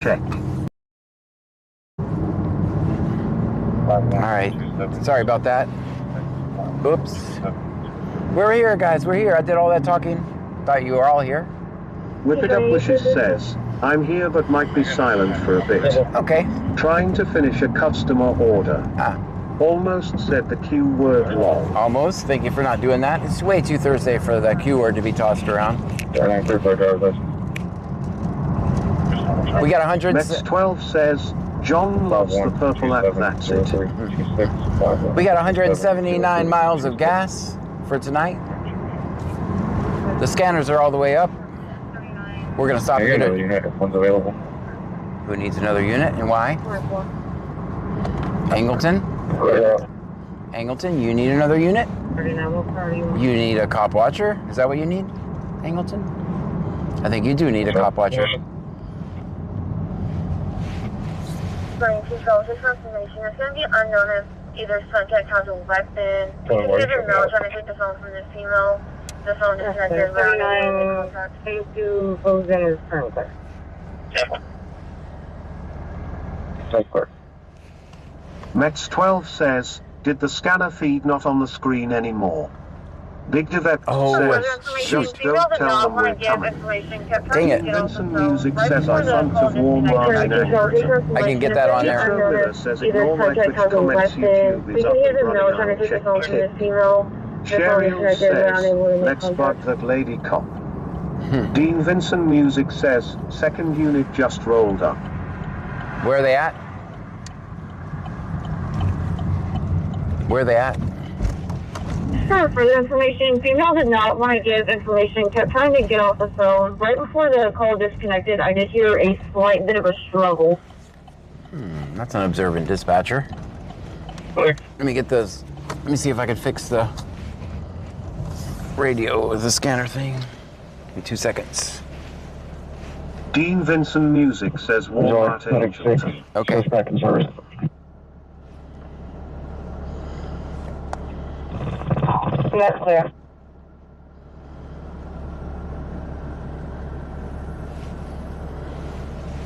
checked right. Sorry about that. Oops. We're here, guys. We're here. I did all that talking. Thought you were all here. Whip It Up Wishes says, I'm here but might be silent for a bit. Okay. Trying to finish a customer order. Almost said the Q word wrong. Almost. Thank you for not doing that. It's way too Thursday for the Q word to be tossed around. We got 100. Mets 12 says, John loves the purple app, that's it. We got 179 miles of gas for tonight. The scanners are all the way up. We're going to stop here. One's available. Who needs another unit and why? Angleton? Angleton, you need another unit? You need a cop watcher? Is that what you need, Angleton? I think you do need a cop watcher. Going to go to confirmation. It's going to be unknown if either subject has a weapon. You can give a mail trying to take the phone from this female. The phone is connected around. Phase 2 goes in as current clear. Mets 12 says, did the scanner feed not on the screen anymore? Big Devet says, just don't tell them we're coming. Dang it. Vincent Music says, I front of Walmart in Angleton. I can get that on there. Jethro Miller says, ignore my Twitch comments, YouTube is up and running, I'll check it. Cheryl says, let's bug that lady cop. Dean Vincent Music says, second unit just rolled up. Where are they at? Where are they at? For further information, female did not want to give information, kept trying to get off the phone. Right before the call disconnected, I did hear a slight bit of a struggle. That's an observant dispatcher. Let me get those. Let me see if I can fix the radio with the scanner thing. Give me 2 seconds. Dean Vincent Music says Walmart Angleton. Okay. That's clear.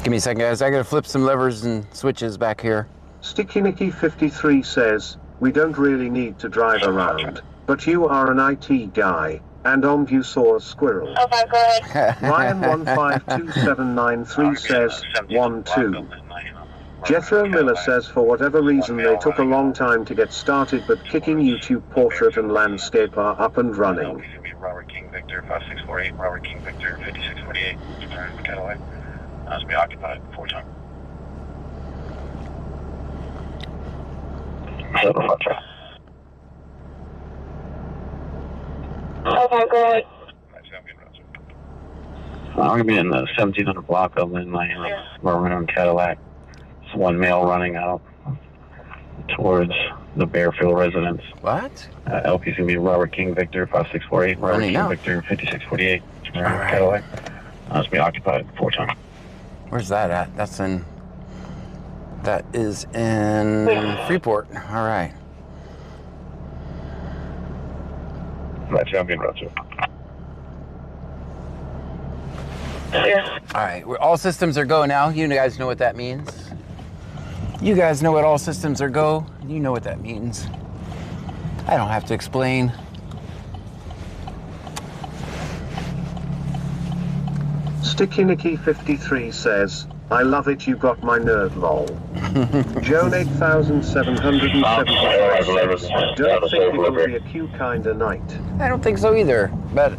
Give me a second, guys. I gotta flip some levers and switches back here. Sticky Nicky 53 says, we don't really need to drive around, but you are an IT guy, and you saw a squirrel. Okay, go ahead. Ryan 152793 says, 1-2. Jethro Miller says for whatever reason they took a long time to get started, but kicking YouTube Portrait and Landscape are up and running. Robert King Victor 5648, Robert King Victor 5648, Cadillac. That's be occupied 4 times. Okay, go ahead. I'm going to be in the 1700 block of Lynn Lane, Maroon Cadillac. It's one male running out towards the Bearfield residence. What? LP's going to be Robert King Victor 5648, Robert Running King out. Victor 5648, Maroon All right. Cadillac. That's be occupied 4 times. Where's that at? That is in Freeport. All right. Right, champion road 2. Yeah. All right. All systems are go now. You guys know what that means. You guys know what all systems are go. You know what that means. I don't have to explain. Sticky Nicky 53 says, I love it, you got my nerd lol. Joan 8775 says, don't think it'll be a Q kinda night. I don't think so either. But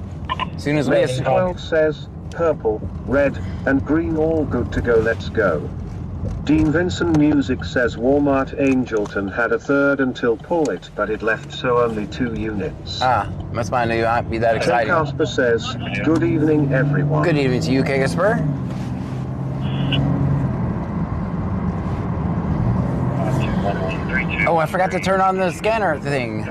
as soon as we... 12 says, purple, red, and green all good to go, let's go. Dean Vincent Music says Walmart Angleton had a third until pull it, but it left so only 2 units. Must might not be that exciting. Casper says, good evening everyone. Good evening to you, Casper. Oh, I forgot to turn on the scanner thing.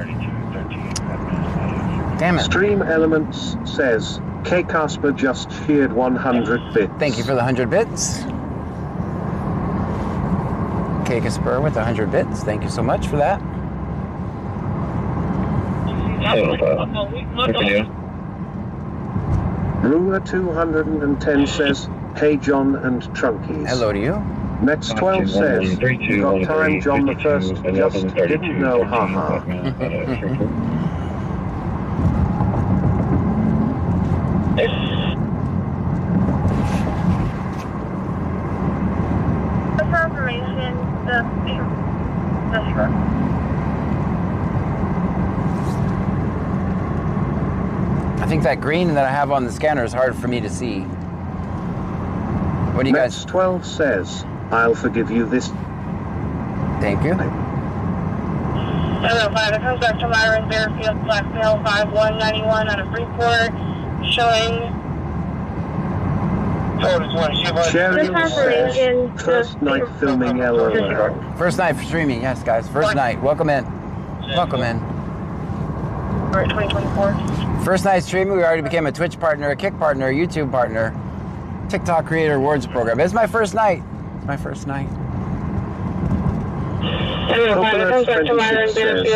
Damn it. Stream Elements says, K. Casper just shared 100 bits. Thank you for the 100 bits. K. Casper with 100 bits. Thank you so much for that. Ruler 210 says, hey John and Trunkies. Hello to you. Mets 12 says, you got time, John the First, just didn't know, haha. Confirmation, I think that green that I have on the scanner is hard for me to see. What do you Mets guys? 12 says, I'll forgive you this. Thank you. 705, it comes back to Myron Bearfield, Blackmail 5191 out of Freeport, showing. Cheryl says, first night filming LOL. First night for streaming, yes, guys. First night. Welcome in. Welcome in. We're at 2024. First night streaming, we already became a Twitch partner, a Kick partner, a YouTube partner, TikTok Creator Awards program. It's my first night. It's my first night. Coconut 26 says, what city?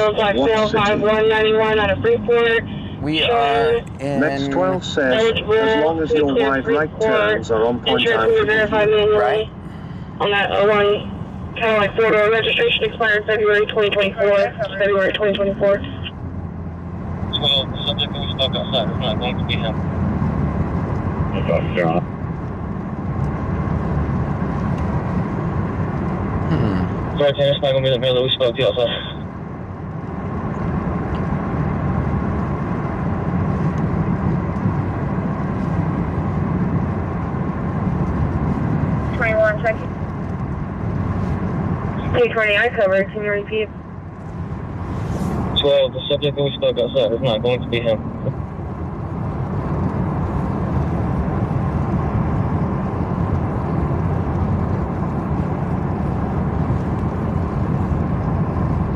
5191 out of Freeport. We are in... Mets 12 says, as long as your wide right turns are on point, I'll forgive you. Right. On that 01 Cadillac 4-door registration expired February 2024. February 2024. Well, the subject that we spoke outside is not going to be him. Sorry, Tim, it's not going to be the man that we spoke to outside. Checking. 320 I covered. Can you repeat? 12, the subject that we spoke outside is not going to be him.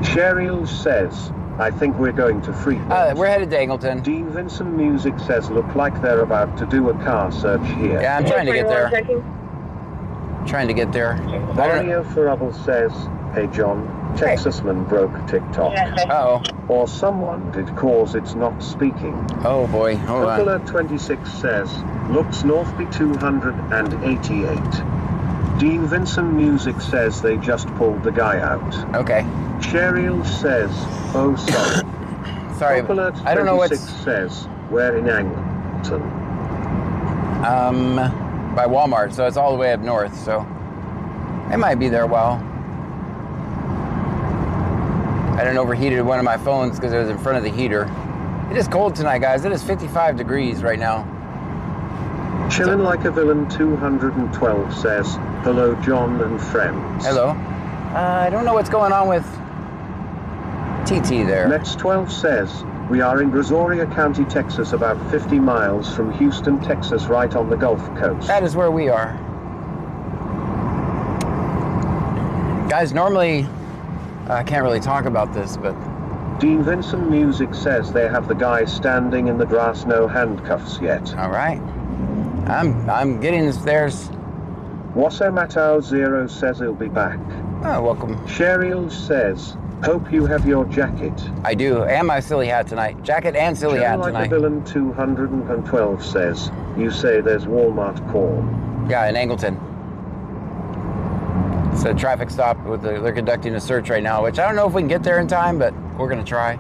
Cheryl says, I think we're going to Freeport. We're headed to Angleton. Dean Vincent Music says, look like they're about to do a car search here. Yeah, I'm trying to get there. Trying to get there. Mario Ferrable says, hey John, Texasman broke TikTok. Uh-oh. Or someone did cause it's not speaking. Oh boy, hold on. Coconut 26 says, looks Northby 288. Dean Vincent Music says they just pulled the guy out. Okay. Cheryl says, oh sorry. Sorry, Coconut I don't know 26 what's... says, we're in Angleton. By Walmart, so it's all the way up north, so it might be there a while. I didn't overheated one of my phones because it was in front of the heater. It is cold tonight, guys. It is 55 degrees right now. Chillin' Like a Villain 212 says, hello John and friends. Hello. I don't know what's going on with TT there. Mets 12 says, we are in Brazoria County, Texas, about 50 miles from Houston, Texas, right on the Gulf Coast. That is where we are. Guys, normally, I can't really talk about this, but... Dean Vincent Music says they have the guy standing in the grass, no handcuffs yet. All right. I'm getting the stairs. Wasso Matao Zero says he'll be back. Oh, welcome. Cheryl says, hope you have your jacket. I do, and my silly hat tonight. Jacket and silly hat Like tonight. a Villain 212 says, you say there's Walmart call. Yeah, in Angleton. It's a traffic stop. They're conducting a search right now, which I don't know if we can get there in time, but we're going to try.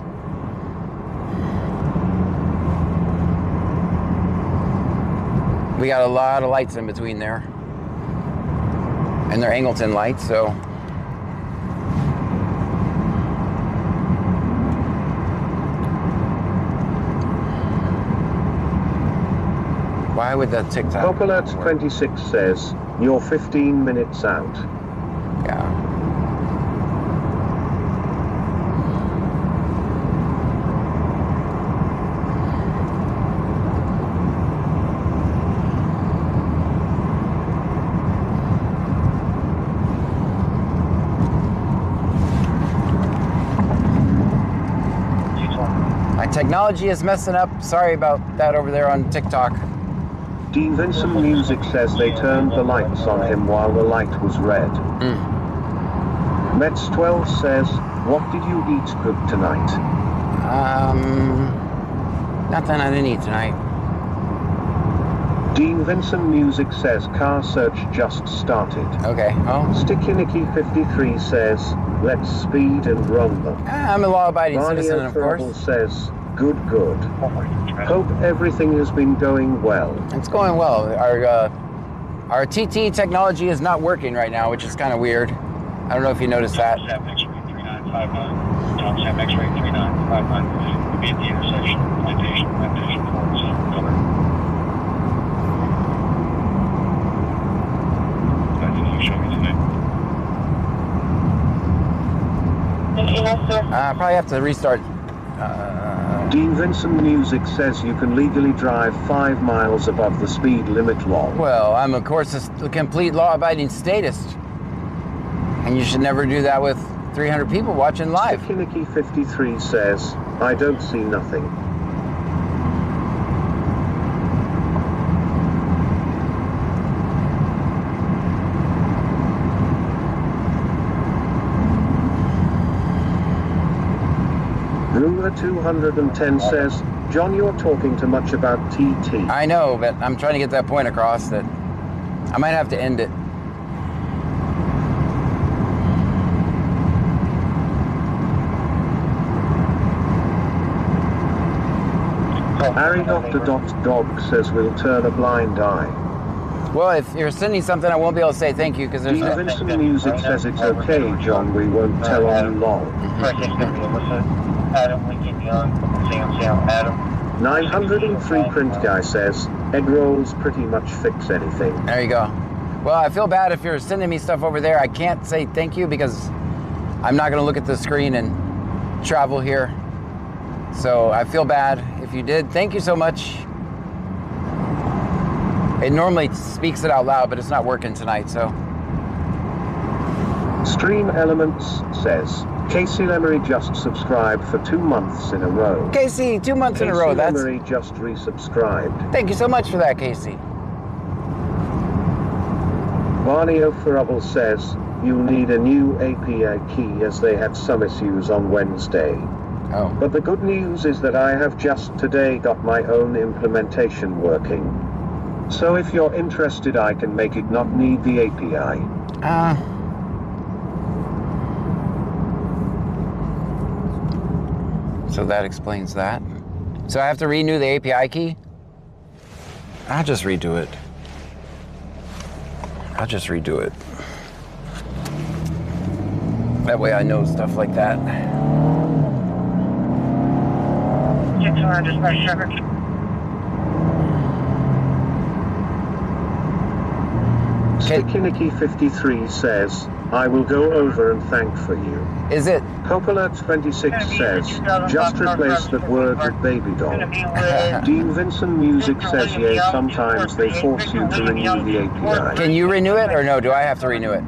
We got a lot of lights in between there. And they're Angleton lights, so... Why would that TikTok? Coconut 26 says, you're 15 minutes out. Yeah. My technology is messing up. Sorry about that over there on TikTok. Dean Vincent Music says they turned the lights on him while the light was red. Mets 12 says, what did you eat good tonight? Nothing I didn't eat tonight. Dean Vincent Music says car search just started. Okay. Oh. Sticky Nicky 53 says, let's speed and run them. I'm a law-abiding citizen, of course. Says, good. Hope everything has been going well. It's going well. Our TT technology is not working right now, which is kind of weird. I don't know if you noticed that. Tom Sam X-ray 3959. We'll be at the intersection of Plantation Forest. Cover. I probably have to restart. Dean Vincent Music says you can legally drive 5 miles above the speed limit law. Well, I'm of course a complete law-abiding statist, and you should never do that with 300 people watching live. Sticky 53 says, I don't see nothing. Ruler 210 says, John, you're talking too much about TT. I know, but I'm trying to get that point across that I might have to end it. Harry Dr. Dog says we'll turn a blind eye. Well, if you're sending something, I won't be able to say thank you because there's no... Vincent Music says it's okay, John, we won't tell on you long. Adam Lincoln Young, Adam. 903 Print Guy says, egg rolls pretty much fix anything. There you go. Well, I feel bad if you're sending me stuff over there. I can't say thank you because I'm not going to look at the screen and travel here. So I feel bad if you did. Thank you so much. It normally speaks it out loud, but it's not working tonight, so. Stream Elements says, Casey Lemery just subscribed for 2 months in a row. Casey, 2 months in a row. That's. Casey Lemery just resubscribed. Thank you so much for that, Casey. Barney O'Farrell says, you'll need a new API key as they had some issues on Wednesday. Oh. But the good news is that I have just today got my own implementation working. So if you're interested, I can make it not need the API. So that explains that. So I have to renew the API key? I'll just redo it. That way I know stuff like that. Sticky Nicky 53 says, I will go over and thank for you. Is it? Coppola 26 says, just replace that word with baby doll. Dean Vincent Music says, yeah, sometimes they force you to renew the API. Can you renew it or no? Do I have to renew it?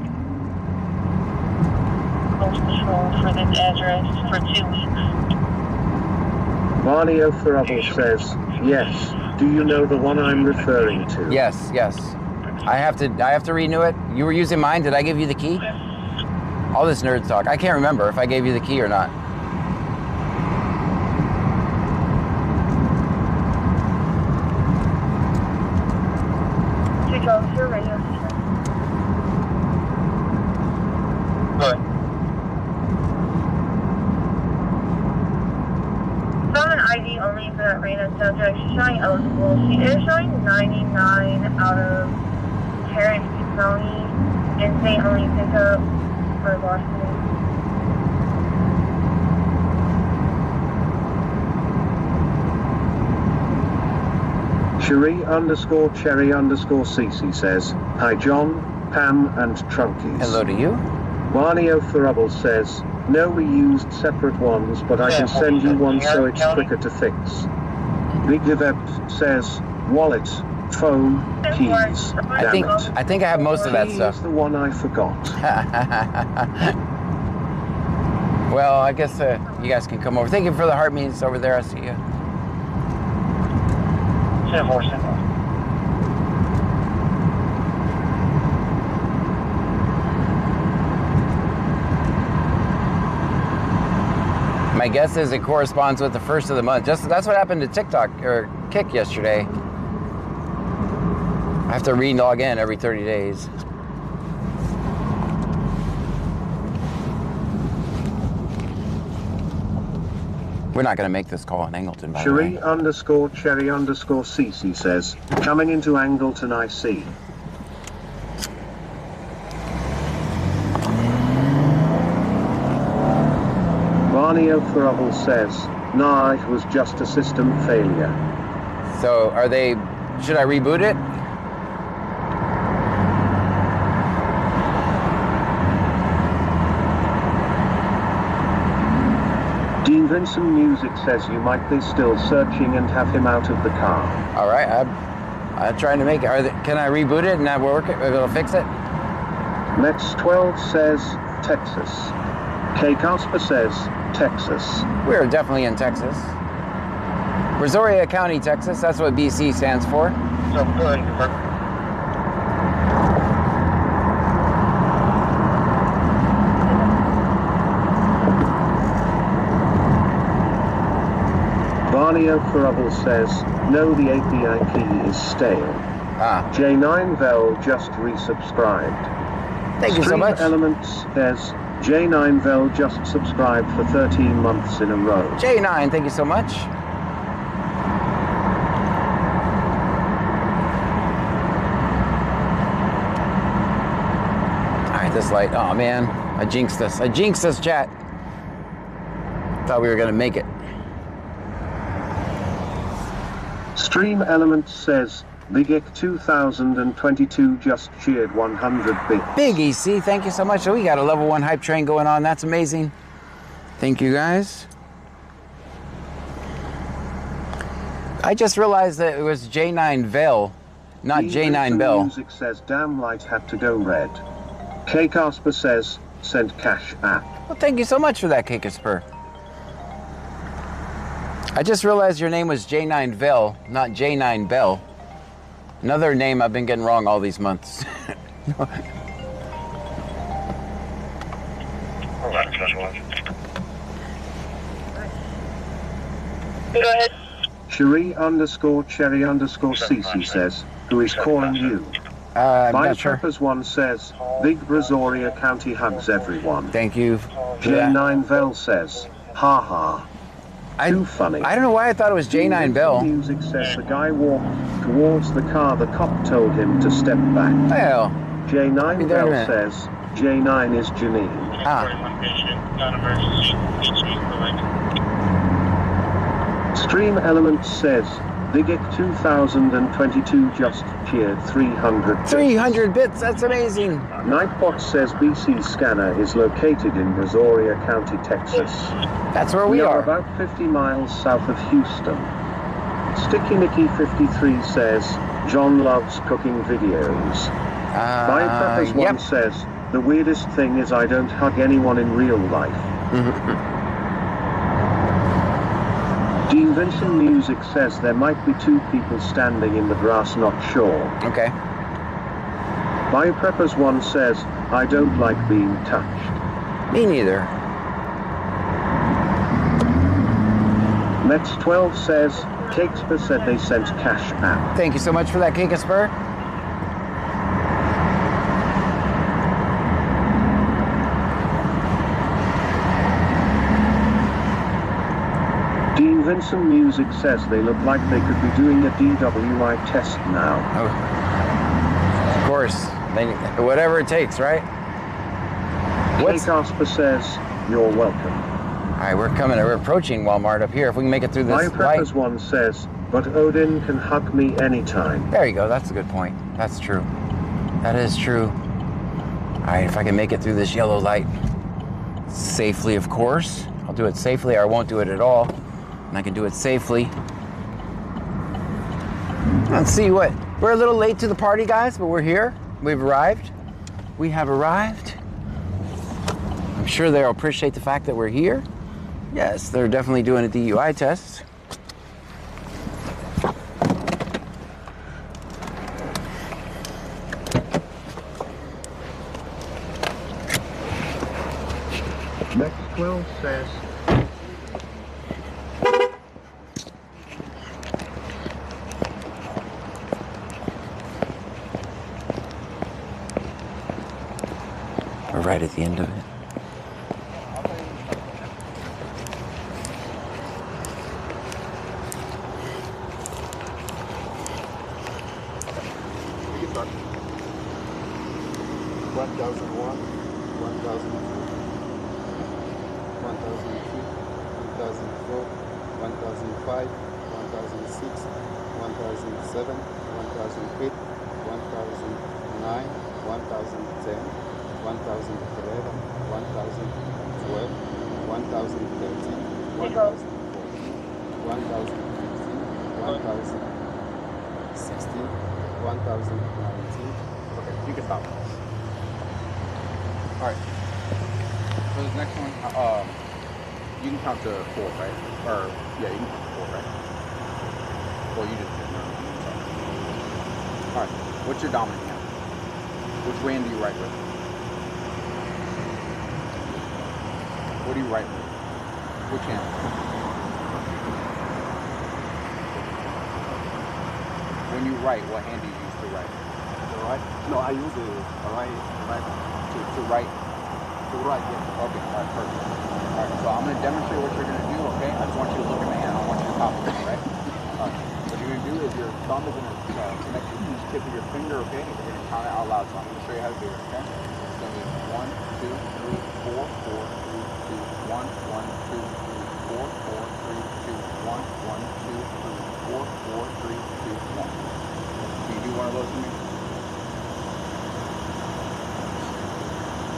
For this address for 2 weeks. Barney O'Farrell says, yes. Do you know the one I'm referring to? Yes. I have to renew it. You were using mine. Did I give you the key? All this nerd talk. I can't remember if I gave you the key or not. Your radio station. Good. Found an ID only for that random subject. She's showing eligible. She is showing 99 out of Harris County, and they only pick up for Washington. Cherie_Cherry_CC says, hi John, Pam, and Trunkies. Hello to you. Barney O'Farrell says, no, we used separate ones, but I can send you one so it's quicker to fix. Big Devept says, wallet, phone, keys. I think I have most of that stuff. Here's the one I forgot. Well, I guess you guys can come over. Thank you for the heart means over there. I see you. My guess is it corresponds with the first of the month. That's what happened to TikTok or Kick yesterday. I have to re-log in every 30 days. We're not going to make this call in Angleton, by the way. Cherie_Cherry_CC says, coming into Angleton I see. Barney O'Farrell says, nah, it was just a system failure. So are they, should I reboot it? Dean Vincent Music says you might be still searching and have him out of the car. All right, I'm trying to make it. Can I reboot it and that work it? It'll fix it? Next12 says Texas. K. Casper says Texas. We're definitely in Texas. Brazoria County, Texas. That's what BC stands for. Barney O'Farrell says, no, the API key is stale. J9vel just resubscribed. Thank you so much. Elements says, J9vel just subscribed for 13 months in a row. J9, thank you so much. All right, this light. Oh man, I jinxed this. I jinxed this, chat. Thought we were gonna make it. Stream Elements says, Big Ick 2022 just cheered 100 bits. Big EC, thank you so much. So we got a level 1 hype train going on. That's amazing. Thank you guys. I just realized that it was J9vel, not J9 Bell. Music says, damn light had to go red. K. Casper says, send cash app. Well, thank you so much for that, K. Casper. I just realized your name was J9vel, not J9 Bell. Another name I've been getting wrong all these months. Go ahead. Cherie_Cherry_CC says, who is calling you? I'm not sure. Preppers1 says, Big Brazoria County hugs everyone. Thank you. J9vel says, ha ha. Too funny. I don't know why I thought it was J9 Bell. Music says the guy walked towards the car. The cop told him to step back. Well, J9 Bell says J9 is Janine. Stream Elements says Big Ick 2022 just cheered 300 bits. 300 bits, that's amazing. Nightbot says BC Scanner is located in Brazoria County, Texas. That's where we are. About 50 miles south of Houston. Sticky Nicky 53 says John loves cooking videos. Preppers1 says the weirdest thing is I don't hug anyone in real life. Dean Vincent Music says there might be 2 people standing in the grass, not sure. Okay. Preppers1 says I don't like being touched. Me neither. Next12 says Cakespur said they sent cash app. Thank you so much for that, Cakespur. Dean Vincent Music says they look like they could be doing a DWI test now. Oh. Of course. Whatever it takes, right? Casper says, you're welcome. All right, we're approaching Walmart up here. If we can make it through this light. Preppers1 says, but Odin can hug me anytime. There you go, that's a good point. That's true. That is true. All right, if I can make it through this yellow light safely, of course. I'll do it safely, or I won't do it at all. And I can do it safely. Let's see what. We're a little late to the party, guys, but we're here. We've arrived. We have arrived. I'm sure they'll appreciate the fact that we're here. Yes, they're definitely doing a DUI test. Next12 says right at the end of it. You can start. 1001, 1002, 1003, 1004, 1005, 1006, 1007, 1008, 1009, 1010, 1011, 1012, 1013, 1014, 1015, 1016, 1019. Okay, you can stop. Alright. So this next one, you can count to 4, right? Or, yeah, you can count to 4, right? Well, you just did. Alright, what's your dominant hand? Which hand do you write with? What do you write with? Which hand? When you write, what hand do you use to write? The right? No, I use the right. To write? To write, yeah. Okay, alright, perfect. Alright, so I'm going to demonstrate what you're going to do, okay? I just want you to look at my hand. I want you to copy it, alright? Alright, what you're going to do is your thumb is going to connect to each tip of your finger, okay? And we're going to count it out loud, so I'm going to show you how to do it, okay? It's going to be 1, 2, 3, 4, 4, 3, 2, 1, 1, 2, 3, 4, 4, 3, 2, 1, 1, 2, 3, 4, 4, 3, 2, 1. Can you do one of those for me?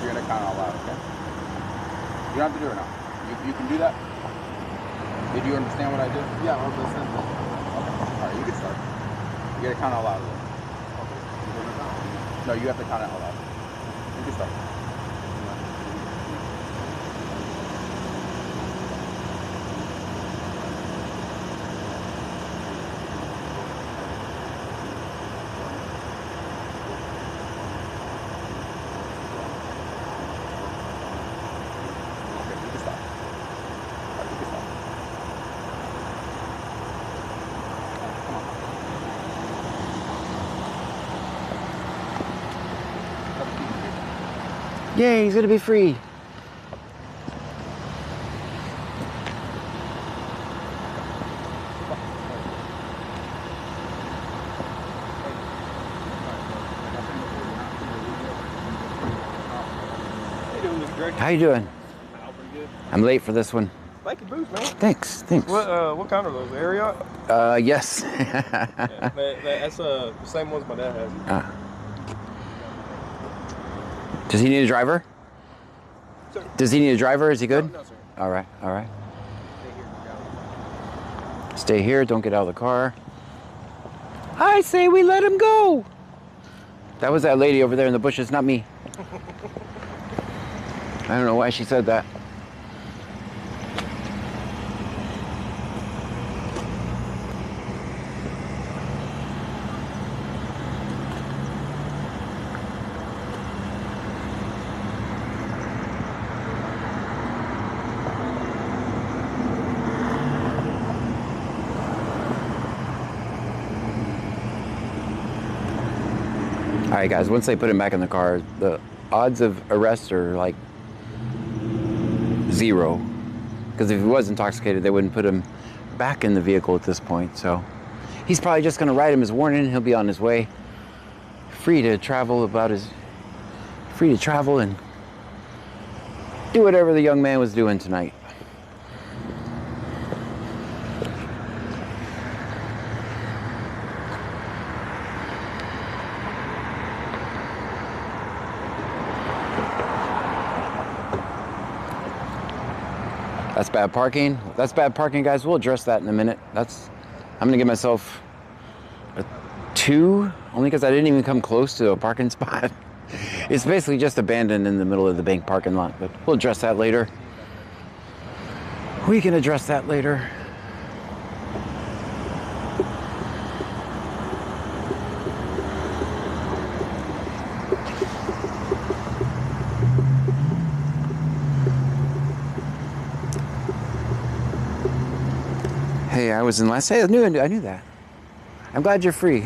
You're going to count out loud, okay? You don't have to do it now. You can do that? Did you understand what I did? Yeah, I understand that. Okay. Alright, you can start. You got to count out loud. Okay. You want to count? No, you have to count it out loud. You can start. Yay, he's gonna be free. How you doing? I'm late for this one. Thank you, boots, man. Thanks. What kind are those? Ariat? Yes. Yeah, that's the same ones my dad has. Does he need a driver? Sir. Does he need a driver? Is he good? No, sir. All right. Stay here. Don't get out of the car. I say we let him go. That was that lady over there in the bushes, not me. I don't know why she said that. All right, guys, once they put him back in the car, the odds of arrest are like 0. Because if he was intoxicated, they wouldn't put him back in the vehicle at this point. So he's probably just going to write him his warning. He'll be on his way, free to travel and do whatever the young man was doing tonight. That's bad parking. That's bad parking, guys. We'll address that in a minute. I'm gonna give myself a 2, only because I didn't even come close to a parking spot. It's basically just abandoned in the middle of the bank parking lot, but we'll address that later. We can address that later. Hey, I was in last. Hey, I knew that. I'm glad you're free.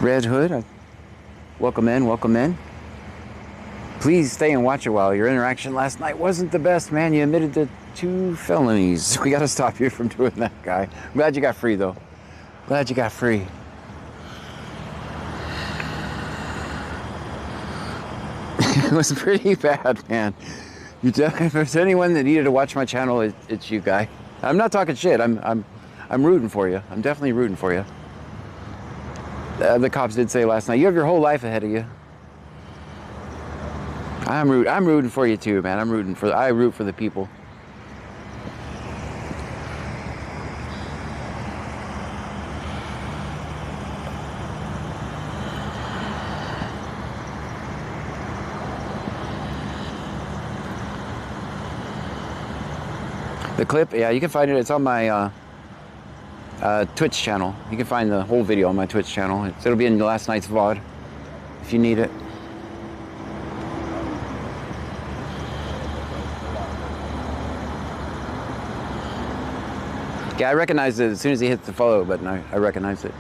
Red Hood, welcome in. Please stay and watch a while. Your interaction last night wasn't the best, man. You admitted to 2 felonies. We got to stop you from doing that, guy. I'm glad you got free, though. Glad you got free. It was pretty bad, man. If there's anyone that needed to watch my channel, it's you, guy. I'm not talking shit. I'm rooting for you. I'm definitely rooting for you. The cops did say last night, you have your whole life ahead of you. I'm rooting for you too, man. I root for the people. The clip, yeah, you can find it. It's on my Twitch channel. You can find the whole video on my Twitch channel. It'll be in last night's VOD if you need it. Yeah, I recognized it as soon as he hit the follow button. I recognized it.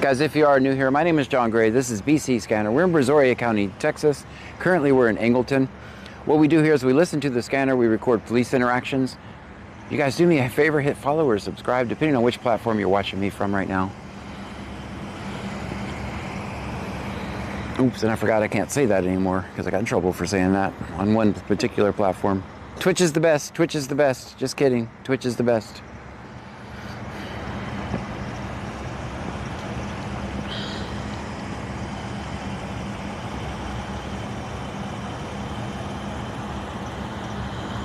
Guys, if you are new here, my name is John Gray. This is BC Scanner. We're in Brazoria County, Texas. Currently, we're in Angleton. What we do here is we listen to the scanner. We record police interactions. You guys do me a favor, hit follow or subscribe, depending on which platform you're watching me from right now. Oops, and I forgot I can't say that anymore because I got in trouble for saying that on one particular platform. Twitch is the best. Twitch is the best. Just kidding. Twitch is the best.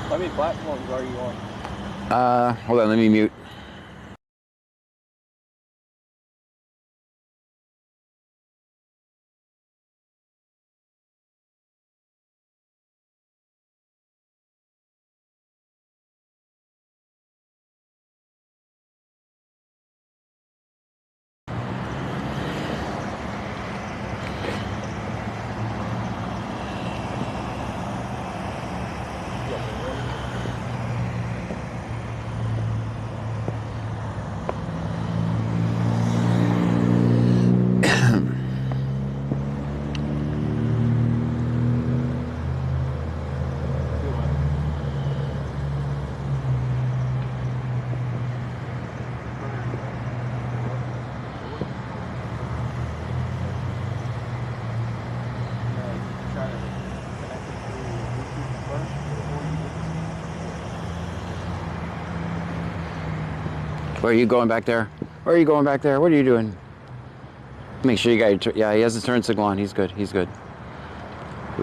How many platforms are you on? Hold on, let me mute. Where are you going back there? Where are you going back there? What are you doing? Make sure you got your, yeah, he has a turn signal on. He's good, he's good.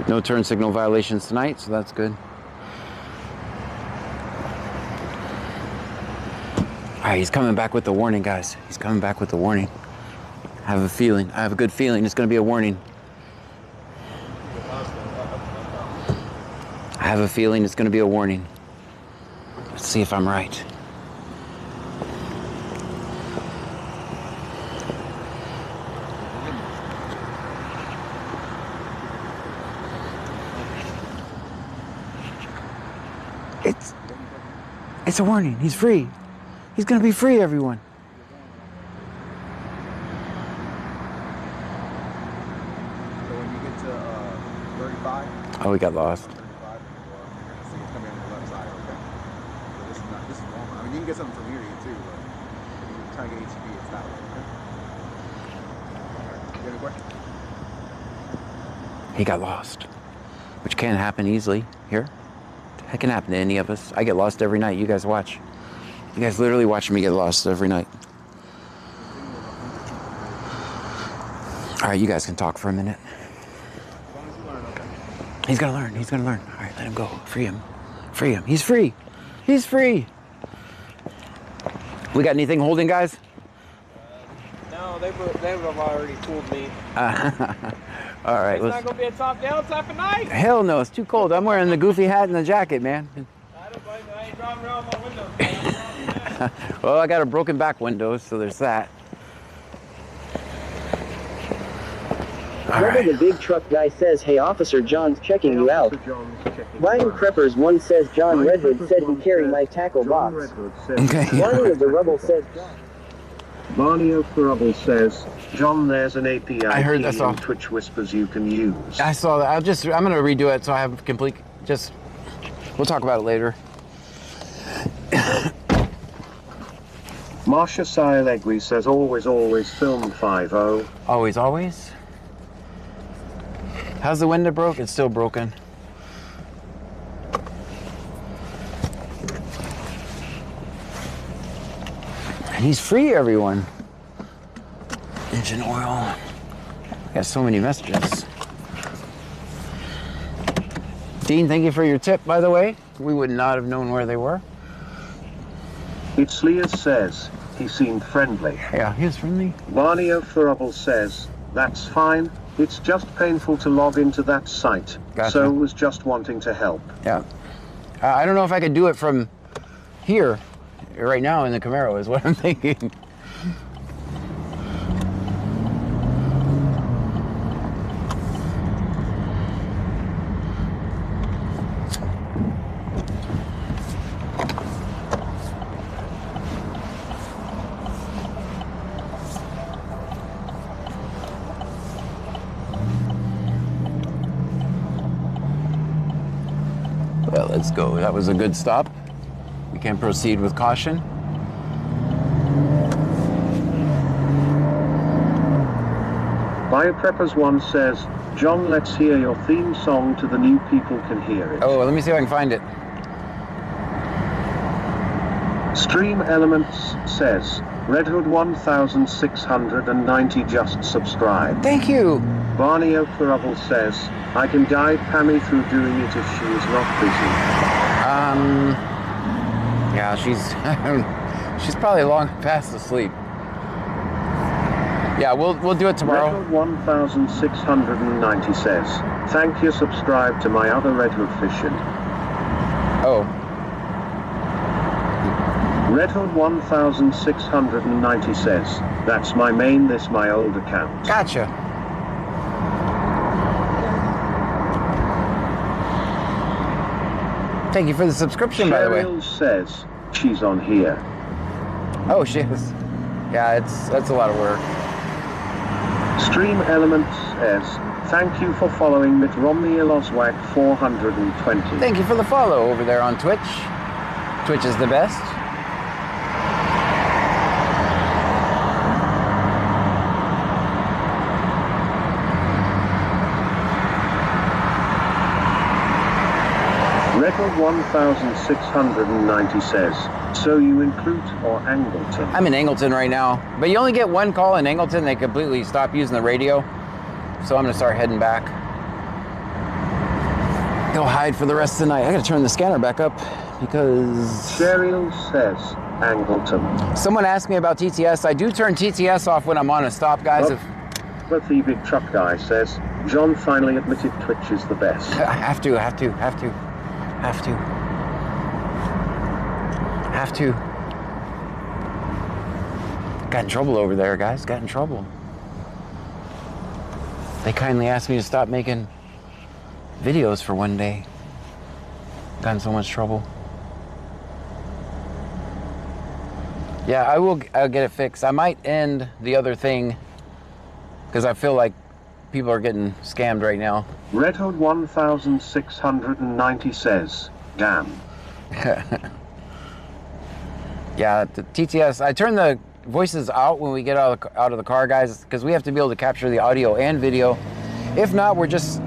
No turn signal violations tonight, so that's good. All right, he's coming back with the warning, guys. He's coming back with the warning. I have a feeling, I have a good feeling it's gonna be a warning. I have a feeling it's gonna be a warning. Let's see if I'm right. It's a warning. He's free. He's gonna be free, everyone. So when you get to 35. Oh, we got lost. 35, see it's coming in the left side, okay? So this is normal. I mean, you can get something from here too, but if you're trying to get HEB, it's that way, okay? Alright, you have any questions? He got lost, which can happen easily here. That can happen to any of us. I get lost every night. You guys watch. You guys literally watch me get lost every night. All right, you guys can talk for a minute. He's gonna learn. He's gonna learn. All right, let him go. Free him. Free him. He's free. He's free. We got anything holding, guys? No, they would have already fooled me. All right. It's not gonna be a top-down type of night. Hell no, it's too cold. I'm wearing the goofy hat and the jacket, man. I don't blame you. I ain't driving around my window. Well, I got a broken back window, so there's that. Remember the big truck guy says, "Hey officer, John's checking you out." Ryan Preppers 1 says, "John Redwood said he carried my tackle box." Okay. Ronnie of the Rebel says, "John." Barney O'Farrell says, John, there's an API I heard that key song. in Twitch Whispers you can use. I saw that. I'm gonna redo it so I have complete. We'll talk about it later. Marcia Sailegui says, always, always film 5-0. Always, always. How's the window broke? It's still broken. He's free, everyone. Engine oil. I got so many messages. Dean, thank you for your tip, by the way. We would not have known where they were. It's Leah says, he seemed friendly. Yeah, he was friendly. Barney O'Farrell says, that's fine. It's just painful to log into that site. Gotcha. So was just wanting to help. Yeah. I don't know if I could do it from here right now in the Camaro is what I'm thinking. Well, let's go. That was a good stop. We can proceed with caution. BioPreppers1 says, John, let's hear your theme song to the new people can hear it. Oh, let me see if I can find it. Stream Elements says, Red Hood 1690 just subscribed. Thank you. Barney O'Farrell says, I can guide Pammy through doing it if she is not busy. Yeah, she's probably long past asleep. Yeah, we'll do it tomorrow. Red Hood 1690 says, thank you, subscribe to my other Red Hood fishing. Oh. Red Hood 1690 says, that's my main, this my old account. Gotcha. Thank you for the subscription, by the way. Cheryl says, she's on here. Oh, she is. Yeah, that's a lot of work. Stream Elements says, thank you for following Mitt Romney Eloswag 420. Thank you for the follow over there on Twitch. Twitch is the best. Record 1690 says, so you in Clute or Angleton? I'm in Angleton right now, but you only get one call in Angleton. They completely stop using the radio. So I'm gonna start heading back. Go hide for the rest of the night. I gotta turn the scanner back up because... Cheryl says, Angleton. Someone asked me about TTS. I do turn TTS off when I'm on a stop, guys. But the big truck guy says, John finally admitted Twitch is the best. I have to. Got in trouble over there, guys. Got in trouble. They kindly asked me to stop making videos for one day. Got in so much trouble. Yeah, I'll get it fixed. I might end the other thing because I feel like people are getting scammed right now. Red Hood 1690 says, damn. Yeah, the TTS, I turn the voices out when we get out of the car, guys, because we have to be able to capture the audio and video. If not, we're just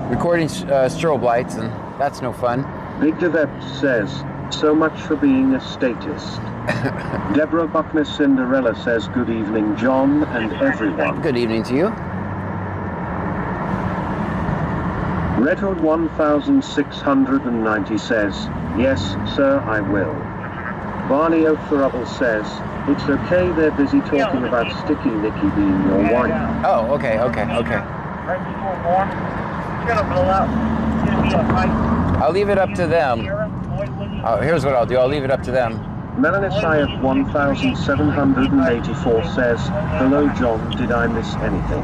recording strobe lights, and that's no fun. Big Devept says, so much for being a statist. Deborah Buckner Cinderella says, good evening, John and everyone. Good evening to you. Red Hood 1690 says, yes, sir, I will. Barney O'Farrell says, it's okay, they're busy talking about Sticky Nicky being your wife. Oh, okay. Right before morning, it's gonna blow out. It's gonna be a fight. I'll leave it up to them. Oh, here's what I'll do. I'll leave it up to them. Melanisayev 1784 says, hello, John, did I miss anything?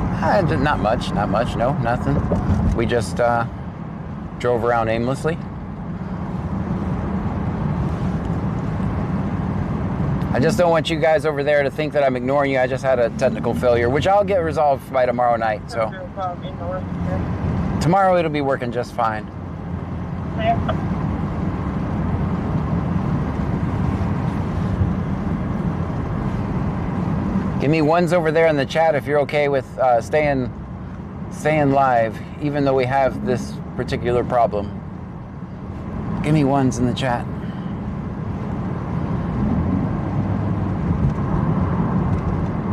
Not much, no, nothing. We just drove around aimlessly. I just don't want you guys over there to think that I'm ignoring you. I just had a technical failure, which I'll get resolved by tomorrow night. So tomorrow it'll be working just fine. Give me ones over there in the chat if you're okay with staying live, even though we have this particular problem. Give me ones in the chat.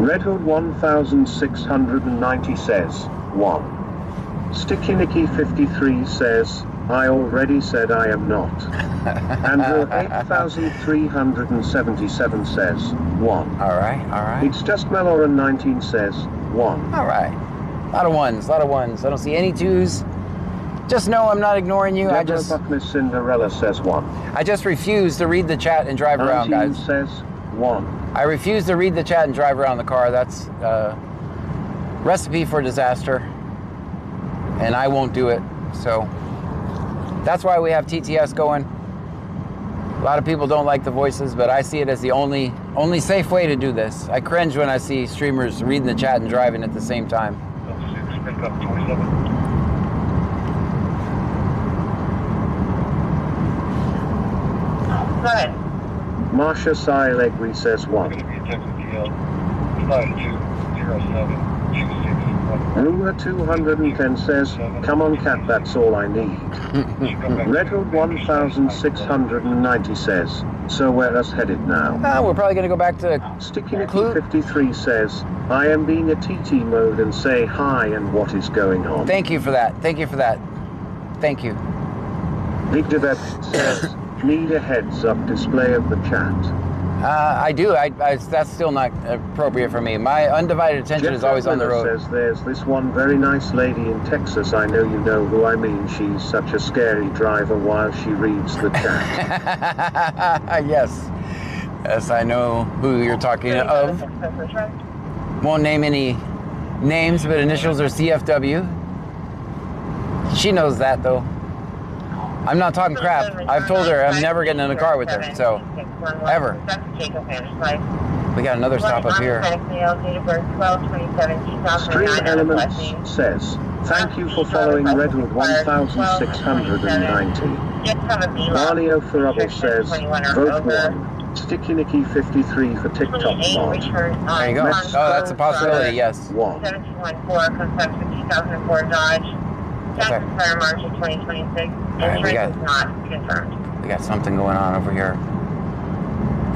Redhood 1690 says, 1. Sticky Nicky 53 says, I already said I am not. Andrew 8377 says, 1. All right. It's just Meloran 19 says, 1. All right. A lot of ones. I don't see any twos. Just know I'm not ignoring you. Deborah Buckner Cinderella says, 1. I just refuse to read the chat and drive around, guys. says, 1. I refuse to read the chat and drive around the car. That's a recipe for disaster. And I won't do it. So that's why we have TTS going. A lot of people don't like the voices, but I see it as the only safe way to do this. I cringe when I see streamers reading the chat and driving at the same time. Go ahead. Marsha Silegri says, 1. Rumor 210 says, come on cat, that's all I need. Redhood 1690 says, so where us headed now? We're probably going to go back to Sticky Nicky 53 says, I am being a TT mode and say hi and what is going on. Thank you for that. Thank you. Big Devet says, need a heads up display of the chat. I do. That's still not appropriate for me. My undivided attention is always on the road. Says there's this one very nice lady in Texas. I know you know who I mean. She's such a scary driver while she reads the chat. Yes, I know who you're talking of. Won't name any names, but initials are CFW. She knows that though. I'm not talking crap. I've told her I'm never getting in a car with her, so ever. We got another stop up here. Stream Elements says, thank you for following Redwood 1690. Marleo Ferrable says, vote 1. Sticky Nicky 53 for TikTok mod. There you go. Oh, that's a possibility, yes. 1. 1714 comes back to 2004 Dodge. Tax expire March of 2026. Insurance is not confirmed. We got something going on over here.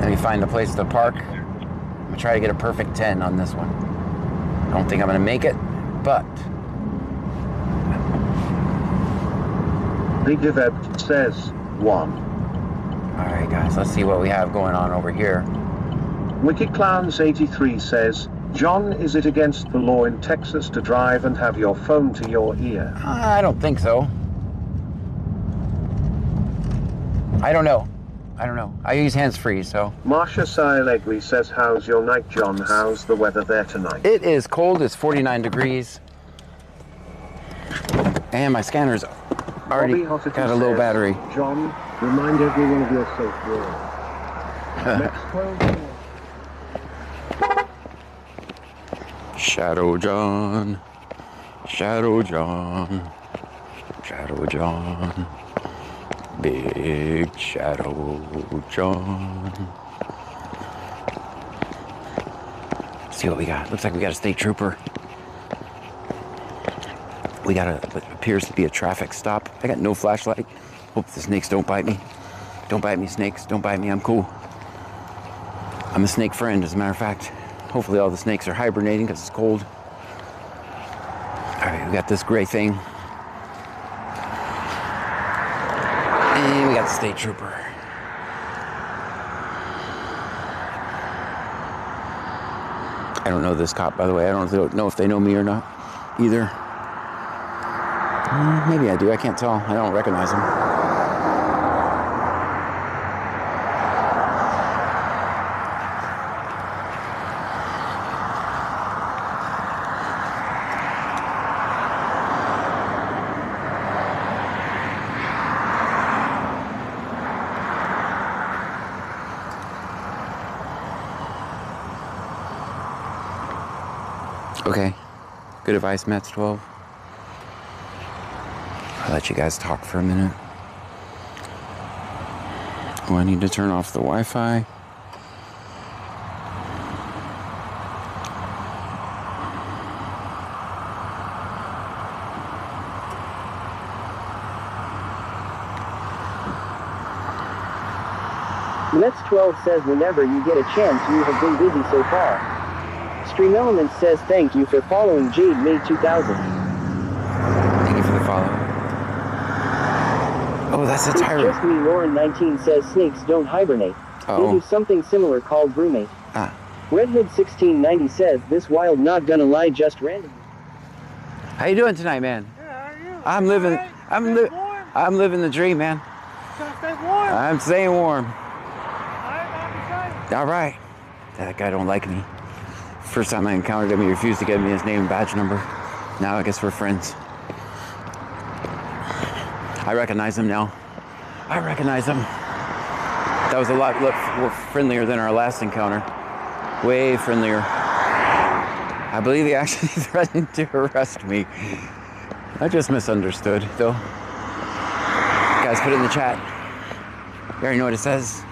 Let me find a place to park. I'm gonna try to get a perfect 10 on this one. I don't think I'm gonna make it, but. Big Event says 1. All right, guys, let's see what we have going on over here. Wicked Clowns 83 says, John, is it against the law in Texas to drive and have your phone to your ear? I don't think so. I don't know. I use hands-free, so. Marsha Silegri says, how's your night, John? How's the weather there tonight? It is cold. It's 49 degrees. And my scanner's already got a low battery. John, remind everyone of your safe word. Next 12 minutes. Shadow John, Big Shadow John. Let's see what we got. Looks like we got a state trooper. We got what appears to be a traffic stop. I got no flashlight. Hope the snakes don't bite me. Don't bite me, snakes. Don't bite me. I'm cool. I'm a snake friend, as a matter of fact. Hopefully all the snakes are hibernating because it's cold. All right, we got this gray thing. And we got the state trooper. I don't know this cop, by the way. I don't know if they know me or not either. Maybe I do. I can't tell. I don't recognize him. Okay. Good advice, Mets 12. I'll let you guys talk for a minute. Oh, I need to turn off the Wi-Fi. Mets 12 says whenever you get a chance you have been busy so far. Stream Element says thank you for following Jade May 2000. Thank you for the follow. Oh, that's a It's tyrant. just me. Lauren 19 says snakes don't hibernate. They do something similar called brewmate. Redhead 1690 says this wild not gonna lie just randomly. How you doing tonight, man? Yeah, how are you? I'm living. Warm? I'm living the dream, man. Gotta stay warm. I'm staying warm. Alright, All right. That guy don't like me. First time I encountered him, he refused to give me his name and badge number. Now I guess we're friends. I recognize him now. I recognize him. That was a lot more friendlier than our last encounter. Way friendlier. I believe he actually threatened to arrest me. I just misunderstood, though. Guys, put it in the chat. You already know what it says.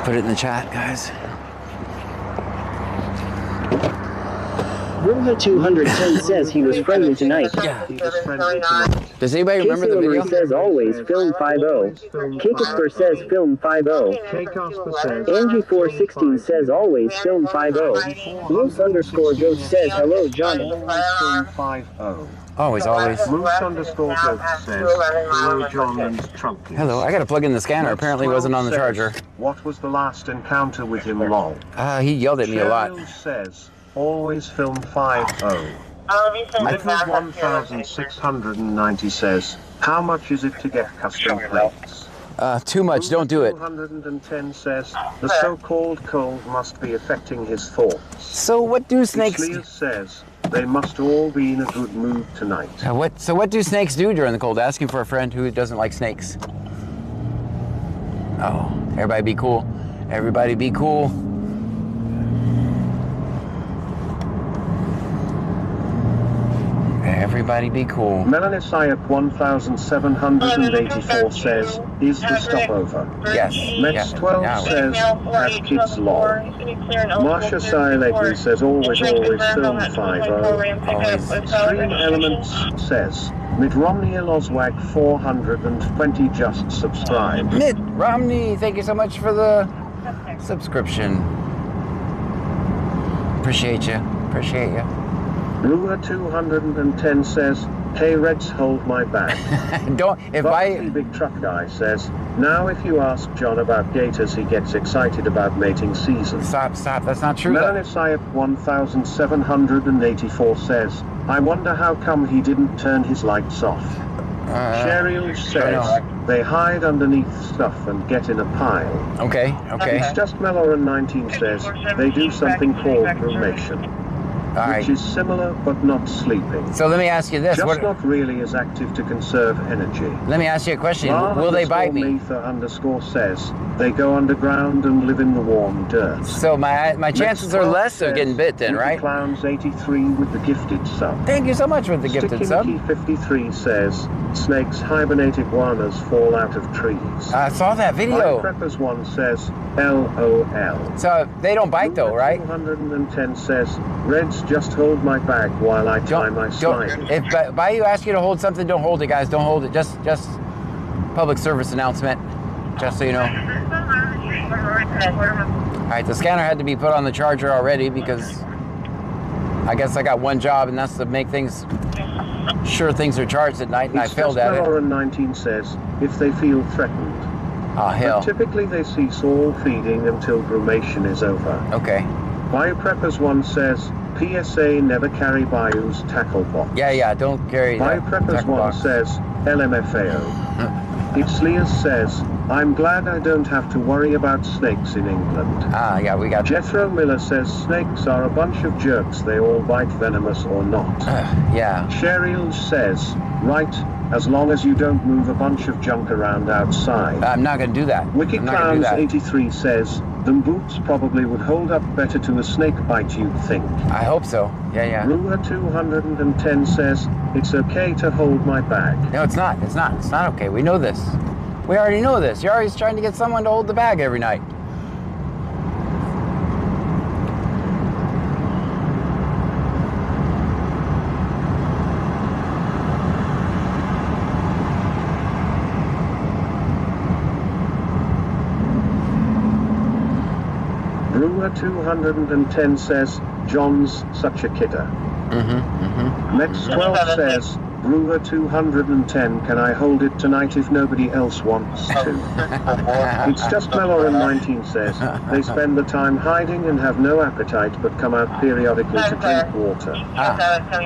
Put it in the chat, guys. Roomba 210 says he was friendly tonight. Does anybody remember the video? Says always film 50. Kakasper says film 50. Angie 416 says always film 50. Moose underscore Ghost says hello Johnny. Always. Moose underscore Ghost says hello John and Trunky. Hello, I gotta plug in the scanner. Apparently wasn't on the charger. What was the last encounter with him, lol? He yelled at me a lot. Says always film 50. Little 1690 says, how much is it to get custom plates? Too much, don't do it. 210 says, the so-called cold must be affecting his thoughts. So what do snakes do? says, they must all be in a good mood tonight. So what do snakes do during the cold? Asking for a friend who doesn't like snakes. Oh, everybody be cool. Everybody be cool. Everybody be cool. Melanisayap 1784 says, is the stopover? Yes. Mets 12 says, has kids lol. Marsha Silegny says, always film 50. Stream Elements says, Mitt Romney Eloswag 420 just subscribed. Mitt Romney, thank you so much for the subscription. Appreciate you. Appreciate you. Rua 210 says, hey Reds, hold my back. Don't, if Buffy Big Truck Guy says, now if you ask John about gators, he gets excited about mating season. Stop, that's not true. Melanisayap 1784 says, I wonder how come he didn't turn his lights off. Cheryl says, they hide underneath stuff and get in a pile. Okay. It's just Meloran 19 says, they do something called brumation. Which is similar but not sleeping. So let me ask you this. Just not really as active to conserve energy. Let me ask you a question. Will they bite me? Metha underscore says they go underground and live in the warm dirt. So my chances are less of getting bit then, right? Clowns 83 with the gifted sub. Thank you so much for the gifted sub. 53 says snakes hibernate iguanas fall out of trees. I saw that video. Preppers 1 says LOL. So they don't bite though, right? 210 says Reds, just hold my bag while I tie my slide. If Bayou asks you to hold something, don't hold it, guys. Don't hold it. Just public service announcement, just so you know. All right, the scanner had to be put on the charger already because I guess I got one job, and that's to make sure things are charged at night, and I failed at it. 19 says if they feel threatened. Oh hell. But typically they cease all feeding until brumation is over. Okay. Biopreppers 1 says PSA never carry Bayou's tackle box. Yeah, don't carry that Biopreppers 1 box. says LMFAO. Ipslias says, I'm glad I don't have to worry about snakes in England. Yeah, we got Jethro Miller says snakes are a bunch of jerks, they all bite venomous or not. Yeah. Cheryl says, right, as long as you don't move a bunch of junk around outside. I'm not going to do that. Wicked I'm not gonna do Clowns that. 83 says, them boots probably would hold up better to a snake bite, you'd think. I hope so. Yeah, yeah. Ruler 210 says, it's okay to hold my bag. No, it's not. It's not. It's not okay. We know this. We already know this. You're always trying to get someone to hold the bag every night. Ruler 210 says, John's such a kidder. Mets 12 says, Ruler 210, can I hold it tonight if nobody else wants to? It's just Meloran 19 says, they spend the time hiding and have no appetite but come out periodically to drink water.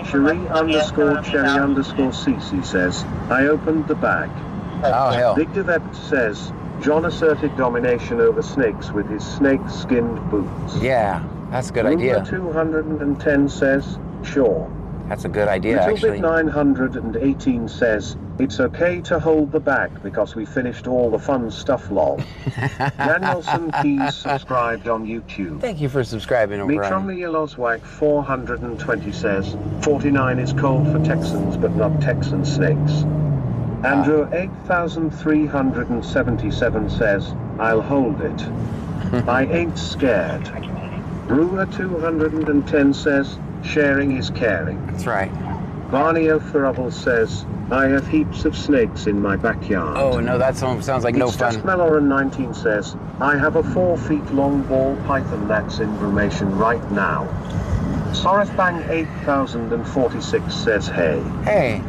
Cherie underscore Cherry underscore Cece says, I opened the bag. Oh, hell. Big Devept says, John asserted domination over snakes with his snake-skinned boots. Yeah, that's a good idea. Ruler 210 says, sure. That's a good idea, Little actually. Bit 918 says, it's okay to hold the bag because we finished all the fun stuff, lol. Danielson Keys subscribed on YouTube. Thank you for subscribing, O'Brien. Mitron Yeloswag 420 says, 49 is cold for Texans but not Texan snakes. Andrew 8377 says, I'll hold it. I ain't scared. Ruler 210 says, sharing is caring. That's right. Barney O'Farrell says, I have heaps of snakes in my backyard. Oh, no, that sounds like no fun. Just Meloran 19 says, I have a 4 feet long ball python that's in formation right now. Sorithbang 8046 says, hey. Hey.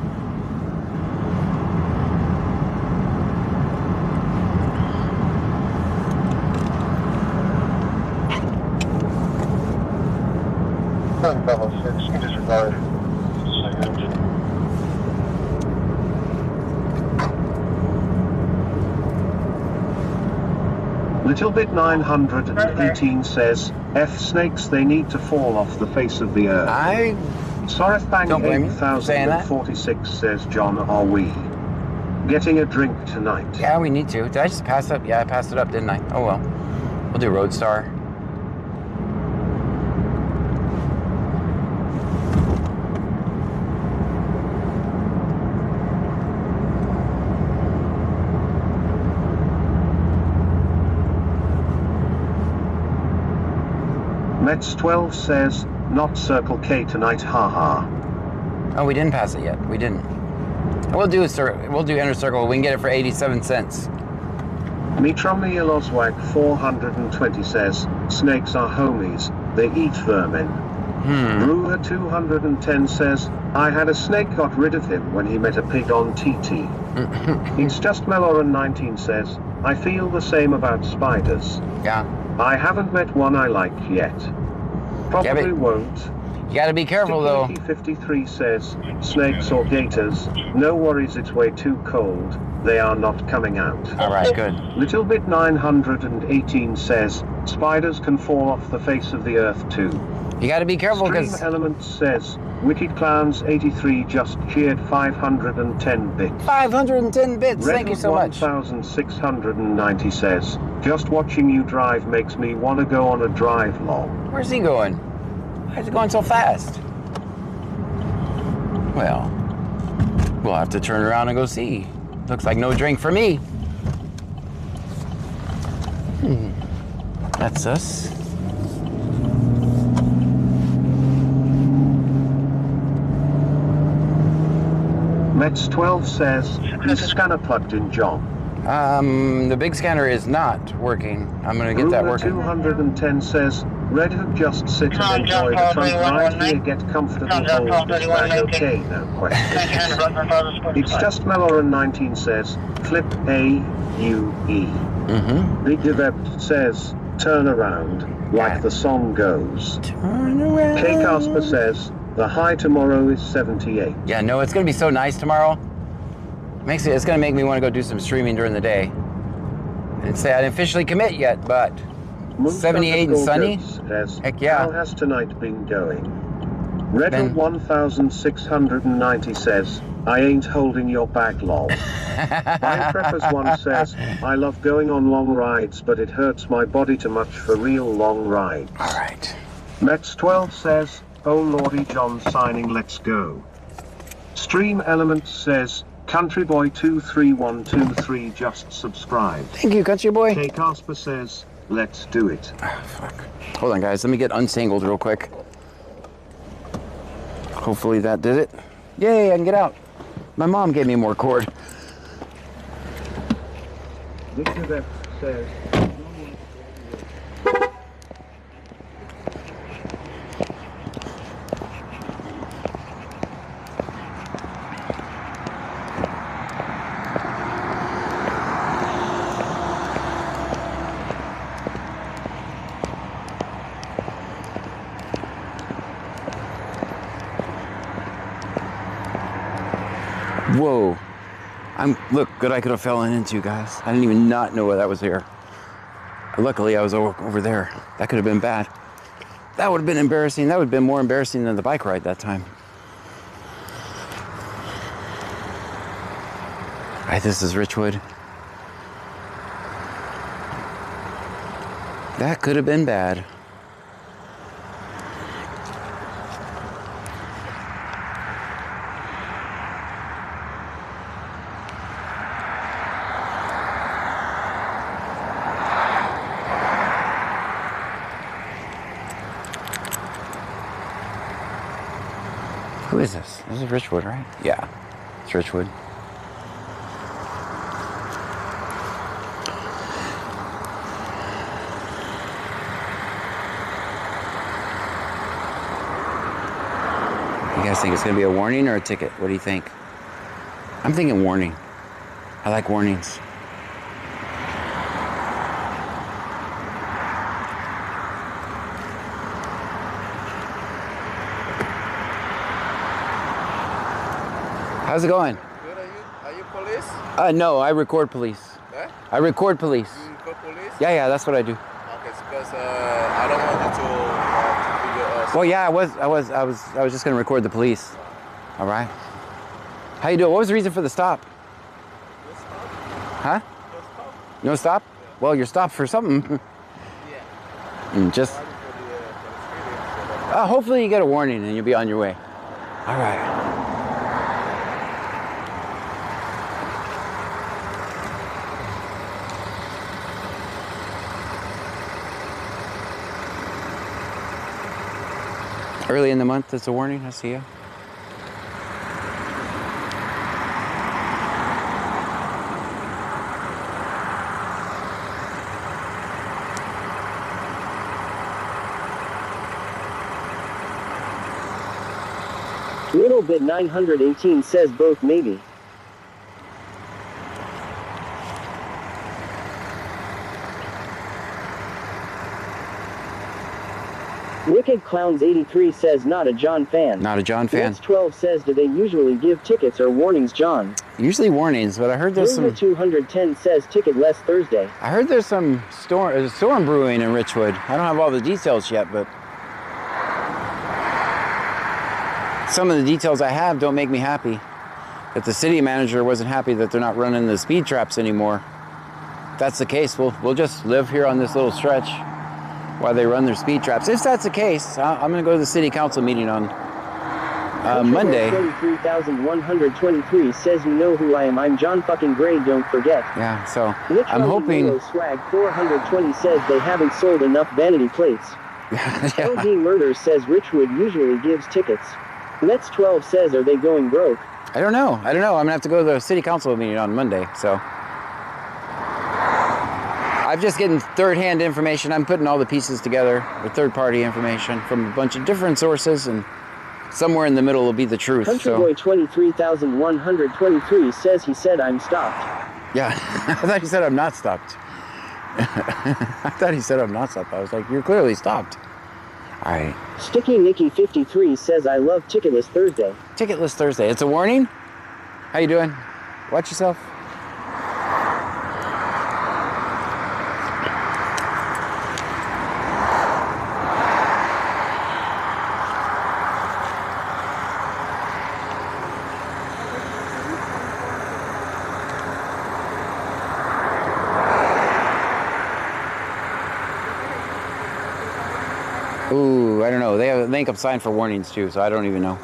Little Bit 918 says, F snakes, they need to fall off the face of the earth. Sorithbang 8046 says, John, are we getting a drink tonight? Yeah, we need to. Did I just pass up? Yeah, I passed it up, didn't I? Oh, well. We'll do Roadstar. Mets 12 says, not Circle K tonight, haha. Oh, we didn't pass it yet. We didn't. We'll do Inner Circle. We can get it for 87 cents. Mitron Yeloswag 420 says, snakes are homies, they eat vermin. Ruler 210 says, I had a snake, got rid of him when he met a pig on TT. It's just Meloran 19 says, I feel the same about spiders. Yeah. I haven't met one I like yet. Probably won't. You gotta be careful, though. 53 says, snakes or gators, no worries, it's way too cold. They are not coming out. All right, good. Little Bit 918 says, spiders can fall off the face of the earth too. You gotta be careful, because... Stream Elements says, Wicked Clowns 83 just cheered 510 bits. 510 bits, thank you so much. 1690 says, just watching you drive makes me want to go on a drive, lol. Where's he going? Why is it going so fast? Well, we'll have to turn around and go see. Looks like no drink for me. That's us. Mets 12 says, is scanner plugged in, John? The big scanner is not working. I'm gonna get that working. 210 says, Red Hook just sit and enjoy the front right here, get comfortable, hold this bag okay, no questions. It's just Meloran 19 says, flip A-U-E. Big Devept says, turn around, like the song goes. Turn around. K. Casper says, the high tomorrow is 78. Yeah, no, it's gonna be so nice tomorrow. It's gonna make me want to go do some streaming during the day. I didn't say I didn't officially commit yet, but 78 and sunny? Says, heck yeah. How has tonight been going? Redwood 1690 says, I ain't holding your bag lol. Fire Preppers 1 says, I love going on long rides but it hurts my body too much for real long rides. Alright. Mets 12 says, oh lordy John signing let's go. Stream Elements says, Country Boy 23123 just subscribed. Thank you, Country Boy. K Casper says, let's do it. Oh, fuck. Hold on, guys. Let me get untangled real quick. Hopefully that did it. Yay, I can get out. My mom gave me more cord. Victor says, Whoa. Look, good I could have fallen into, guys. I didn't even not know that was there. Luckily, I was over there. That could have been bad. That would have been embarrassing. That would have been more embarrassing than the bike ride that time. All right, this is Richwood. That could have been bad. Who is this? This is Richwood, right? Yeah, it's Richwood. You guys think it's gonna be a warning or a ticket? What do you think? I'm thinking warning. I like warnings. How's it going? Good, are you police? No, I record police. Eh? I record police. You record police? Yeah, that's what I do. Okay, because I don't want you to video us. Well, yeah, I was just gonna record the police. All right. How you doing? What was the reason for the stop? No stop. Huh? No stop. No stop? Yeah. Well, you're stopped for something. Yeah. And just. Hopefully you get a warning and you'll be on your way. All right. Early in the month, it's a warning. I see you. Little bit 918 says both maybe. Wicked Clowns 83 says not a John fan. Not a John fan. Nets 12 says do they usually give tickets or warnings, John? Usually warnings, but I heard there's some. 210 says ticket less Thursday. I heard there's some storm brewing in Richwood. I don't have all the details yet, but some of the details I have don't make me happy. That the city manager wasn't happy that they're not running the speed traps anymore. If that's the case, we'll just live here on this little stretch while they run their speed traps. If that's the case, I'm going to go to the city council meeting on Monday. 23,123 says you know who I am. I'm John fucking Gray, don't forget. Yeah, so I'm hoping. Swag 420 says they haven't sold enough vanity plates. Yeah. LD Murder says Richwood usually gives tickets. Nets 12 says are they going broke? I don't know. I'm going to have to go to the city council meeting on Monday, so. I'm just getting third-hand information. I'm putting all the pieces together, the third-party information from a bunch of different sources, and somewhere in the middle will be the truth. Country Boy 23,123 says he said I'm stopped. Yeah, I thought he said I'm not stopped. I thought he said I'm not stopped. I was like, you're clearly stopped. All right. Sticky Nicky 53 says I love Ticketless Thursday. Ticketless Thursday. It's a warning. How you doing? Watch yourself. Ooh, I don't know. They have a link-up sign for warnings too, so I don't even know.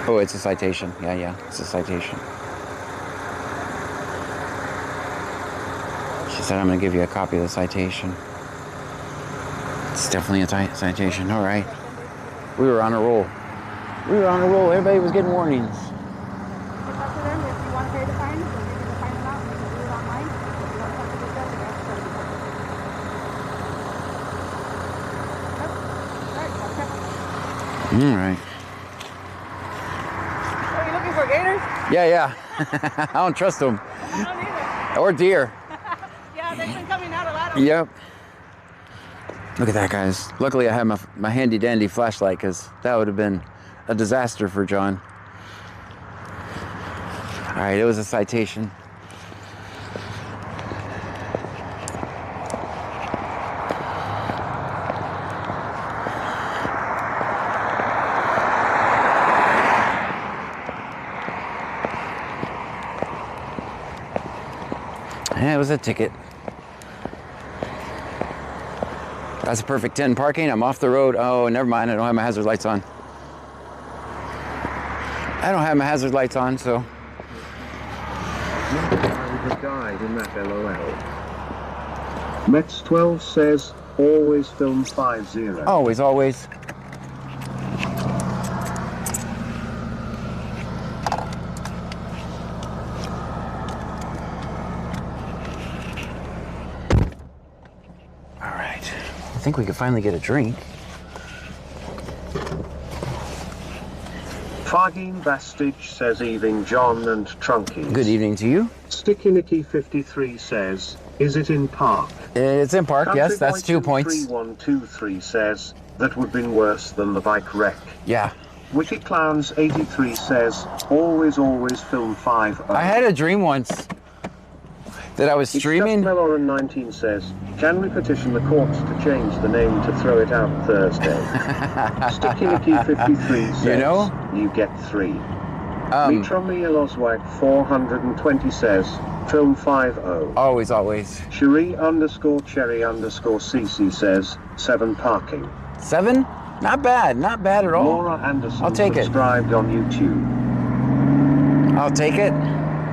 Oh, it's a citation. Yeah, it's a citation. She said, I'm going to give you a copy of the citation. It's definitely a citation. All right. We were on a roll. We were on a roll. Everybody was getting warnings. It's up to them. If you want to pay the fine, they'll give you the fine amount. You can do it online. If you want something to do, you have to pay the All right. Are you looking for gators? Yeah. I don't trust them. I don't either. Or deer. Yeah, they've been coming out a lot. Yep. Look at that, guys. Luckily, I have my handy-dandy flashlight because that would have been a disaster for John. All right, it was a citation. Yeah, it was a ticket. That's a perfect 10 parking. I'm off the road. Oh, never mind. I don't have my hazard lights on. I don't have my hazard lights on, so. Died in that LOL. Mets 12 says, always film 50. Always. I think we could finally get a drink. Fagin Bastage says evening John and Trunkies. Good evening to you. Sticky Nicky 53 says, is it in park? It's in park, Country yes, that's 2 points. 3123 says, that would have been worse than the bike wreck. Yeah. Wicked Clowns 83 says, always film 5. I had a dream once that I was streaming. Meloran 19 says, can we petition the courts to change the name to throw it out Thursday? Sticky Nicky 53 says, you know? You get 3. Mitra Mieloswag 420 says, film 50. Always. Cherie _ CC says, 7 parking. 7? Not bad at all. Laura Anderson I'll take subscribed on YouTube. I'll take it.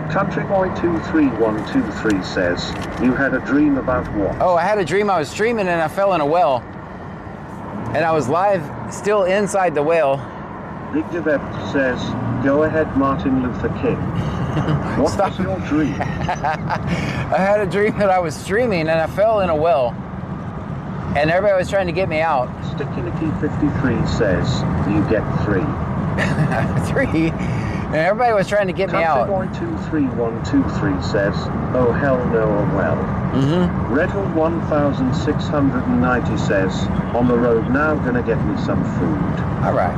Countryboy 23123 says, you had a dream about what? Oh, I had a dream I was streaming and I fell in a well. And I was live, still inside the well. Big Devept says, go ahead Martin Luther King. What was your dream? I had a dream that I was streaming and I fell in a well. And everybody was trying to get me out. Sticky Nicky 53 says, you get 3. 3? And everybody was trying to get me out. Countryboy 23123 says, oh hell no, a well. Redhill 1690 says, on the road now, gonna get me some food. All right.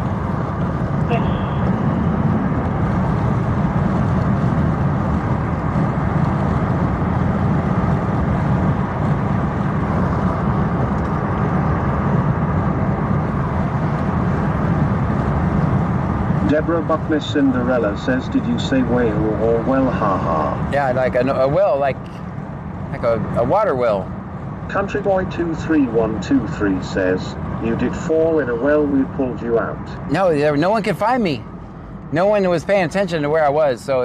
Deborah Buckness Cinderella says, did you say whale or well, haha? Yeah, like a well, like a water well. Countryboy 23123 says, you did fall in a well, we pulled you out. No, no one could find me. No one was paying attention to where I was, so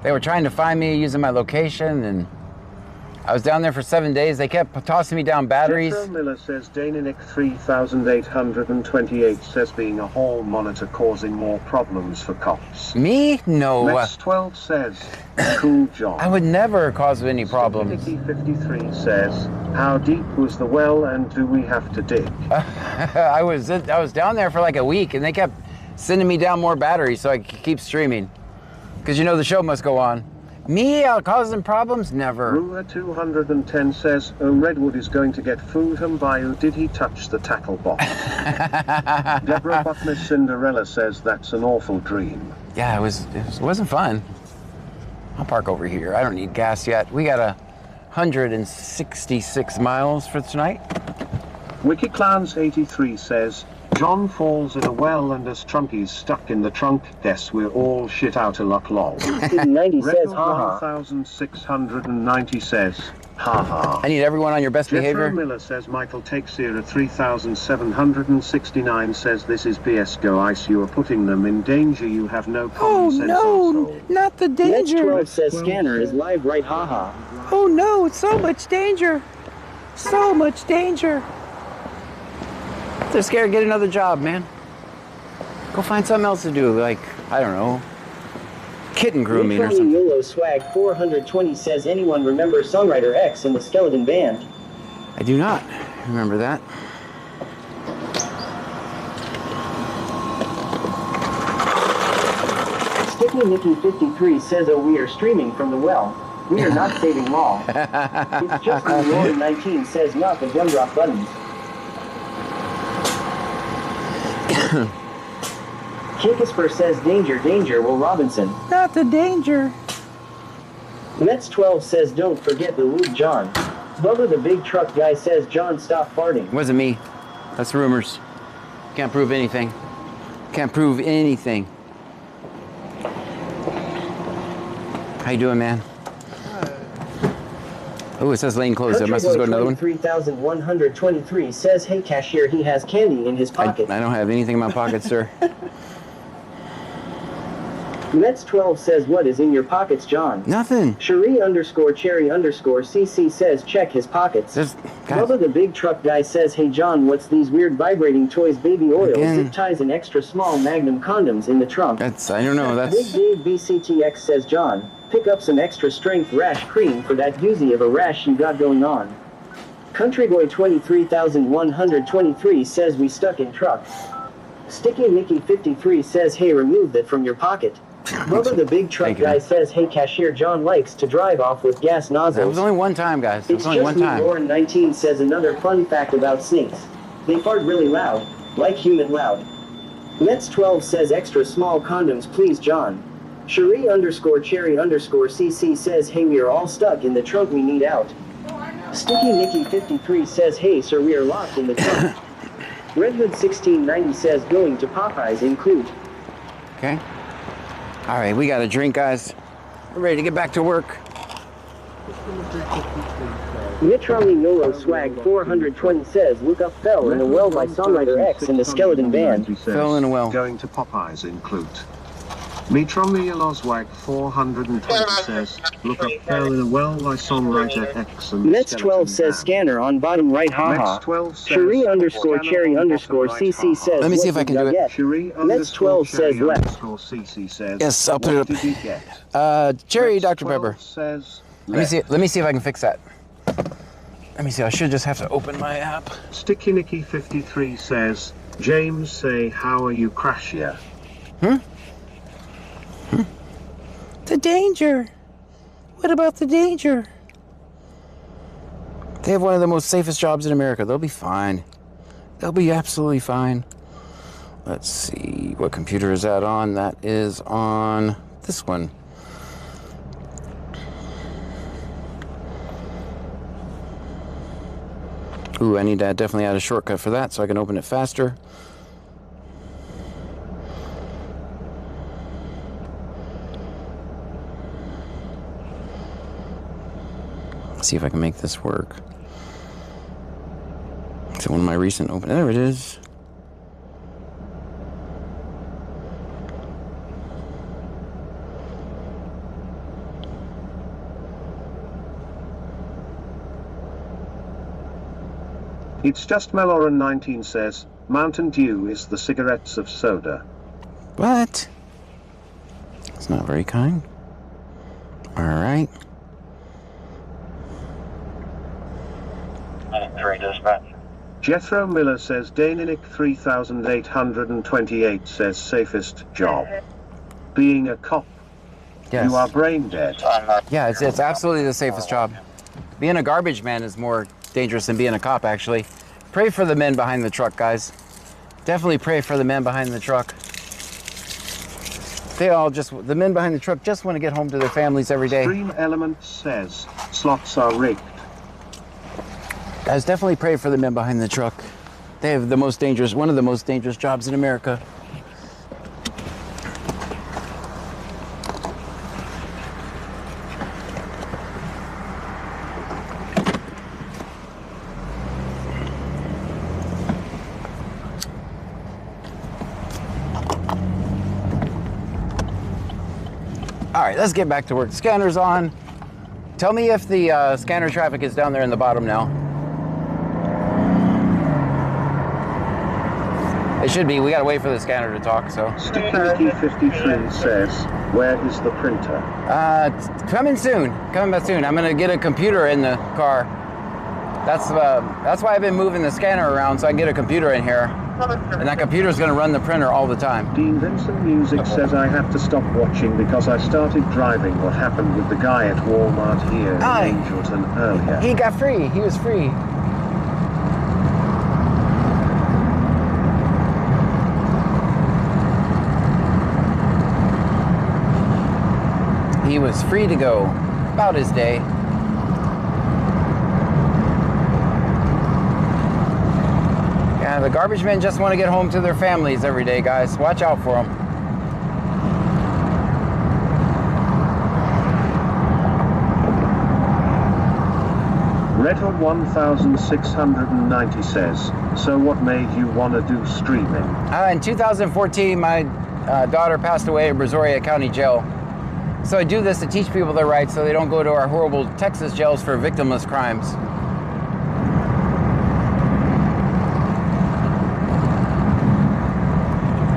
they were trying to find me using my location, and I was down there for 7 days. They kept tossing me down batteries. Jethro Miller says, Daninic 3828 says being a hall monitor causing more problems for cops. Me? No. Next 12 says, cool John. I would never cause any problems. Nicky 53 says, how deep was the well and do we have to dig? I was down there for like a week and they kept sending me down more batteries so I could keep streaming. Because you know the show must go on. Me out causing problems? Never. Ruler 210 says, oh, Redwood is going to get food and Bayou. Did he touch the tackle box? Deborah Buckness Cinderella says that's an awful dream. Yeah, it wasn't fun. I'll park over here. I don't need gas yet. We got 166 miles for tonight. Wicked Clowns 83 says, John falls in a well and as Trunky's stuck in the trunk. Guess we're all shit out of luck, lol. 90 says, haha. 1690 says, Haha. I need everyone on your best Jethro behavior. Miller says Michael takes Sierra 3769 says this is PS Go Ice. You are putting them in danger. You have no common sense. No, not the Let's danger. 12 says scanner is live right haha. Oh no, it's so much danger. So much danger. They're scared, get another job, man. Go find something else to do, like, I don't know, kitten grooming or something. YOLO Swag 420 says anyone remember Songwriter X and the Skeleton Band? I do not remember that. Sticky Nicky 53 says, oh, we are streaming from the well. We are not saving law. It's just the Lauren 19 says not the drum drop buttons. Kikisper says danger, danger, Will Robinson. Not the danger. Mets 12 says don't forget the Luke John. Bubba the big truck guy says John stop farting. It wasn't me. That's rumors. Can't prove anything. Can't prove anything. How you doing, man? Oh, it says lane closed. I must just go to another one. 3123 says, hey cashier, he has candy in his pocket. I don't have anything in my pocket, sir. Mets 12 says, what is in your pockets, John? Nothing. Cherie underscore cherry underscore CC says, check his pockets. Bubba the big truck guy says, hey John, what's these weird vibrating toys, baby oil, zip ties and extra small magnum condoms in the trunk? I don't know, Big Dave BCTX says, John, pick up some extra strength rash cream for that doozy of a rash you got going on. Countryboy 23123 says, we stuck in truck. Sticky Nicky 53 says, hey, remove that from your pocket. Bubba the big truck guy says, hey cashier, John likes to drive off with gas nozzles. It was only one time, guys. It was only one time. Lauren 19 says another fun fact about snakes. They fart really loud, like human loud. Mets 12 says extra small condoms please John. Cherie underscore cherry underscore CC says, hey, we are all stuck in the trunk, we need out. Sticky Nicky 53 says, hey sir, we are locked in the trunk. Redwood 1690 says, going to Popeyes include. Okay. All right, we got a drink, guys. We're ready to get back to work. Mitrali Nolo Swag 420 says, look up Fell in a Well by Songwriter X and the Skeleton Band. Fell in a Well. Going to Popeyes include. Mitrali Eloswag 420 says, look up Fell in a Well by Songwriter X and the Mets 12 says scanner on bottom right haha. Cherie underscore cherry underscore CC says, let me see if I can do it. Mets 12 says left. Yes, I'll put it up. Cherry Dr. Pepper. Let me see if I can fix that. Let me see, I should just have to open my app. Sticky Nicky 53 says, James say, how are you crashier? The danger. What about the danger? They have one of the most safest jobs in America. They'll be fine. They'll be absolutely fine. Let's see, what computer is that on? That is on this one. Ooh, I need to definitely add a shortcut for that so I can open it faster. See if I can make this work. It's one of my recent open. There it is. It's just Meloran 19 says, Mountain Dew is the cigarettes of soda. What? It's not very kind. All right. Jethro Miller says Daninic 3828 says safest job. Being a cop. Yes. You are brain dead. Yeah, it's absolutely the safest job. Being a garbage man is more dangerous than being a cop, actually. Pray for the men behind the truck, guys. Definitely pray for the men behind the truck. The men behind the truck just want to get home to their families every day. Stream Element says slots are rigged. Guys, definitely pray for the men behind the truck. They have one of the most dangerous jobs in America. right, let's get back to work. Scanner's on. Tell me if the scanner traffic is down there in the bottom now. It should be. We gotta wait for the scanner to talk, so. Sticky 53 says, where is the printer? Coming soon. Coming back soon. I'm gonna get a computer in the car. That's why I've been moving the scanner around, so I can get a computer in here. And that computer's gonna run the printer all the time. Dean Vincent Music says I have to stop watching because I started driving what happened with the guy at Walmart here in Angelton earlier. He got free. He was free. He was free to go about his day. Yeah, the garbage men just want to get home to their families every day, guys. Watch out for them. Redhood 1690 says, so what made you want to do streaming? In 2014, my daughter passed away at Brazoria County Jail. So I do this to teach people their rights so they don't go to our horrible Texas jails for victimless crimes.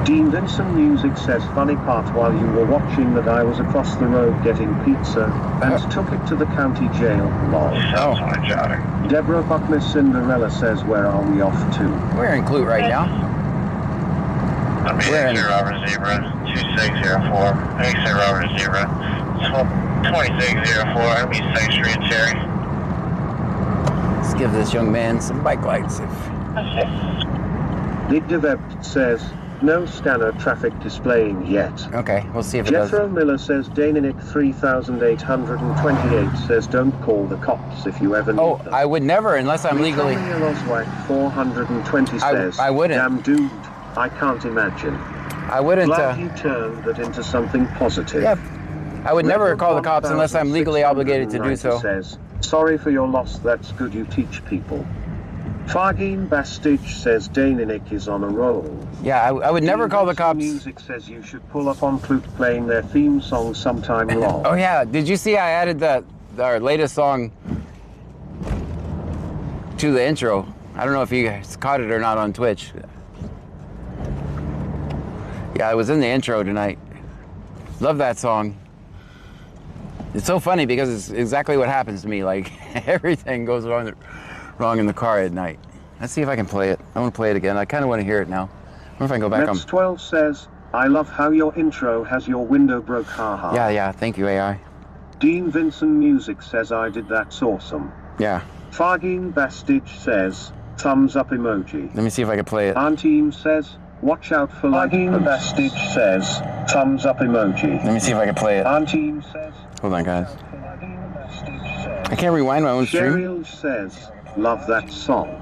Dean Vincent Music says, funny part while you were watching that I was across the road getting pizza and took it to the county jail. Lol. Oh. Deborah Buckner Cinderella says, where are we off to? We're in Clute right now. We're in Robert Zebra 2604. Thanks, Robert Zebra 2604. I'm East 2nd Street, Terry. Let's give this young man some bike lights. Big Devept says, no scanner traffic displaying yet. Okay, we'll see if it Jethro does. Miller says, Daninic 3828 says, don't call the cops if you ever need them. I would never unless I'm legally. Roswag 420 says, I wouldn't. Damn dude, I can't imagine. I wouldn't. Glad you turned that into something positive. Yep. I would never call the cops unless I'm legally obligated to do so. Says, sorry for your loss, that's good you teach people. Fargeen Bastich says Daninic is on a roll. Yeah, I would never call the cops. Music says you should pull up on Clute playing their theme song sometime long. Oh yeah, did you see I added our latest song to the intro? I don't know if you guys caught it or not on Twitch. Yeah, it was in the intro tonight. Love that song. It's so funny because it's exactly what happens to me. Like, everything goes wrong in the car at night. Let's see if I can play it. I want to play it again. I kind of want to hear it now. I wonder if I can go back on. Next12 says, I love how your intro has your window broke, haha. Yeah, thank you, AI. Dean Vincent Music says, I did that's awesome. Yeah. Fargeen Bastich says, thumbs up emoji. Let me see if I can play it. Auntie says, watch out for Fargeen Bastich says, thumbs up emoji. Let me see if I can play it. Auntie says, hold on, guys. I can't rewind my own stream. Cheryl says, love that song.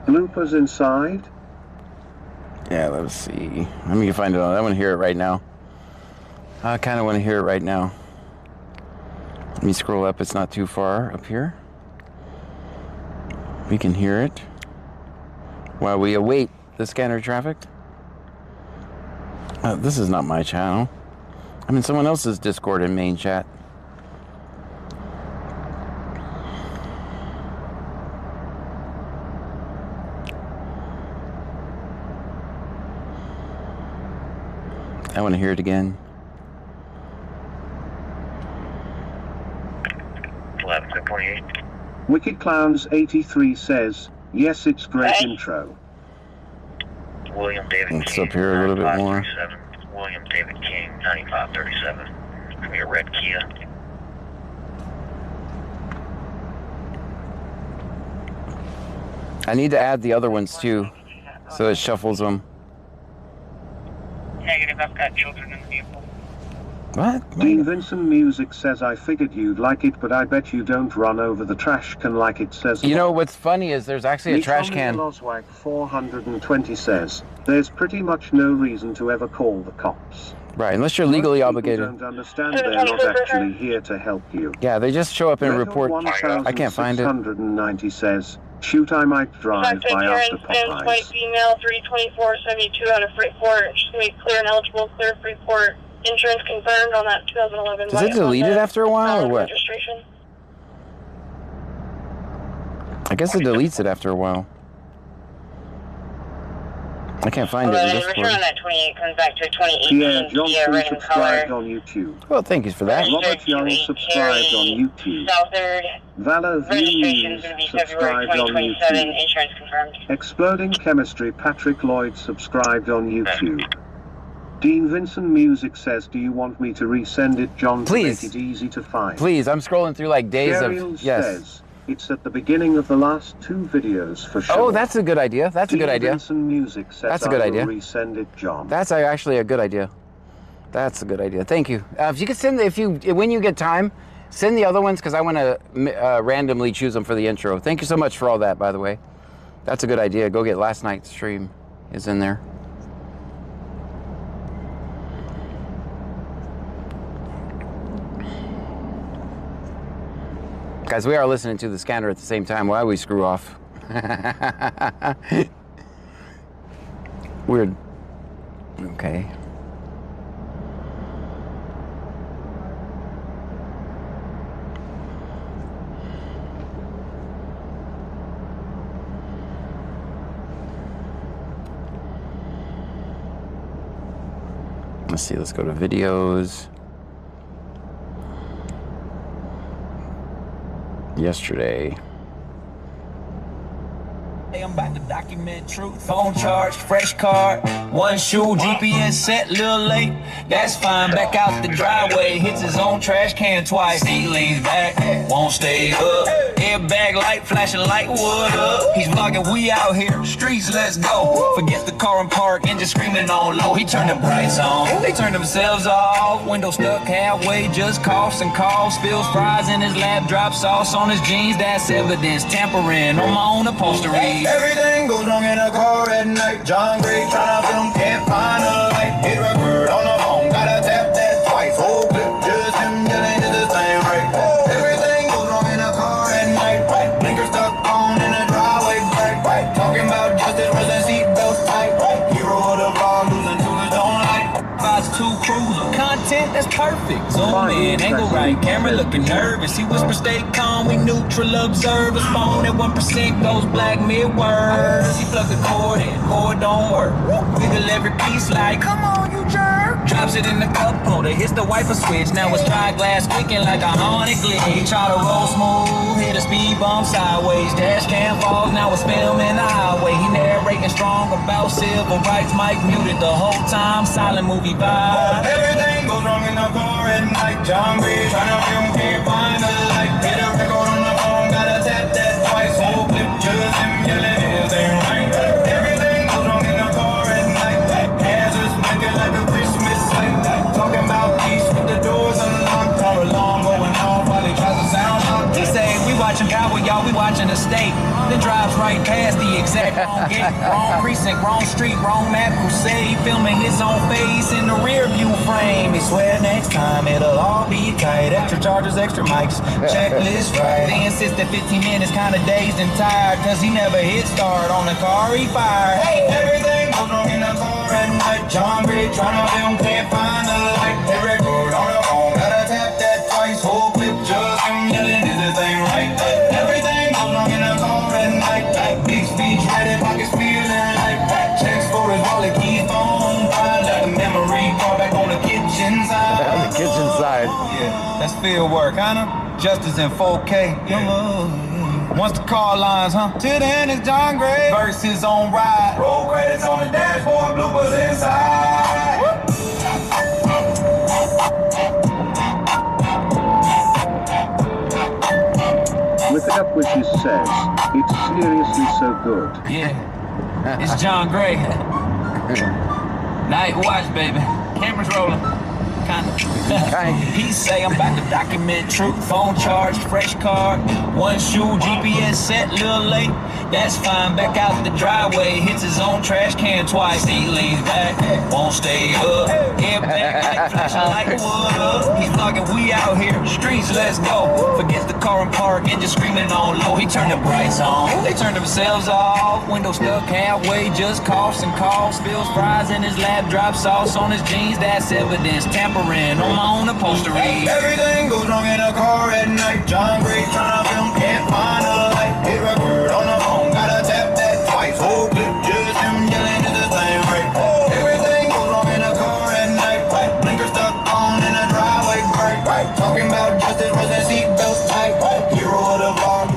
Bloopers inside. Yeah, let's see. Let me find it. I want to hear it right now. I kind of want to hear it right now. Let me scroll up. It's not too far up here. We can hear it while we await the scanner traffic. This is not my channel. I'm in someone else's Discord and main chat. I want to hear it again. 11:28. Wicked Clowns 83 says, yes, it's great intro. William David Let's King. up here a little bit more. William David King, 9537. From your red Kia. I need to add the other ones too, so it shuffles them. Negative, I've got children in the vehicle. What? Dean Vincent Music says, I figured you'd like it, but I bet you don't run over the trash can like it says. You know what's funny is there's actually a trash can. Loswag 420 says, there's pretty much no reason to ever call the cops. Right, unless you're legally obligated. Don't understand they're not actually here to help you. Yeah, they just show up and report. I can't find it. 1690 says, shoot, I might drive by after Popeyes. White female 32472 out of Freeport. She's going to be clear and eligible, clear Freeport. Insurance confirmed on that 2011. Does it delete it after a while or what? Registration. I guess it deletes it after a while. I can't find it in Discord. Return on that 28 comes back to a 2018 Pierre Kia Johnson red in subscribed color. on YouTube. Well, thank you for that. Robert Young subscribed on YouTube. Southard. Valor Registration's Views going to be February subscribed on 2027. YouTube. Insurance confirmed. Exploding Chemistry Patrick Lloyd subscribed on YouTube. Dean Vincent Music says, do you want me to resend it, John, Please. to make it easy to find? Please, I'm scrolling through like days Cheryl of... Yes. says, it's at the beginning of the last 2 videos for sure. Oh, that's a good idea. That's a good idea. Dean Vincent Music says, That's a good idea. Resend it, John. That's actually a good idea. That's a good idea. Thank you. If you could send, when you get time, send the other ones because I want to randomly choose them for the intro. Thank you so much for all that, by the way. That's a good idea. Go get last night's stream is in there. Guys, we are listening to the scanner at the same time. Why we screw off? Weird. Okay. Let's see, let's go to videos. Yesterday. I'm about to document truth. Phone charge, fresh card, one shoe, GPS set, little late. That's fine. Back out the driveway, hits his own trash can twice. He leans back, won't stay up. Airbag light, flashing like wood up. He's vlogging, we out here, streets, let's go. Forget the car and park, engine screaming on low. He turned the brights on, they turned themselves off. Window stuck halfway, just coughs and calls. Spills fries in his lap, drops sauce on his jeans. That's evidence, tampering on my own upholstery. Everything goes wrong in a car at night. John Gray tryna film, can't find a light. Hit record on the phone, gotta tap that twice. Whole clip, just him yelling, is this thing right? Everything goes wrong in a car at night. Blinker stuck on in the driveway, black. Talking about justice, prison seatbelts tight. Hero of the vlog, losing to his own light. 5'2" cruiser, content that's perfect. Zoom in, angle right, camera looking nervous. He whisper, stay calm, we neutral observers. Phone at 1% goes black mid-words. He plugged the cord in, cord don't work. Wiggle every piece like, come on you jerk. Drops it in the cup holder, hits the wiper switch. Now it's dry glass squeaking like a haunted glitch. He try to roll smooth, hit a speed bump sideways. Dash cam falls, now it's filming the highway. He narrating strong about civil rights. Mike muted the whole time, silent movie vibe. Everything goes wrong in the car at night. John Gray tryna film, can't find a light. Hit a record on the phone, gotta tap that twice. Whole clip, just him yelling, is ain't right. Everything goes wrong in the car at night. Hazards making like a Christmas light. Talking about peace with the doors unlocked. Car alarm going off while he tries to sound out. He say, we watching Cowboy, y'all, we watching the state. Then drives right past the exact wrong gate. Wrong precinct, wrong street, wrong map, crusade. Filming his own face in the rear view frame. He swear next time it'll all be tight. Extra chargers, extra mics, checklist right. They insist that 15 minutes kinda dazed and tired, cause he never hit start on the car he fired. Hey, everything goes wrong in the car at night. John Gray tryna film, can't find a light. Hit record on the phone, gotta tap that twice. Whole clip, just him yelling, is this thing right? Everything goes wrong in the car at night. Big speech ready, pockets feeling like checks for his wallet, keys on fire. Like a memory card back on the kitchen side. On the kitchen side. Yeah, that's field work, huh? Justice in 4K. Yeah. Once the car lines, huh? Till then it's John Gray versus on ride. Roll credits on the dashboard, bloopers inside. Look it up, Wishes says, it's seriously so good. Yeah, it's John Gray. Night watch, baby. Cameras rolling. Kinda. He say I'm about to document truth. Phone charge, fresh card, one shoe, GPS set, little late. That's fine. Back out the driveway, hits his own trash can twice. He leans back, won't stay up. Airbag light flashing like what up? He's vlogging, we out here, streets, let's go. Forget the car and park and just screaming on low. He turned the brights on, they turned themselves off. Window stuck halfway, just coughs and coughs. Spills fries in his lap, drop sauce on his jeans. That's evidence, tampering on my own upholstery. Everything goes wrong in a car at night. John Gray trying to film, can't find a light. Hit record on the phone, gotta tap that twice. Whole clip, just him yelling at the thing right. Everything goes wrong in a car at night. Blinker stuck on in a driveway brake. Talking about justice, wasn't seatbelt tight. Hero of the vlog.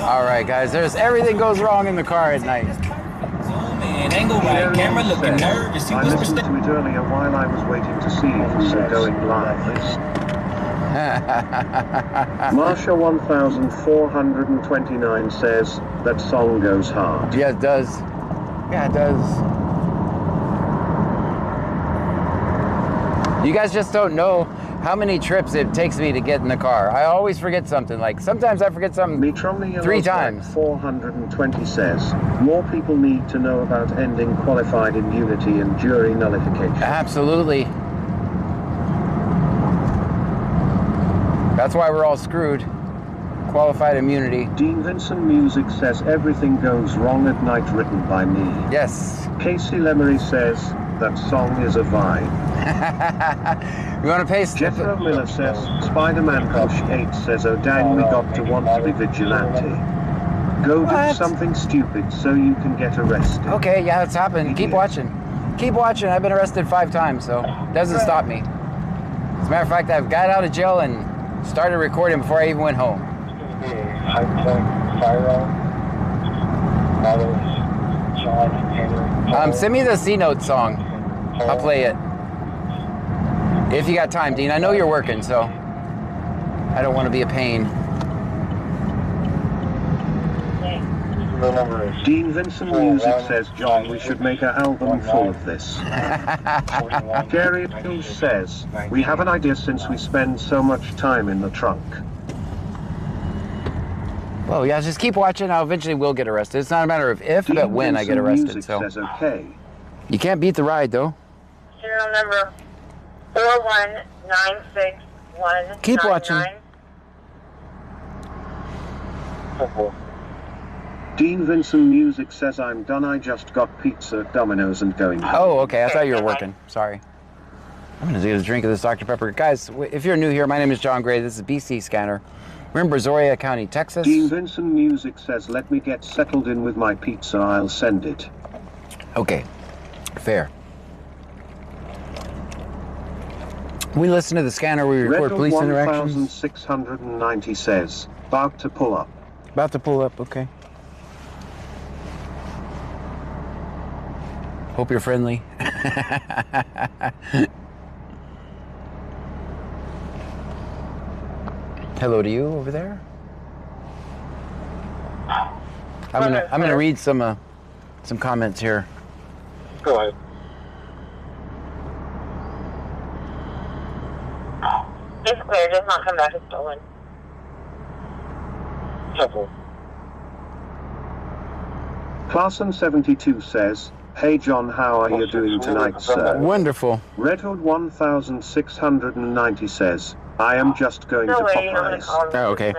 All right, guys, there's everything goes wrong in the car at night. Angle right, camera looking nervous. I listened to it earlier while I was waiting to see if we were going live. Marsha 1429 says, that song goes hard. Yeah, it does. Yeah, it does. You guys just don't know how many trips it takes me to get in the car. I always forget something. Like, sometimes I forget something 3 times. 420 says, more people need to know about ending qualified immunity and jury nullification. Absolutely. That's why we're all screwed. Qualified immunity. Dean Vincent Music says, everything goes wrong at night, written by me. Yes. Casey Lemery says, that song is a vibe. You want to paste? Jethro Miller says, Spider-Man Push 8 says, oh dang, we got to want to be vigilante. Go do something stupid so you can get arrested. Okay, yeah, it's happened. Keep watching. Keep watching. I've been arrested 5 times, so it doesn't stop me. As a matter of fact, I've got out of jail and started recording before I even went home. Send me the C-Note song. I'll play it. If you got time, Dean. I know you're working, so I don't want to be a pain. Dean Vincent Music says, John, we should make an album full of this. Gary says, we have an idea since we spend so much time in the trunk. Well, yeah, just keep watching. I eventually will get arrested. It's not a matter of if, but when I get arrested. So says, okay. You can't beat the ride, though. Serial number 41961. Keep watching. Dean Vincent Music says, I'm done. I just got pizza at Domino's and going home. Oh, okay. I thought you were working. Sorry. I'm going to get a drink of this Dr. Pepper. Guys, if you're new here, my name is John Gray. This is BC Scanner. We're in Brazoria County, Texas. Dean Vincent Music says, let me get settled in with my pizza. I'll send it. Okay. Fair. We listen to the scanner. We record police interactions. 1690 says, about to pull up. About to pull up, okay. Hope you're friendly. Hello to you over there. I'm gonna read some comments here. Go ahead. It's clear, does not come back as stolen. Simple. Clarkson72 says, hey John, how are you doing tonight, sir? Wonderful. Redhood 1690 says, I am just going to Popeyes. Oh, okay.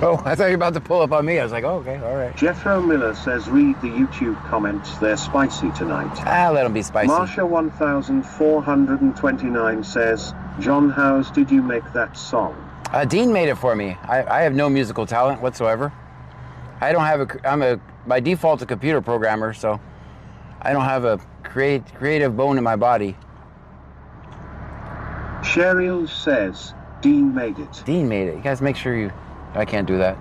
Oh, I thought you were about to pull up on me. I was like, oh, okay, all right. Jethro Miller says, read the YouTube comments. They're spicy tonight. Ah, let them be spicy. Marsha 1429 says, John, how did you make that song? Dean made it for me. I have no musical talent whatsoever. I don't have by default, a computer programmer, so I don't have a creative bone in my body. Cheryl says, Dean made it. Dean made it. You guys make sure you... I can't do that.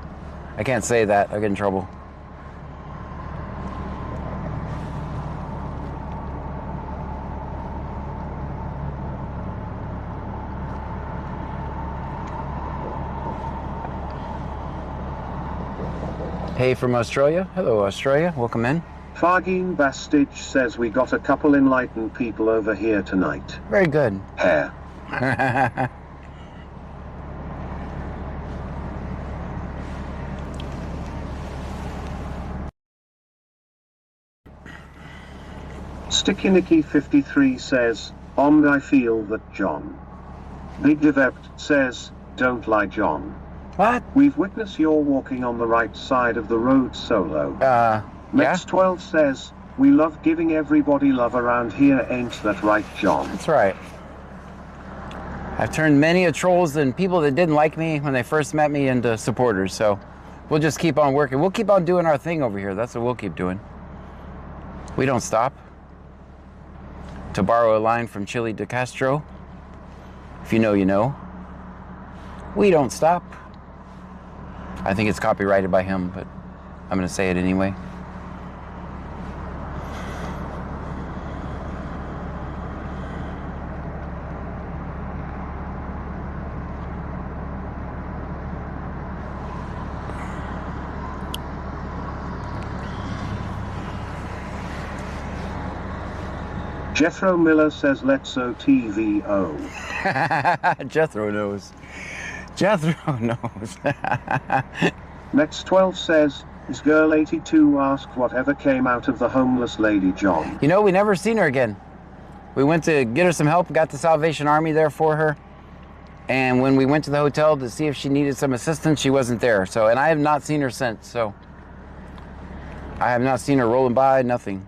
I can't say that. I'll get in trouble. Hey from Australia. Hello, Australia. Welcome in. Fargeen Bastich says we got a couple enlightened people over here tonight. Very good. Hair. Sticky Nicky 53 says, I feel that John. Big Devept says, don't lie, John. What? We've witnessed your walking on the right side of the road solo. Max 12 says, we love giving everybody love around here, ain't that right, John? That's right. I've turned many a trolls and people that didn't like me when they first met me into supporters, so we'll just keep on working. We'll keep on doing our thing over here. That's what we'll keep doing. We don't stop. To borrow a line from Chili De Castro, if you know, you know. We don't stop. I think it's copyrighted by him, but I'm going to say it anyway. Jethro Miller says, let's OTVO. Jethro knows. Jethro knows. Next 12 says, is girl 82 asked whatever came out of the homeless lady, John? You know, we never seen her again. We went to get her some help, got the Salvation Army there for her. And when we went to the hotel to see if she needed some assistance, she wasn't there. So, and I have not seen her since, so. I have not seen her rolling by, nothing.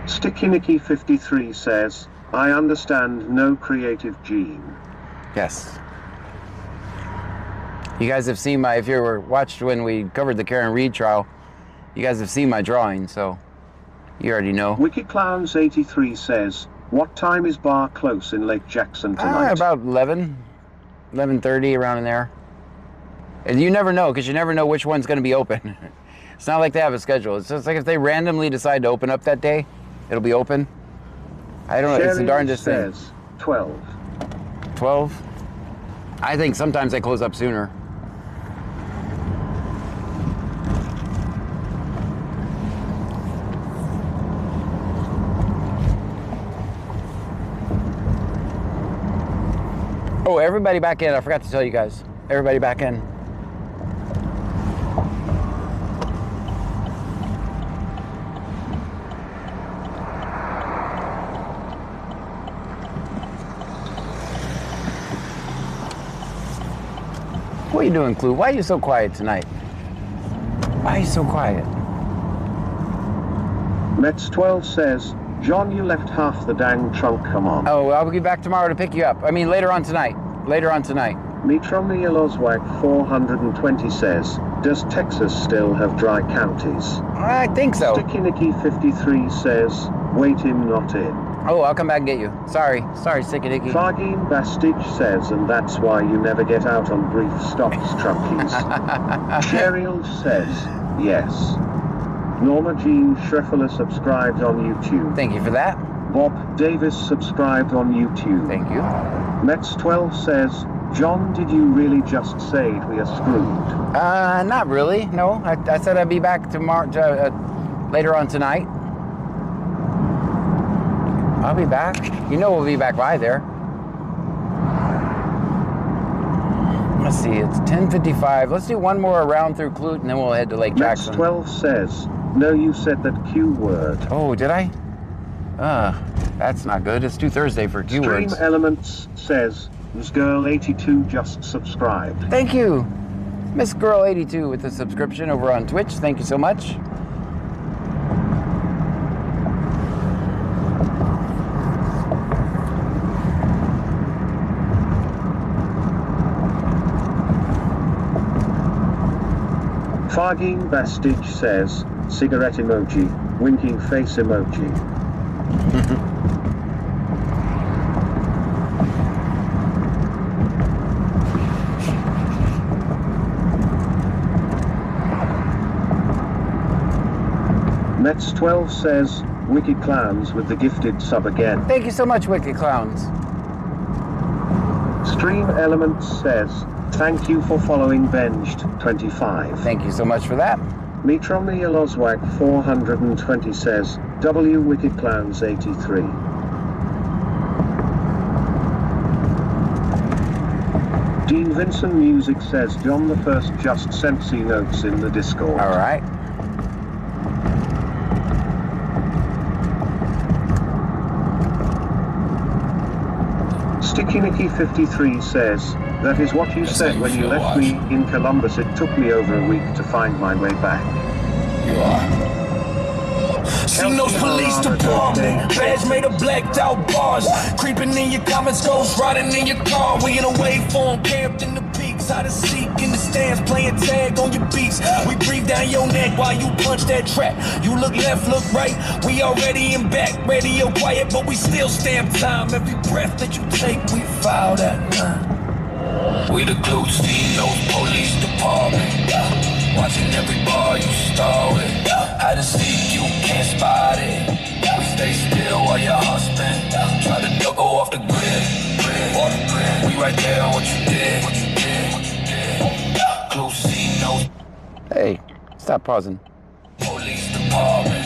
Sticky Nicky 53 says, I understand no creative gene. Yes. You guys have seen my, if you were watched when we covered the Karen Reed trial, you guys have seen my drawing, so you already know. Wicked Clowns 83 says, what time is bar close in Lake Jackson tonight? About 11:30, around in there. And you never know, because you never know which one's going to be open. It's not like they have a schedule. It's just like if they randomly decide to open up that day, it'll be open. I don't know. Sherry it's the darndest thing. Says 12. 12? I think sometimes they close up sooner. Oh, everybody back in. I forgot to tell you guys. Everybody back in. What are you doing, Clue? Why are you so quiet tonight? Why are you so quiet? Mets 12 says, John, you left half the dang trunk, come on. Oh, I'll be back tomorrow to pick you up. I mean, later on tonight. Later on tonight. Mitrom the Iloswag 420 says, does Texas still have dry counties? I think so. Sticky Nicky 53 says, wait him not in. Oh, I'll come back and get you. Sorry, Sticky Nicky. Fargeen Bastich says, and that's why you never get out on brief stops, Trunkies. Cheryl says, yes. Norma Jean Schreffler subscribed on YouTube. Thank you for that. Bob Davis subscribed on YouTube. Thank you. Mets 12 says, John, did you really just say we are screwed? Not really. No, I said I'd be back tomorrow, later on tonight. I'll be back. You know we'll be back by there. Let's see, it's 10:55. Let's do one more round through Clute and then we'll head to Lake Jackson. Next 12 says, no, you said that Q word. Oh, did I? That's not good. It's too Thursday for Q words. Stream Elements says, Miss Girl 82 just subscribed. Thank you. Miss Girl 82 with the subscription over on Twitch. Thank you so much. Fargeen Bastich says, cigarette emoji, winking face emoji. Mets 12 says, Wicked Clowns with the gifted sub again. Thank you so much, Wicked Clowns. Stream Elements says, Thank you for following Benged25. Thank you so much for that. Metromi Elozwag 420 says, W Wicked Clowns 83. Dean Vincent Music says John the First just sent C notes in the Discord. All right. Sticky Nicky 53 says, that is what you said when you left me in Columbus. It took me over a week to find my way back. Seen those police department, badge made of blacked out bars. Creeping in your comments, ghost riding in your car. We in a waveform, camped in the peaks. Out of seek in the stands, playing tag on your beats. We breathe down your neck while you punch that trap. You look left, look right. We already in back, radio quiet, but we still stamp time. Every breath that you take, we file that line. We the glue, see those police department. Watching every bar you star with. Hide and seek, you can't spot it. We stay still while your husband try to go off the grid. We right there on what you did. Glue, see those. Hey, stop pausing. Police department.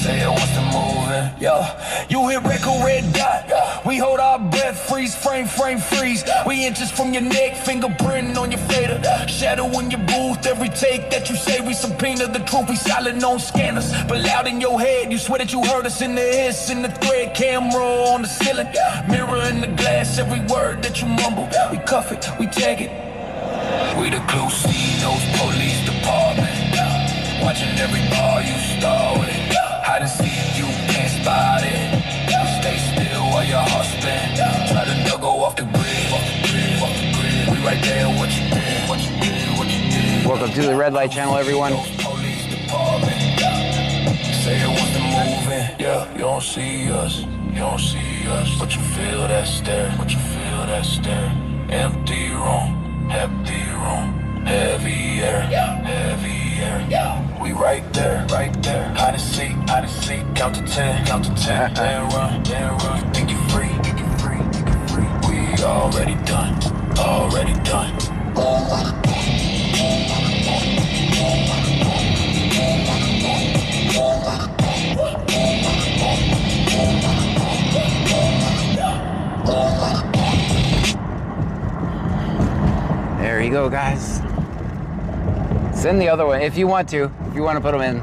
Say it wants to move in. Yo, you hit record red dot. We hold our breath, freeze, frame, freeze. We inches from your neck, fingerprint on your fader. Shadow in your booth, every take that you say. We subpoena the truth, we silent on scanners. But loud in your head, you swear that you heard us in the hiss, in the thread, camera on the ceiling. Mirror in the glass, every word that you mumble. We cuff it, we tag it. We the clue, see those police department. Watching every bar you star with. Hide and seek, you can't spot it. You stay still while your husband try to go off the grid. We right there, what you did. Welcome to the Red Light Channel, everyone. Police department. Say it wants to move in. Yeah, you don't see us. But you feel that stare. Empty room, heavy air. We right there. Hide and seek, count to 10, then run. Think you free. We already done. There you go, guys. Send the other one if you want to put them in.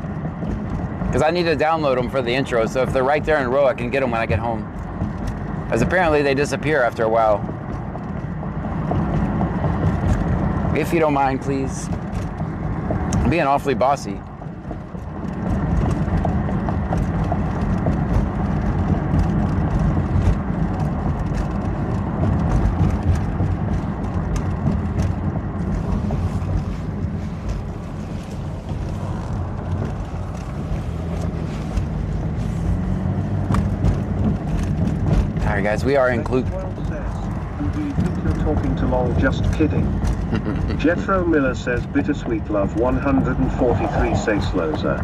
Because I need to download them for the intro, so if they're right there in a row, I can get them when I get home. As apparently they disappear after a while. If you don't mind, please. I'm being awfully bossy. Alright guys, we are in Clue. Do you think you're talking to Lol? Just kidding. Jethro Miller says bittersweet love 143 says Loser.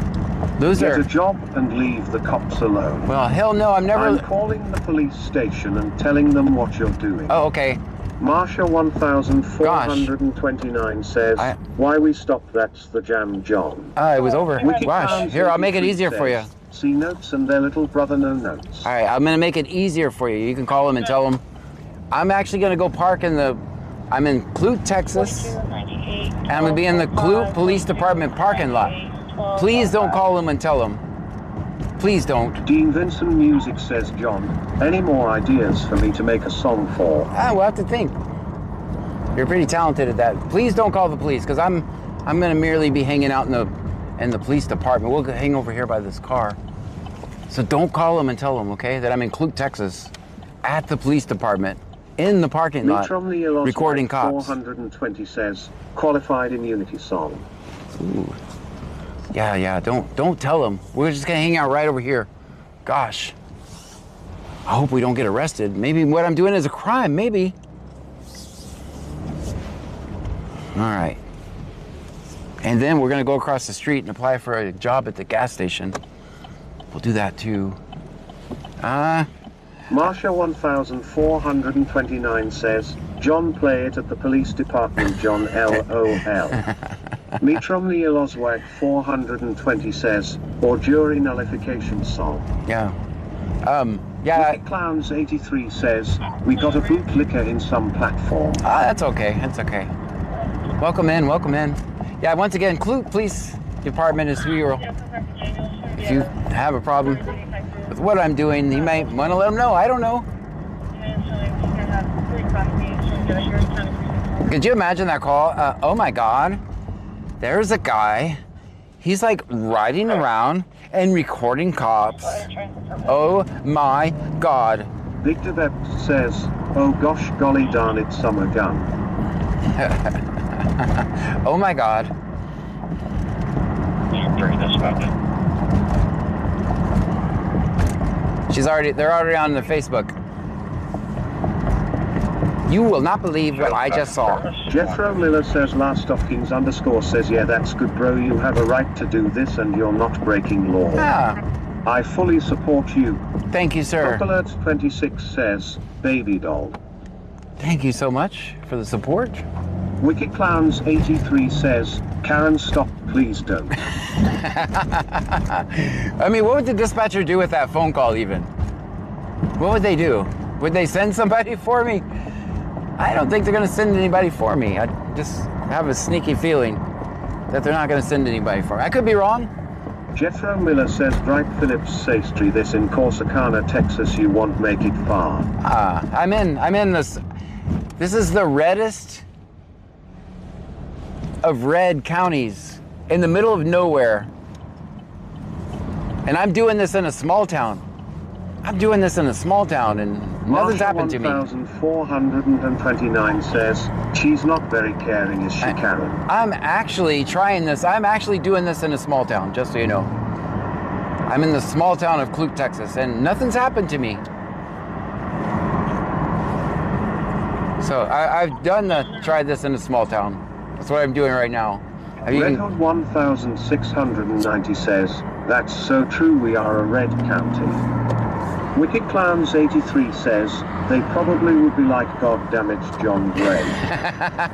Get a job and leave the cops alone. Well, hell no, I'm calling the police station and telling them what you're doing. Oh, okay. Marsha 1429 says, why we stopped, that's the jam, John. It was over. Gosh, here, I'll make it easier for you. C notes and their little brother no notes. All right, I'm gonna make it easier for you. You can call them and tell them. I'm actually gonna go park in I'm in Clute, Texas, and I'm gonna be in the Clute Police Department parking lot. Please don't call them and tell them. Please don't. Dean Vincent Music says, John, any more ideas for me to make a song for? We'll have to think. You're pretty talented at that. Please don't call the police, because I'm gonna merely be hanging out in the police department. We'll hang over here by this car. So don't call them and tell them, okay, that I'm in Clute, Texas, at the police department, in the parking lot, recording cops. 420 says, qualified immunity song. Ooh. Yeah, don't tell them. We're just gonna hang out right over here. Gosh. I hope we don't get arrested. Maybe what I'm doing is a crime, maybe. All right. And then we're gonna go across the street and apply for a job at the gas station. We'll do that too. Marsha 1429 says, John, play it at the police department, John, LOL. Mitrom Nieloswag 420 says, or jury nullification song. Yeah. Yeah. Wicked Clowns 83 says, we got a bootlicker in some platform. Ah, that's okay. That's okay. Welcome in. Welcome in. Yeah. Once again, Clute Police Department is who you're. If you have a problem with what I'm doing, you might want to let them know. I don't know. Could you imagine that call? Oh my God. There's a guy. He's like riding around and recording cops. Oh my God. Victor Webb says, oh gosh, golly darn it, summer gun. Oh my God. They're already on the Facebook. You will not believe what I just saw. Jethro Miller says, last of Kings _ says, yeah, that's good, bro. You have a right to do this and you're not breaking law. Yeah. I fully support you. Thank you, sir. Alert 26 says, baby doll. Thank you so much for the support. Wicked Clowns 83 says, Karen, stop, please don't. I mean, what would the dispatcher do with that phone call even? What would they do? Would they send somebody for me? I don't think they're going to send anybody for me. I just have a sneaky feeling that they're not going to send anybody for me. I could be wrong. Jethro Miller says, Bright Phillips Sastry, this in Corsicana, Texas, you won't make it far. I'm in this. This is the reddest of red counties in the middle of nowhere. And I'm doing this in a small town. I'm doing this in a small town and nothing's happened to me. 1429 says, she's not very caring, is she, Karen? I'm actually trying this. I'm actually doing this in a small town, just so you know. I'm in the small town of Clute, Texas, and nothing's happened to me. So I've tried this in a small town. That's what I'm doing right now. Red Hood 1690 says, that's so true, we are a red county. Wicked Clowns 83 says, they probably would be like, God damn it, John Gray.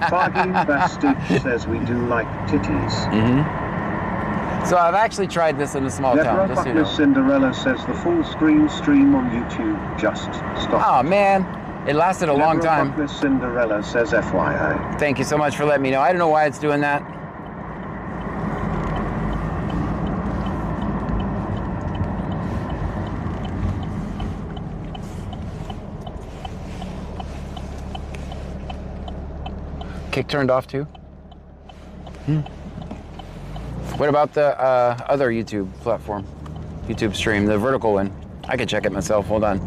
Fargin Bastich says, we do like titties. Mm-hmm. So I've actually tried this in a small town, just so you know. Cinderella says, the full screen stream on YouTube just stopped. Oh man, it lasted a long time. Cinderella says, FYI. Thank you so much for letting me know. I don't know why it's doing that. Kick turned off too? What about the other YouTube platform? YouTube stream, the vertical one. I could check it myself, hold on.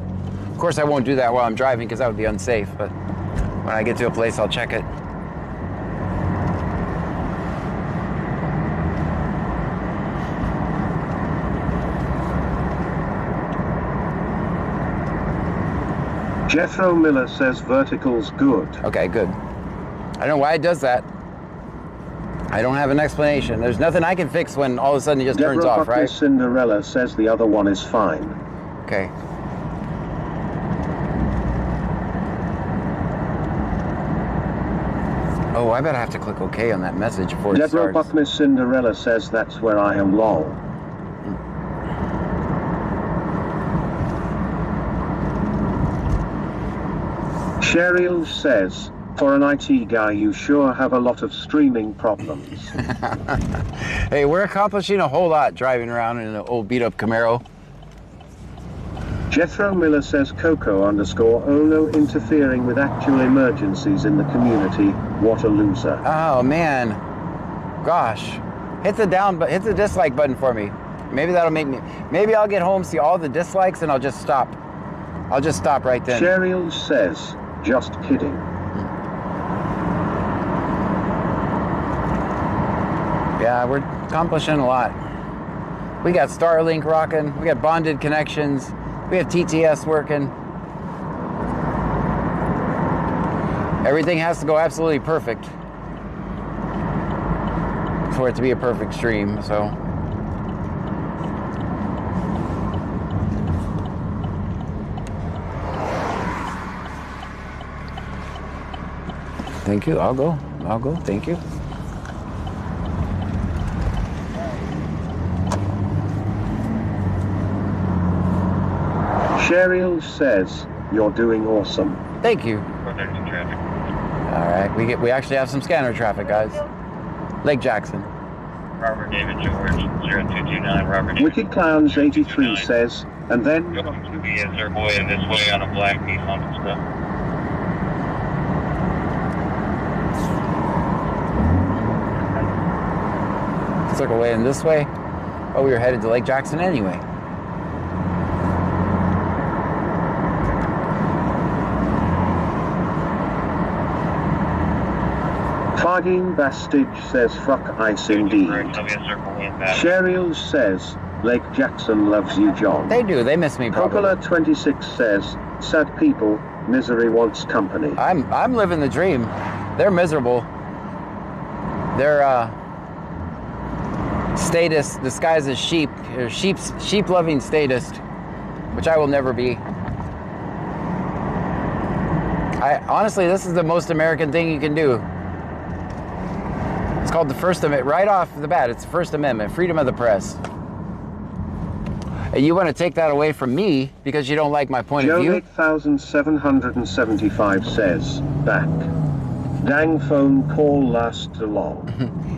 Of course I won't do that while I'm driving because that would be unsafe, but when I get to a place I'll check it. Jethro Miller says vertical's good. Okay, good. I don't know why it does that. I don't have an explanation. There's nothing I can fix when all of a sudden it just turns off, right? Cinderella says the other one is fine. Okay. Oh, I bet I have to click OK on that message before it starts. Deborah Buckner Cinderella says that's where I am, lol. Cheryl says, for an IT guy, you sure have a lot of streaming problems. Hey, we're accomplishing a whole lot driving around in an old beat-up Camaro. Jethro Miller says Coco _ Ono interfering with actual emergencies in the community. What a loser. Oh man, gosh, hit the dislike button for me. Maybe that'll make me. Maybe I'll get home, see all the dislikes, and I'll just stop. I'll just stop right then. Cheryl says, just kidding. Yeah, we're accomplishing a lot. We got Starlink rocking. We got bonded connections. We have TTS working. Everything has to go absolutely perfect for it to be a perfect stream, so. Thank you. I'll go. I'll go. Thank you. Cheryl says, you're doing awesome. Thank you. Protecting traffic. All right. We actually have some scanner traffic, guys. Lake Jackson. Robert David George, 0229, Robert David. Wicked Clowns 83 says, and then... Going to be a circle in this way on a black Nissan stuff. Circle way in this way. Oh, we were headed to Lake Jackson anyway. Fagin Bastage says, fuck ice indeed. Cheryl says, Lake Jackson loves you, John. They do. They miss me probably. Popular 26 says, sad people, misery wants company. I'm living the dream. They're miserable. They're statist disguised as sheep. Or sheep loving statist, which I will never be. Honestly, this is the most American thing you can do. It's called the First Amendment. Right off the bat, it's the First Amendment, freedom of the press. And you want to take that away from me because you don't like my point of view? 8775 says, back. Dang phone call lasted long.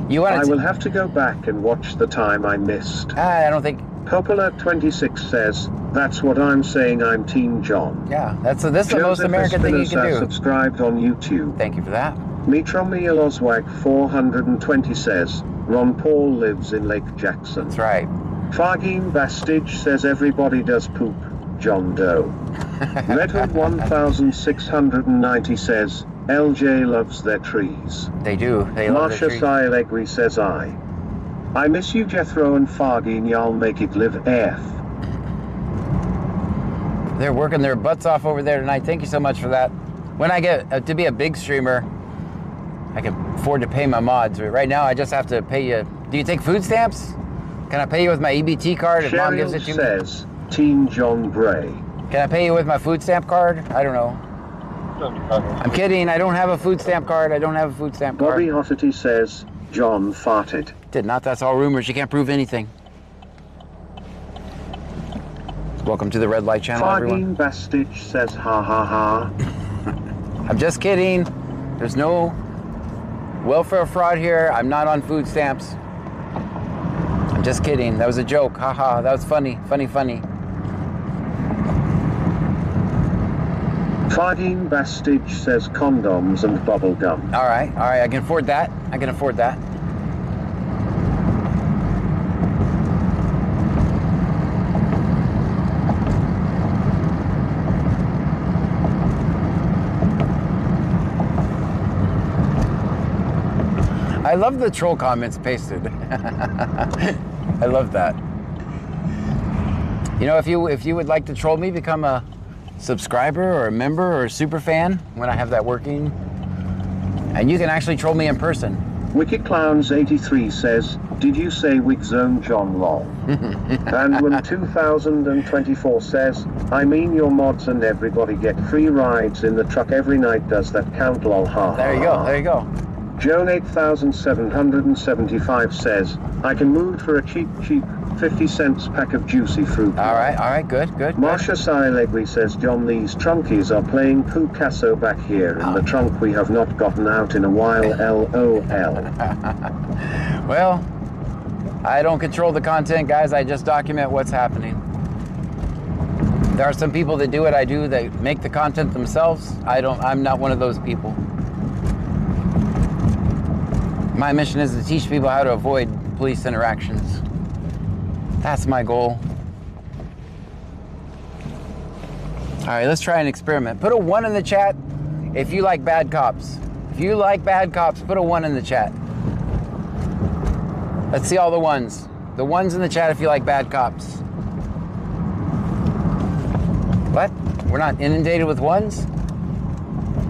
I will have to go back and watch the time I missed. I don't think... Popular 26 says, that's what I'm saying, I'm Team John. Yeah, this is the most American thing you can do. Subscribed on YouTube. Thank you for that. Mitromil Oswag 420 says, Ron Paul lives in Lake Jackson. That's right. Fagin Bastage says everybody does poop, John Doe. Redwood 1690 says, LJ loves their trees. They do. They love their trees. Marsha Allegri says I miss you, Jethro and Fagin, y'all make it live F. They're working their butts off over there tonight. Thank you so much for that. When I get to be a big streamer, I can afford to pay my mods. Right now, I just have to pay you. Do you take food stamps? Can I pay you with my EBT card if Mom gives it to me? Says, Team John Bray. Can I pay you with my food stamp card? I don't know. I'm kidding. I don't have a food stamp card. I don't have a food stamp card. Bobby Hossety says, John farted. Did not. That's all rumors. You can't prove anything. Welcome to the Red Light Channel, everyone. Bastich says, ha ha ha. I'm just kidding. There's no welfare fraud here. I'm not on food stamps. I'm just kidding. That was a joke. Haha. That was funny. Funny. Fagin Bastage says condoms and bubble gum. All right. I can afford that. I love the troll comments pasted. I love that. You know, if you would like to troll me, become a subscriber or a member or a super fan when I have that working. And you can actually troll me in person. Wicked Clowns 83 says, did you say Wig Zone John lol? And when 2024 says, I mean your mods and everybody get free rides in the truck every night, does that count lol? Ha. There you go. Joan 8775 says, I can move for a cheap 50 cents pack of juicy fruit. All right, good. Marsha Allegri says, John, these trunkies are playing Picasso back here in the trunk we have not gotten out in a while, LOL. Well, I don't control the content, guys. I just document what's happening. There are some people that do what I do, they make the content themselves. I'm not one of those people. My mission is to teach people how to avoid police interactions. That's my goal. All right, let's try an experiment. Put a 1 in the chat if you like bad cops. If you like bad cops, put a 1 in the chat. Let's see all the ones. The 1s in the chat if you like bad cops. What? We're not inundated with 1s?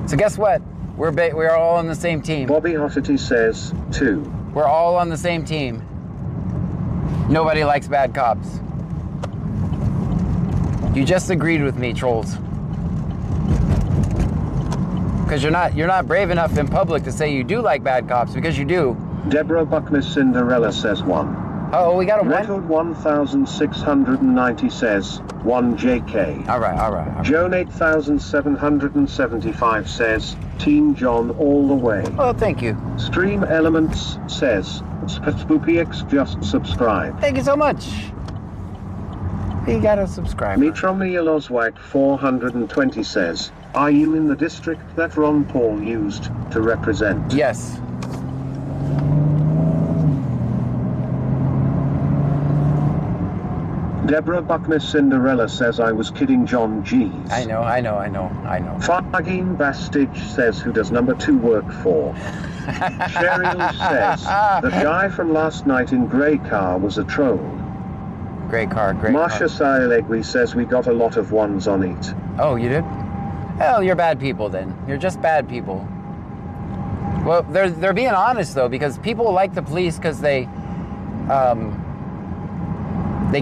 So guess what? We're all on the same team. Bobby Hossety says 2. We're all on the same team. Nobody likes bad cops. You just agreed with me, trolls. Because you're not brave enough in public to say you do like bad cops, because you do. Deborah Buckner Cinderella says 1. Oh, we got a 1? Redwood 1690 says 1 JK. All right. Joan 8775 says Team John all the way. Oh, thank you. Stream Elements says SpoopyX just subscribe. Thank you so much. You got a subscriber. Mitromi Eloswag 420 says, are you in the district that Ron Paul used to represent? Yes. Deborah Buckner Cinderella says I was kidding John G's. I know. Fagin Bastidge says who does number 2 work for? Cheryl says the guy from last night in grey car was a troll. Grey car. Marsha Sailegui says we got a lot of 1s on it. Oh, you did? Well, you're bad people then. You're just bad people. Well, they're being honest though, because people like the police because they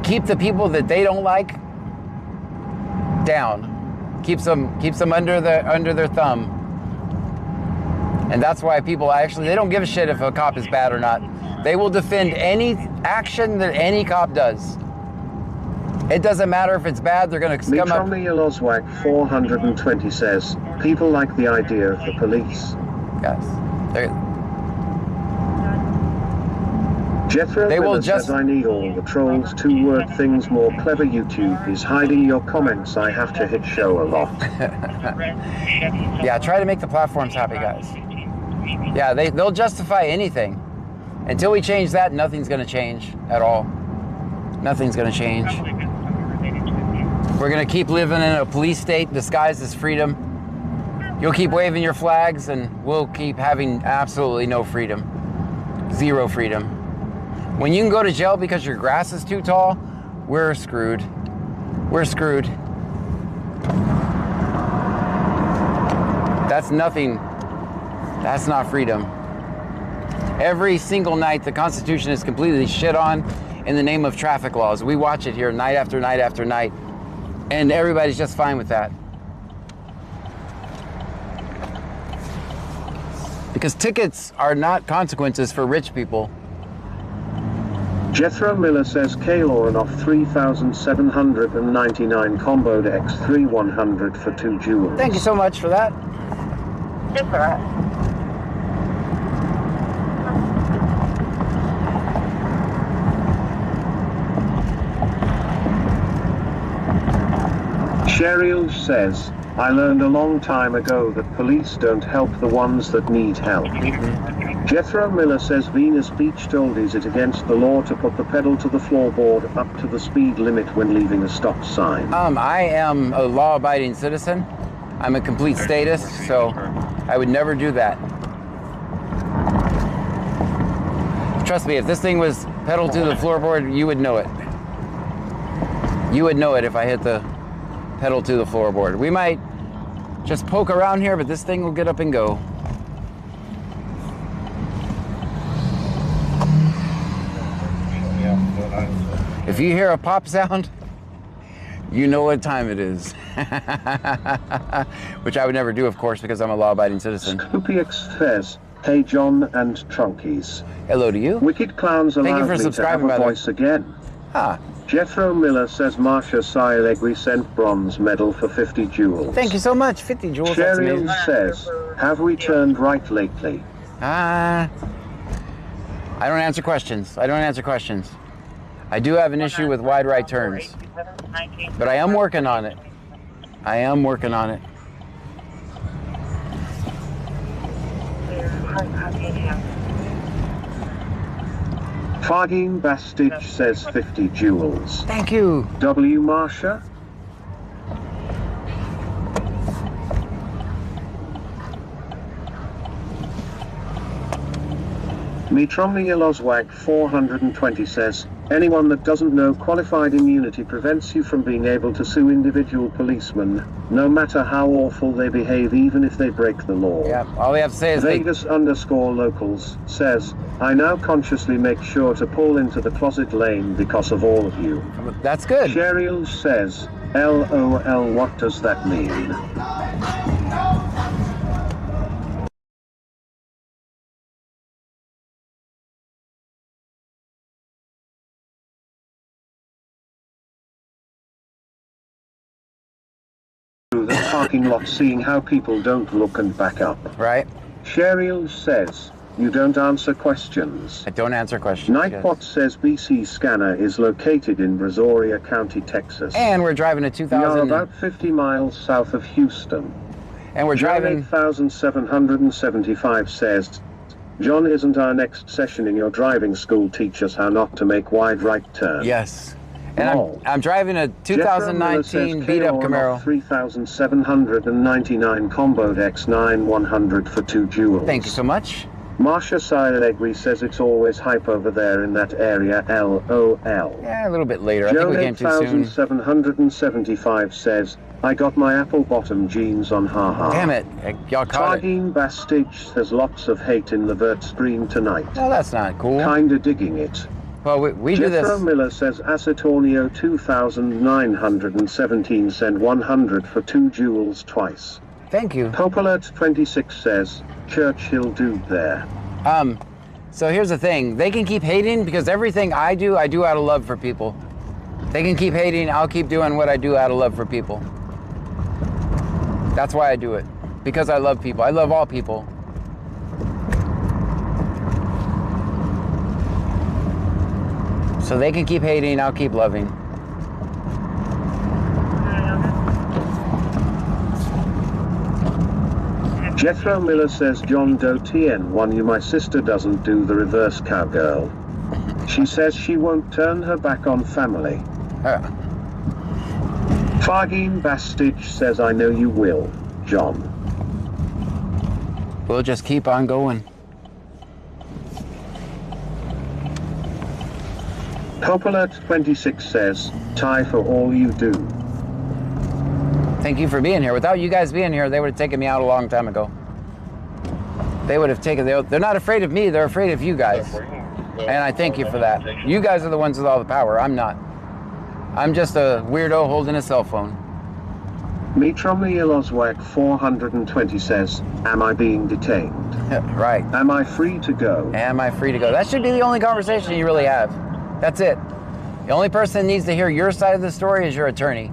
keep the people that they don't like down. Keeps them under their thumb. And that's why people actually, they don't give a shit if a cop is bad or not. They will defend any action that any cop does. It doesn't matter if it's bad, they're going to come up. Mitromi Eloswag 420 says, people like the idea of the police. Yes. Jethro Miller says I need all the trolls to work things more clever. YouTube is hiding your comments. I have to hit show a lot. Yeah, try to make the platforms happy, guys. Yeah, they'll justify anything. Until we change that, nothing's going to change at all. Nothing's going to change. We're going to keep living in a police state disguised as freedom. You'll keep waving your flags and we'll keep having absolutely no freedom. Zero freedom. When you can go to jail because your grass is too tall, we're screwed. We're screwed. That's nothing. That's not freedom. Every single night, the Constitution is completely shit on in the name of traffic laws. We watch it here night after night after night, and everybody's just fine with that. Because tickets are not consequences for rich people. Jethro Miller says Kaloranoff 3,799 comboed X3 100 for 2 jewels. Thank you so much for that. It's all right. Cheryl says, I learned a long time ago that police don't help the ones that need help. Jethro Miller says Venus Beach told is it against the law to put the pedal to the floorboard up to the speed limit when leaving a stop sign? I am a law-abiding citizen. I'm a complete statist, so I would never do that. Trust me, if this thing was pedal to the floorboard, you would know it. You would know it if I hit the pedal to the floorboard. We might just poke around here, but this thing will get up and go. If you hear a pop sound, you know what time it is. Which I would never do, of course, because I'm a law-abiding citizen. SpoopyX says, hey John and Trunkies. Hello to you. Wicked Clowns allowed me to have a voice again. Ah. Jethro Miller says Marsha Sailegui sent bronze medal for 50 jewels. Thank you so much, 50 jewels. Cheryl says, have we turned right lately? I don't answer questions. I don't answer questions. I do have an issue with wide right turns, but I am working on it. I am working on it. Fagin Bastidge says 50 jewels. Thank you. W. Marsha. Mitromi Eloswag 420 says, anyone that doesn't know qualified immunity prevents you from being able to sue individual policemen, no matter how awful they behave, even if they break the law. Yeah, all we have to say is Vegas_locals says, I now consciously make sure to pull into the closet lane because of all of you. That's good. Cheryl says, LOL, what does that mean? parking lot seeing how people don't look and back up. Right. Cheryl says, you don't answer questions. I don't answer questions. Nightbot says BC Scanner is located in Brazoria County, Texas. And we're driving to 2000. We are about 50 miles south of Houston. And we're driving. 8775 says, John, isn't our next session in your driving school teach us how not to make wide right turns? Yes. And I'm driving a 2019 beat-up Camaro. 3799 comboed X9 100 for 2 jewels. Thank you so much. Marsha Silegri says it's always hype over there in that area, LOL. Yeah, a little bit later. I think we came too soon. 8775 says, I got my apple bottom jeans on, haha. Damn it, y'all caught it. Tardine Bastage says lots of hate in the vert stream tonight. No, that's not cool. Kinda digging it. Well, we do this. Jethro Miller says Acetornio 2917 send 100 for 2 jewels twice. Thank you. Popalert 26 says, Churchill dude there. So here's the thing. They can keep hating because everything I do out of love for people. They can keep hating, I'll keep doing what I do out of love for people. That's why I do it. Because I love people. I love all people. So they can keep hating, I'll keep loving. Jethro Miller says John Doe TN1 you my sister doesn't do the reverse cowgirl. She says she won't turn her back on family. Fargine Bastage says I know you will, John. We'll just keep on going. Popalert 26 says, Ty for all you do. Thank you for being here. Without you guys being here, they would have taken me out a long time ago. They would have taken, they're not afraid of me, they're afraid of you guys. And I thank you for that. You guys are the ones with all the power, I'm not. I'm just a weirdo holding a cell phone. Mitromi Iloswak 420 says, am I being detained? Right. Am I free to go? Am I free to go? That should be the only conversation you really have. That's it. The only person that needs to hear your side of the story is your attorney.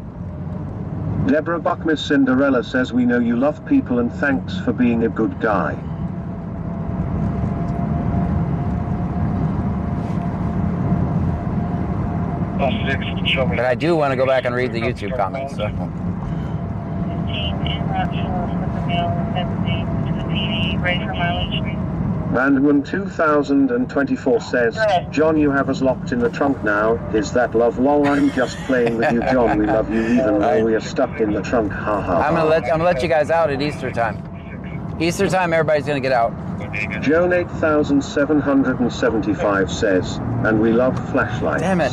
Deborah Buckmiss Cinderella says we know you love people and thanks for being a good guy. But I do want to go back and read the YouTube comments. So. Randman 2024 says, John, you have us locked in the trunk now. Is that love? Lol, I'm just playing with you, John. We love you even though we are stuck in the trunk. Ha ha. I'm gonna let you guys out at Easter time. Easter time, everybody's gonna get out. Joan 8775 says, and we love flashlights. Damn it.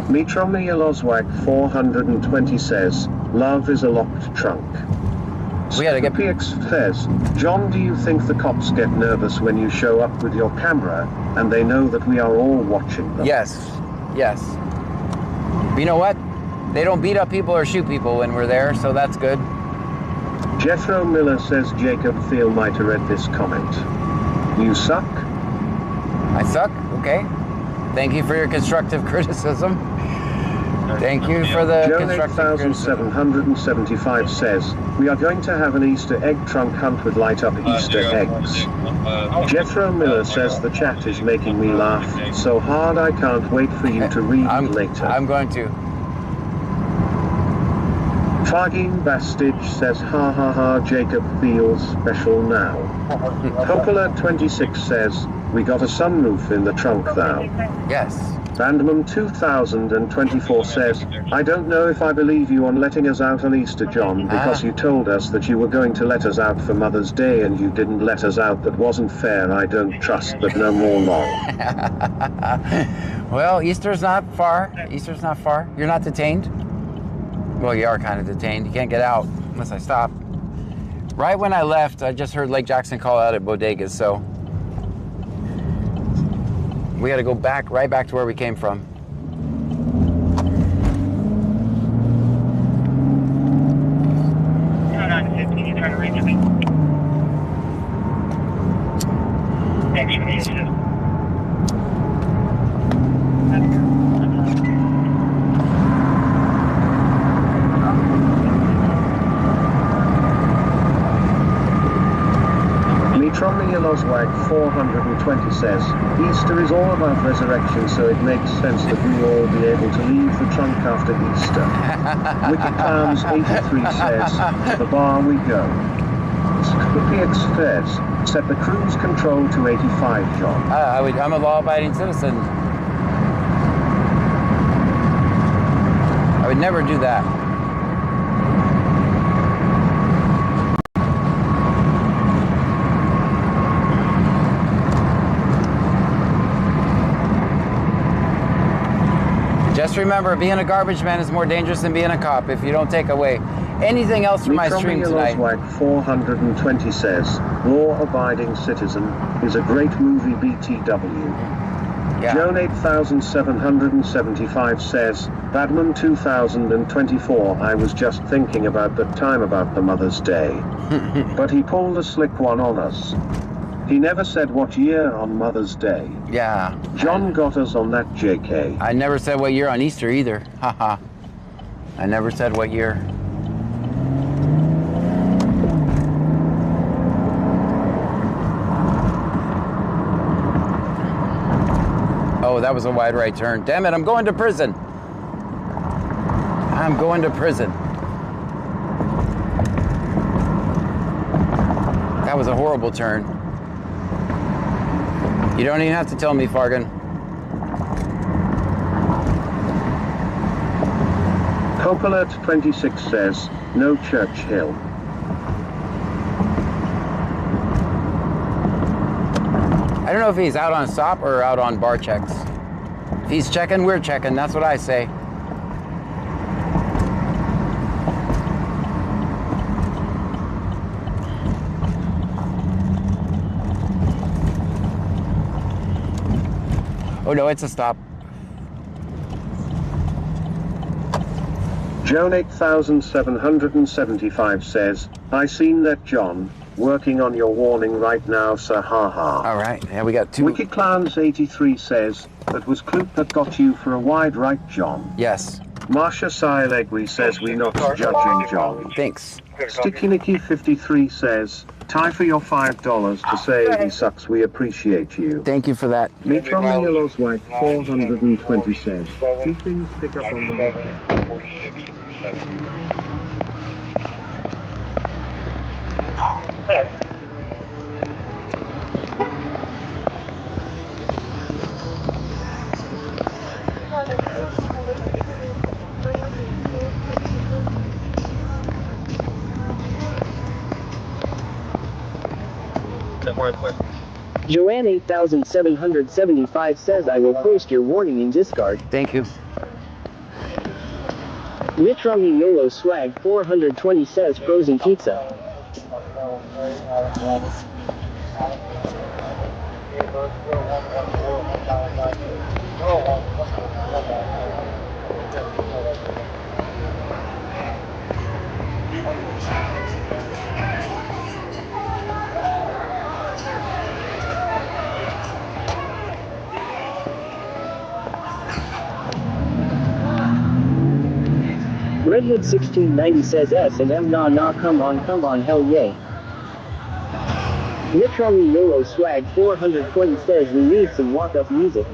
Mitromi Iloswak 420 says, love is a locked trunk. We gotta get. PX says, John, do you think the cops get nervous when you show up with your camera and they know that we are all watching them? Yes, yes. But you know what? They don't beat up people or shoot people when we're there, so that's good. Jethro Miller says Jacob Thiel might have read this comment. You suck? I suck? Okay. Thank you for your constructive criticism. Thank you for the constructive 8775 says, we are going to have an Easter egg trunk hunt with light up Easter eggs. Jethro Miller says the chat is making me laugh so hard I can't wait for you to read it later. I'm going to. Fargine Bastage says, ha ha ha, Jacob feels special now. Poplar 26 says, we got a sunroof in the trunk thou. Yes. Bandman 2024 says, I don't know if I believe you on letting us out on Easter, John, because you told us that you were going to let us out for Mother's Day and you didn't let us out. That wasn't fair. I don't trust, but no more long. Well, Easter's not far. Easter's not far. You're not detained. Well, you are kind of detained. You can't get out unless I stop. Right when I left, I just heard Lake Jackson call out at bodegas, so we got to go back, right back to where we came from. Mitromny Yelozwag 420 says, Easter is all about resurrection, so it makes sense that we will all be able to leave the trunk after Easter. Wicked Clowns 83 says, to the bar we go. PX Fairs, set the cruise control to 85, John. I'm a law-abiding citizen. I would never do that. Just remember, being a garbage man is more dangerous than being a cop if you don't take away anything else from my stream tonight. 420 says, Law-Abiding Citizen is a great movie BTW. Yeah. Joan 8775 says, Badman 2024, I was just thinking about that time about the Mother's Day. But he pulled a slick one on us. He never said what year on Mother's Day. Yeah. John got us on that, JK. I never said what year on Easter either. Haha. I never said what year. Oh, that was a wide right turn. Damn it, I'm going to prison. I'm going to prison. That was a horrible turn. You don't even have to tell me, Fargan. Alert 26 says, no Church Hill. I don't know if he's out on stop or out on bar checks. If he's checking, we're checking. That's what I say. Oh no, it's a stop. Joan 8775 says, I seen that John, working on your warning right now, sir, haha. All right, yeah, we got two. Wicked Clowns 83 says, that was Clute that got you for a wide right, John. Yes. Marsha Silegui says we not judging John. Thanks. Sticky Nicky 53 says, Ty for your $5 to say he sucks, we appreciate you. Thank you for that. Mitron Yellowswag 420 says, two things pick up on the weekend. Joanne 8775 says I will post your warning in Discard. Thank you. Mitrongi Yolo Swag 420 says frozen pizza. Redwood 1690 says S&M nah come on hell yay. Literally YOLO Swag 420 says we need some walk-up music.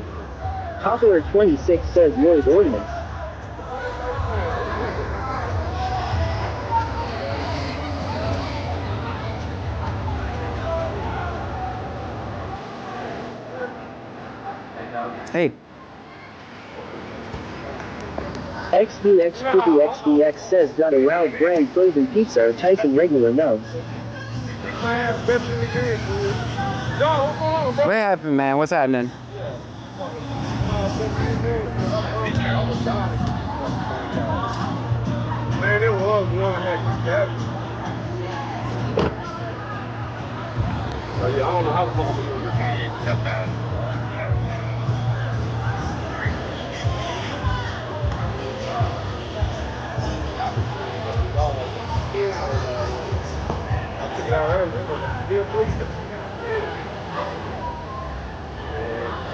Popular 26 says noise ordinance. Hey. XBX says got a Ralph brand frozen pizza or Tyson regular no. What happened, man? What's happening? Man, it was one heck of I don't know how the fuck we were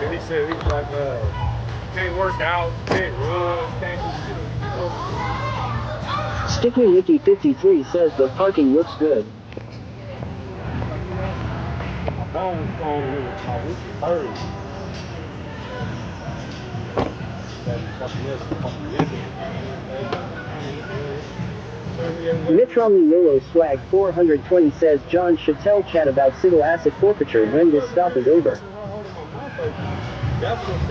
and he said he was like, can't work out, can't run, can't do shit. Sticky Nicky 53 says the parking looks good. phone here with my Richard Bird. Mitch Romney Yolo Swag 420 says John should tell Chad about civil asset forfeiture when this stop is over. That's what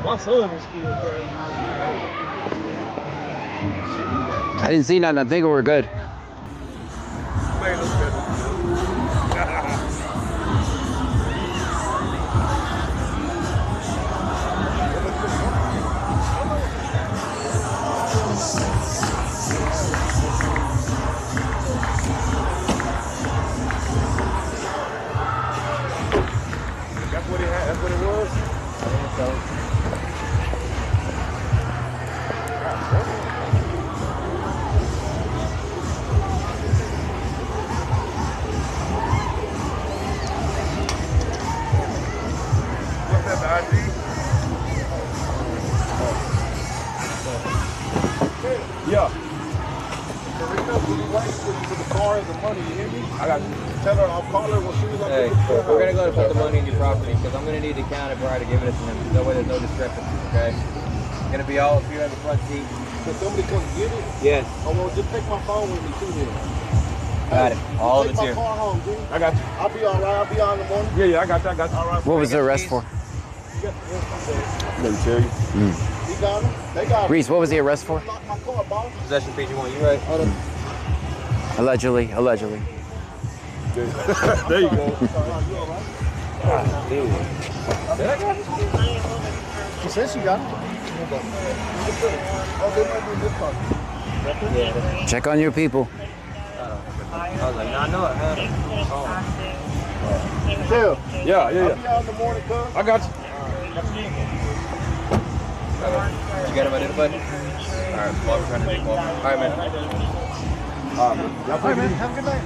my son is still crazy. I didn't see nothing. I think we're good. That's what it had. That's what it was. What's that, the ID? Yeah. Karina, will you wait for the car and the money? You hear me? I got you. Tell her I'll call her when she was on the We're going to go to put the money in your property because I'm going to need to count it prior to giving it to him. That way there's no discrepancy, okay? It's going to be all up here in the front seat. So somebody come get it? Yes. Oh, well, just take my phone with me too then. Got it. All of it's Take here. my car home, dude. I got you. I'll be all right. I'll be on in the morning. Yeah, I got you. I got you. All right. What was the arrest for? Let me tell you. You got him? They got him. Reese, what was the arrest for? Lock my car, boss. Possession PG1, you right? Hold on. Allegedly. There you go. She says she got him. Oh, they might be in this car. Yeah. Check on your people. I was like, no, I know it, man. Phil. Yeah. I'll be out in the morning, cuz. I got you. You got him identified? All right, well, we're trying to take off. All right, man. All right, man. Have a good night.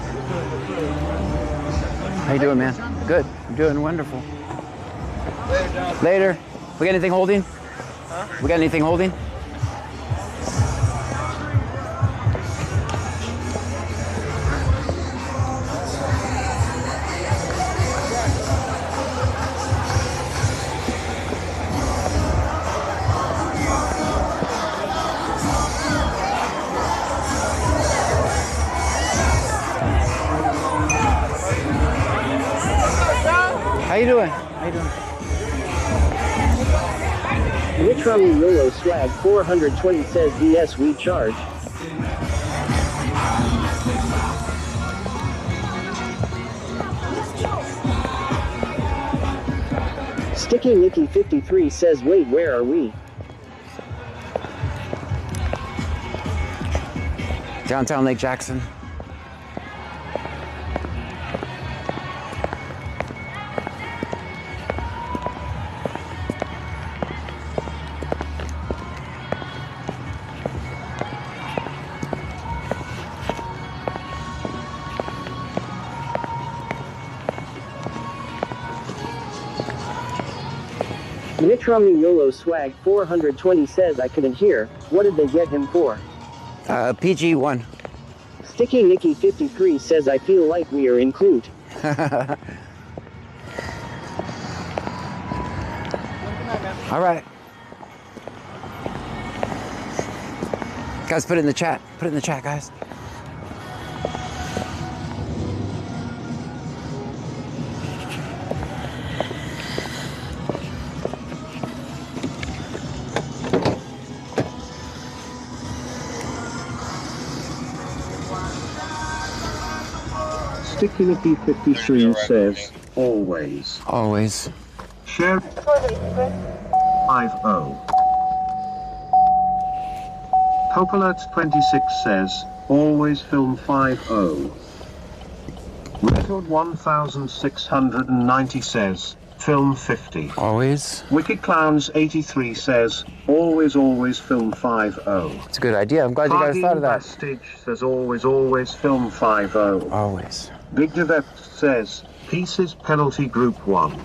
How you doing, man? Good. I'm doing wonderful. Later, John. Later. We got anything holding? Huh? We got anything holding? How you doing? How you doing? Mitch Romney Yolo Swag 420 says yes, we charge. Sticky Nicky 53 says wait, where are we? Downtown Lake Jackson. Mitch Romney Yolo Swag 420 says I couldn't hear. What did they get him for? PG1. Sticky Nicky 53 says I feel like we are include. All right. Guys, put it in the chat. Put it in the chat, guys. Sticky Nicky 53 says, always. Always. Share. 50. Hope Alert 26 says, always film 50. Richwood 1690 says, film 50. Always. Wicked Clowns 83 says, always film 50. It's a good idea. I'm glad you guys thought of that. Stitch says, always film 50. Always. Big Devet says, pieces penalty group 1.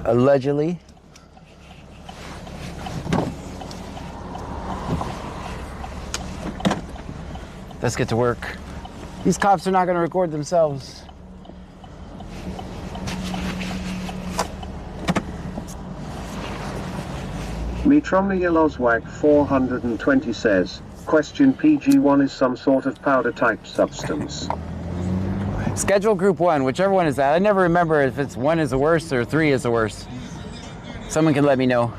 Allegedly. Let's get to work. These cops are not going to record themselves. Mitromny Yelozwag 420 says, question PG1 is some sort of powder type substance. Schedule group 1, whichever one is that. I never remember if it's 1 is the worst or 3 is the worst. Someone can let me know.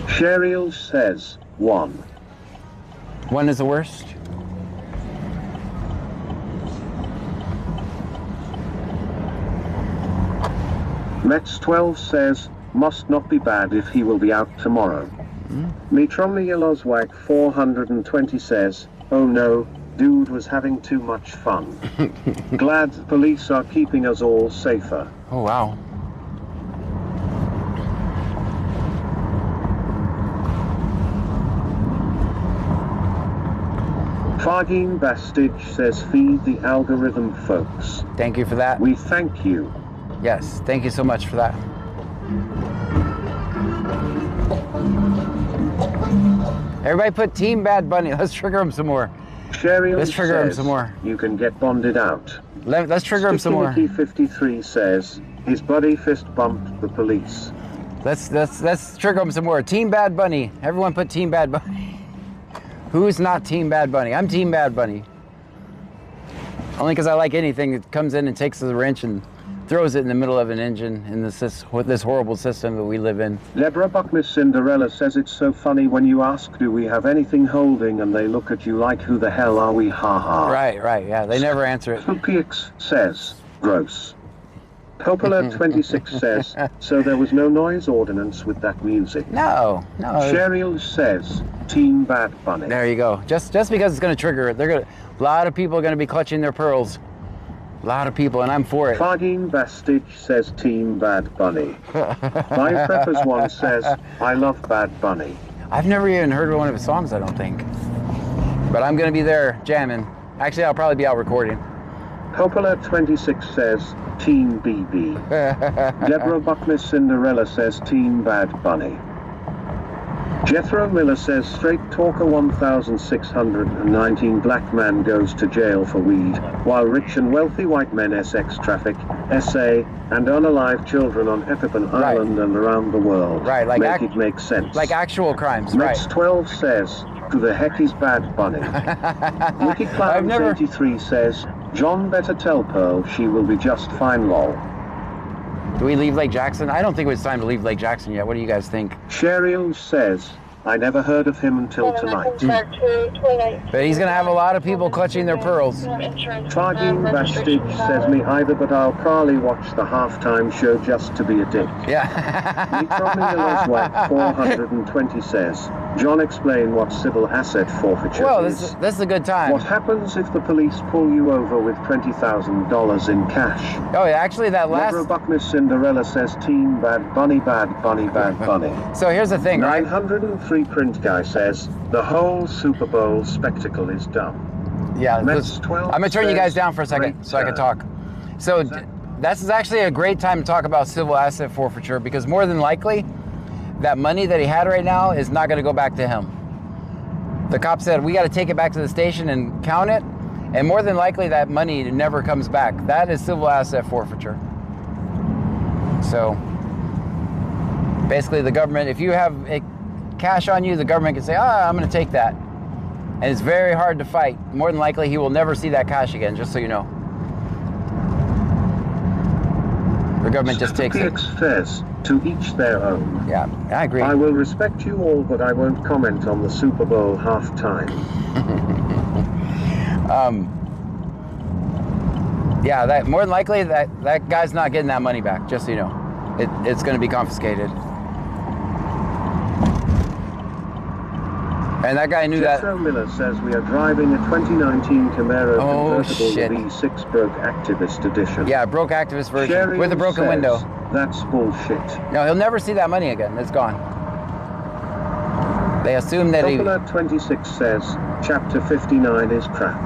Sheriel says, 1. 1 is the worst? Mets 12 says, must not be bad if he will be out tomorrow. Mitromny Yelozwag 420 says, oh no, dude was having too much fun. Glad the police are keeping us all safer. Oh wow. Fagin Bastich says, feed the algorithm, folks. Thank you for that. We thank you. Yes, thank you so much for that. Everybody put Team Bad Bunny. Let's trigger him some more. Let's trigger him some more. You can get bonded out. Let's trigger him some more. Sticky 53 says, his buddy fist bumped the police. Let's trigger him some more. Team Bad Bunny. Everyone put Team Bad Bunny. Who's not Team Bad Bunny? I'm Team Bad Bunny. Only because I like anything that comes in and takes a wrench and throws it in the middle of an engine in this horrible system that we live in. Deborah Buckmiss Cinderella says, it's so funny when you ask, do we have anything holding, and they look at you like, who the hell are we, ha. Right, yeah, they never answer it. Pix says, gross. Coppola 26 says, so there was no noise ordinance with that music. No. Sheriel says, Team Bad Bunny. There you go. Just because it's going to trigger it, a lot of people are going to be clutching their pearls. A lot of people, and I'm for it. Fagin Bastich says, Team Bad Bunny. My Preppers One says, I love Bad Bunny. I've never even heard one of his songs, I don't think. But I'm going to be there jamming. Actually, I'll probably be out recording. Coppola 26 says, Team BB. Deborah Buckmiss Cinderella says, Team Bad Bunny. Jethro Miller says, straight talker 1619 black man goes to jail for weed, while rich and wealthy white men sex traffic, SA, and unalive children on Epipon Island and around the world. Right, like it make sense. Like actual crimes, Mets right. 12 says, who the heck is Bad Bunny? Wicked Clowns 83 says, John better tell Pearl she will be just fine, lol. Do we leave Lake Jackson? I don't think it's time to leave Lake Jackson yet. What do you guys think? Sheriel says, I never heard of him until tonight. But he's going to have a lot of people clutching their pearls. Fagin Bastich says, me either, but I'll probably watch the halftime show just to be a dick. Yeah. Mitromny 420 says, John, explain what civil asset forfeiture is. This is a good time. What happens if the police pull you over with $20,000 in cash? Oh, yeah, actually that last... Deborah Buckmiss Cinderella says, Team Bad Bunny, Bad Bunny, Bad Bunny. So here's the thing, right? 903 print guy says, the whole Super Bowl spectacle is dumb. Yeah, I'm going to turn you guys down for a second so I can talk. So that's actually a great time to talk about civil asset forfeiture, because more than likely, that money that he had right now is not going to go back to him. The cop said, we got to take it back to the station and count it, and more than likely that money never comes back. That is civil asset forfeiture. So basically the government, if you have cash on you, the government can say, I'm going to take that. And it's very hard to fight. More than likely he will never see that cash again, just so you know. The government just takes it. PX says, to each their own. Yeah, I agree. I will respect you all, but I won't comment on the Super Bowl halftime. Yeah, that more than likely that guy's not getting that money back, just so you know. It's going to be confiscated. And that guy knew that. Jethro Miller says we are driving a 2019 Camaro convertible shit. V6 Broke Activist Edition. Yeah, broke activist version Sherry with a broken says, window. That's bullshit. No, he'll never see that money again. It's gone. They assume that he... Popular 26 says, Chapter 59 is crap.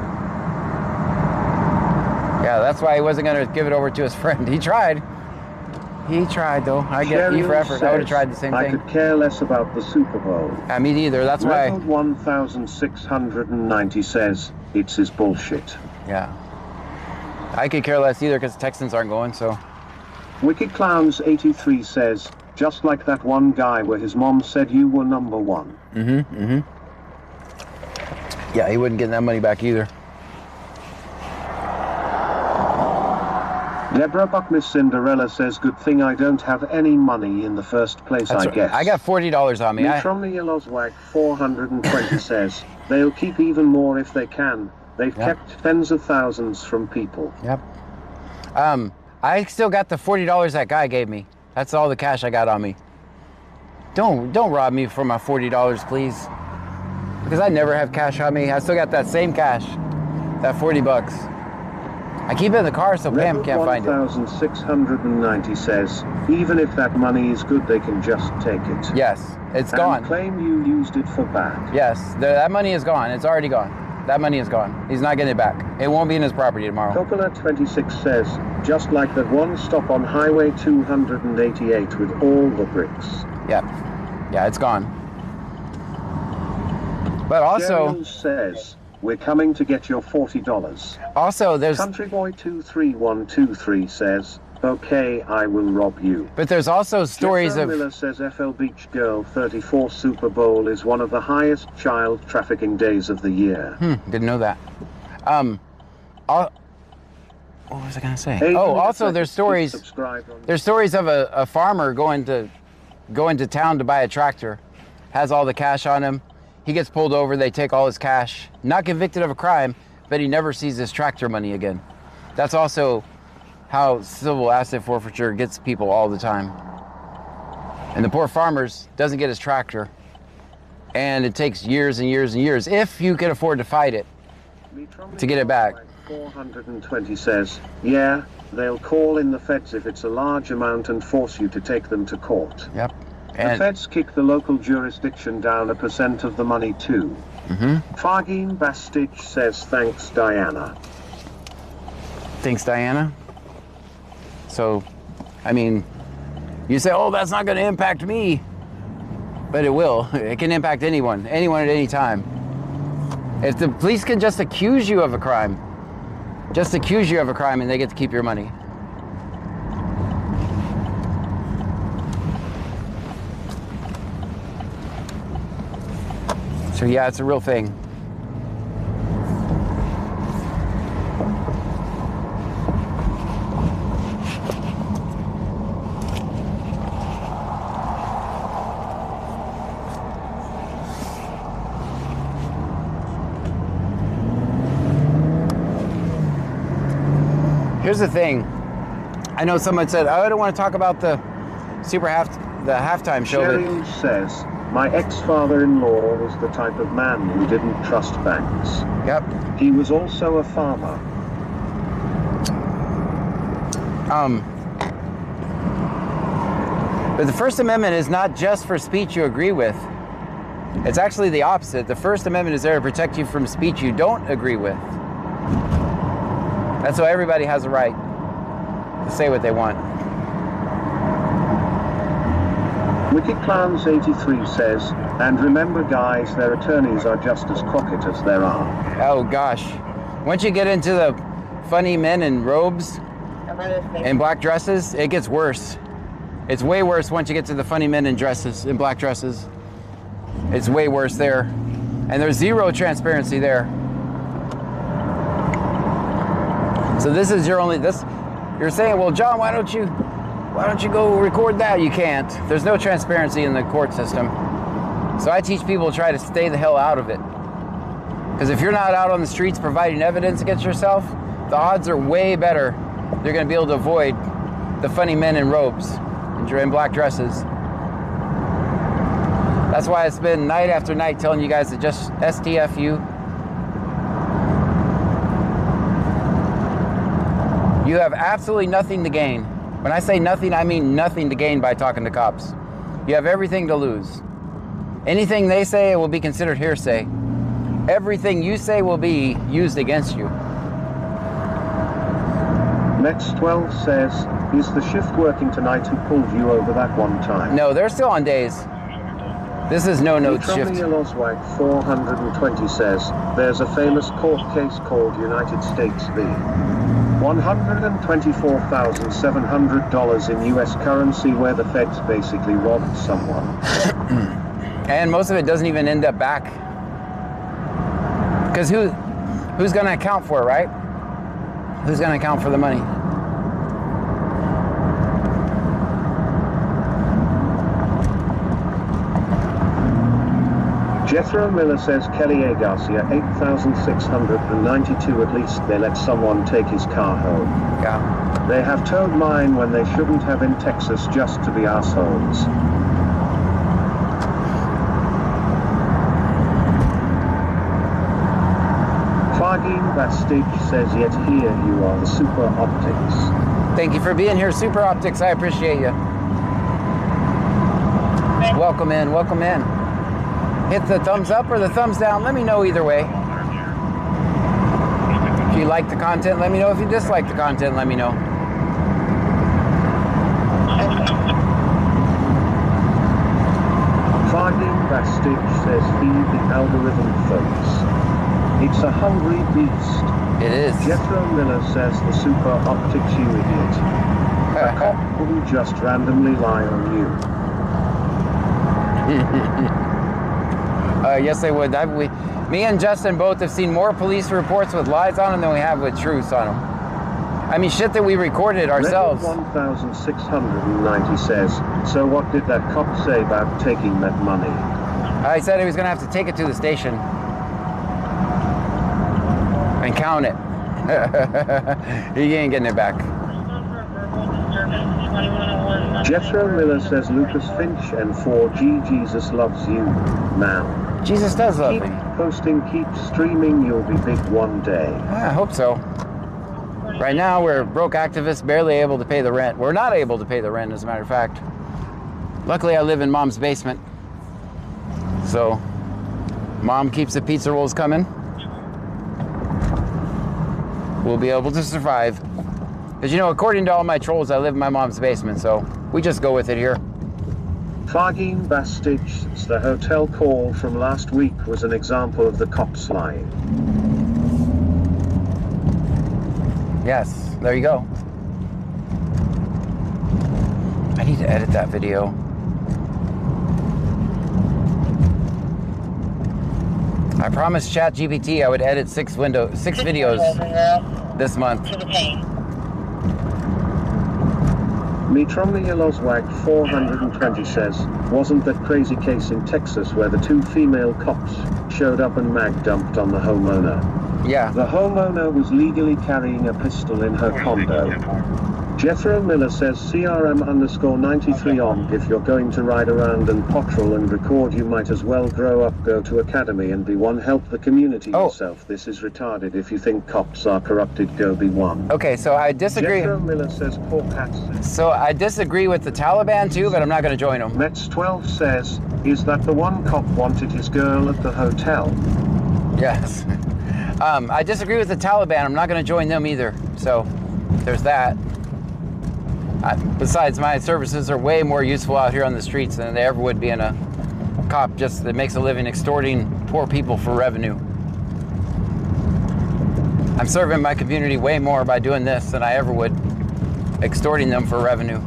Yeah, that's why he wasn't going to give it over to his friend. He tried. He tried, though. I get E for effort. I would have tried the same thing. I could care less about the Super Bowl. Me neither. That's why... Record 1690 says, it's his bullshit. Yeah. I could care less either because the Texans aren't going, so... Wicked Clowns 83 says, just like that one guy where his mom said you were number one. Yeah, he wouldn't get that money back either. Deborah Buckmiss Cinderella says, good thing I don't have any money in the first place, That's I guess. I got $40 on me. From the Yellowswag 420 says, they'll keep even more if they can. They've kept tens of thousands from people. Yep. I still got the $40 that guy gave me. That's all the cash I got on me. Don't rob me for my $40, please. Because I never have cash on me. I still got that same cash, that 40 bucks. I keep it in the car so Pam can't find it. 1690 says, even if that money is good, they can just take it. Yes, it's gone. And claim you used it for bad. Yes, that money is gone. It's already gone. That money is gone. He's not getting it back. It won't be in his property tomorrow. Coppola 26 says, just like that one stop on Highway 288 with all the bricks. Yeah, yeah, it's gone. But also... Cheryl says, we're coming to get your $40. Also, there's... Countryboy 23123 says, okay, I will rob you. But there's also stories Jethro of... Miller says FL Beach Girl 34 Super Bowl is one of the highest child trafficking days of the year. Didn't know that. What was I gonna say? Also there's stories of a farmer going to town to buy a tractor, has all the cash on him. He gets pulled over, they take all his cash. Not convicted of a crime, but he never sees his tractor money again. That's also how civil asset forfeiture gets people all the time. And the poor farmers doesn't get his tractor. And it takes years and years and years, if you can afford to fight it, to get it back. 420 says, yeah, they'll call in the feds if it's a large amount and force you to take them to court. Yep. The feds kick the local jurisdiction down 1% of the money too. Fargeen Bastich says, thanks, Diana. Thanks, Diana. So, I mean, you say, oh, that's not going to impact me. But it will. It can impact anyone at any time. If the police can just accuse you of a crime, and they get to keep your money. So yeah, it's a real thing. Here's the thing. I know someone said, oh, I don't want to talk about the halftime show. Sherry says, my ex-father-in-law was the type of man who didn't trust banks. Yep. He was also a farmer. But the First Amendment is not just for speech you agree with. It's actually the opposite. The First Amendment is there to protect you from speech you don't agree with. That's why everybody has a right to say what they want. Wicked Clowns 83 says, and remember guys, their attorneys are just as crooked as there are. Oh gosh. Once you get into the funny men in robes and black dresses, it gets worse. It's way worse once you get to the funny men in black dresses. It's way worse there. And there's zero transparency there. So this is your only, you're saying, well, John, why don't you Why don't you go record that? You can't. There's no transparency in the court system. So I teach people to try to stay the hell out of it. Because if you're not out on the streets providing evidence against yourself, the odds are way better you're going to be able to avoid the funny men in robes and black dresses. That's why it's been night after night telling you guys to just STFU. You have absolutely nothing to gain. When I say nothing, I mean nothing to gain by talking to cops. You have everything to lose. Anything they say will be considered hearsay. Everything you say will be used against you. Next 12 says, is the shift working tonight who pulled you over that one time? No, they're still on days. This is no-note shift. Oswag 420 says, there's a famous court case called United States v. $124,700 in US currency where the feds basically robbed someone. And most of it doesn't even end up back. Because who's going to account for it, right? Who's going to account for the money? Jethro Miller says Kelly A. Garcia, 8,692 at least they let someone take his car home. Yeah. They have towed mine when they shouldn't have in Texas just to be assholes. Fargine Bastage says, yet here you are, the Super Optics. Thank you for being here, Super Optics. I appreciate you. Welcome in, welcome in. Hit the thumbs up or the thumbs down. Let me know either way. If you like the content, let me know. If you dislike the content, let me know. Fargine Bastage says, feed the algorithm, folks. It's a hungry beast. It is. Jethro Miller says, the Super Optics, you idiot. A cop wouldn't just randomly lie on you. Yes, they would. Me and Justin both have seen more police reports with lies on them than we have with truths on them. I mean, shit that we recorded ourselves. 1,690 says, so what did that cop say about taking that money? I said he was going to have to take it to the station and count it. He ain't getting it back. Jethro Miller says, Lucas Finch and 4G, Jesus loves you, man. Jesus does love me. Keep posting, keep streaming, you'll be big one day. I hope so. Right now, we're broke activists, barely able to pay the rent. We're not able to pay the rent, as a matter of fact. Luckily, I live in Mom's basement. So, Mom keeps the pizza rolls coming. We'll be able to survive. Because, you know, according to all my trolls, I live in my mom's basement, so we just go with it here. Fargine Bastage, the hotel call from last week was an example of the cops lying. Yes, there you go. I need to edit that video. I promised ChatGPT I would edit six videos this month. Mitromni Eloswag 420 says, wasn't that crazy case in Texas where the two female cops showed up and mag dumped on the homeowner? Yeah. The homeowner was legally carrying a pistol in her condo. Jethro Miller says CRM_93 on, if you're going to ride around and patrol and record, you might as well grow up, go to academy and be one, help the community yourself. This is retarded. If you think cops are corrupted, go be one. Okay, so I disagree. Jethro Miller says poor cats. So I disagree with the Taliban too, but I'm not going to join them. Mets12 says, is that the one cop wanted his girl at the hotel? Yes. I disagree with the Taliban. I'm not going to join them either. So there's that. Besides, my services are way more useful out here on the streets than they ever would being a cop just that makes a living extorting poor people for revenue. I'm serving my community way more by doing this than I ever would extorting them for revenue.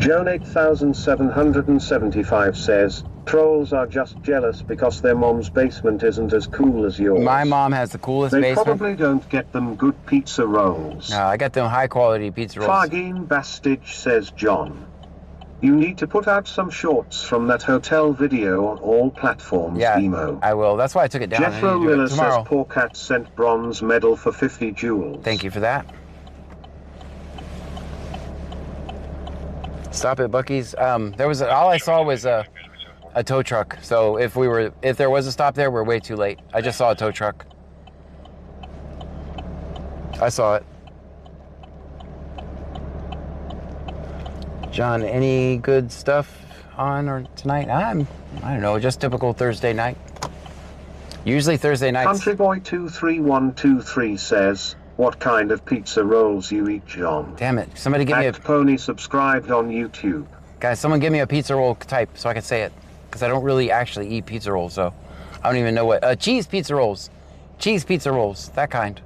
Joan 8775 says, trolls are just jealous because their mom's basement isn't as cool as yours. My mom has the coolest They basement. probably don't get them good pizza rolls. No, I got them high quality pizza rolls. Fargine Bastich says, John, you need to put out some shorts from that hotel video on all platforms. Yeah, Emo. I will. That's why I took it down. Jethro I need to do it Miller tomorrow. says poor cat sent bronze medal for 50 jewels. Thank you for that. Stop at Bucky's. There was all I saw was a tow truck. So if there was a stop there, we're way too late. I just saw a tow truck. I saw it. John, any good stuff on or tonight? I don't know, just typical Thursday night. Usually Thursday nights. Country Boy 23123 says, what kind of pizza rolls you eat, John? Damn it! Somebody give me a Pony subscribed on YouTube. Guys, someone give me a pizza roll type so I can say it, because I don't really actually eat pizza rolls, so I don't even know what cheese pizza rolls, that kind.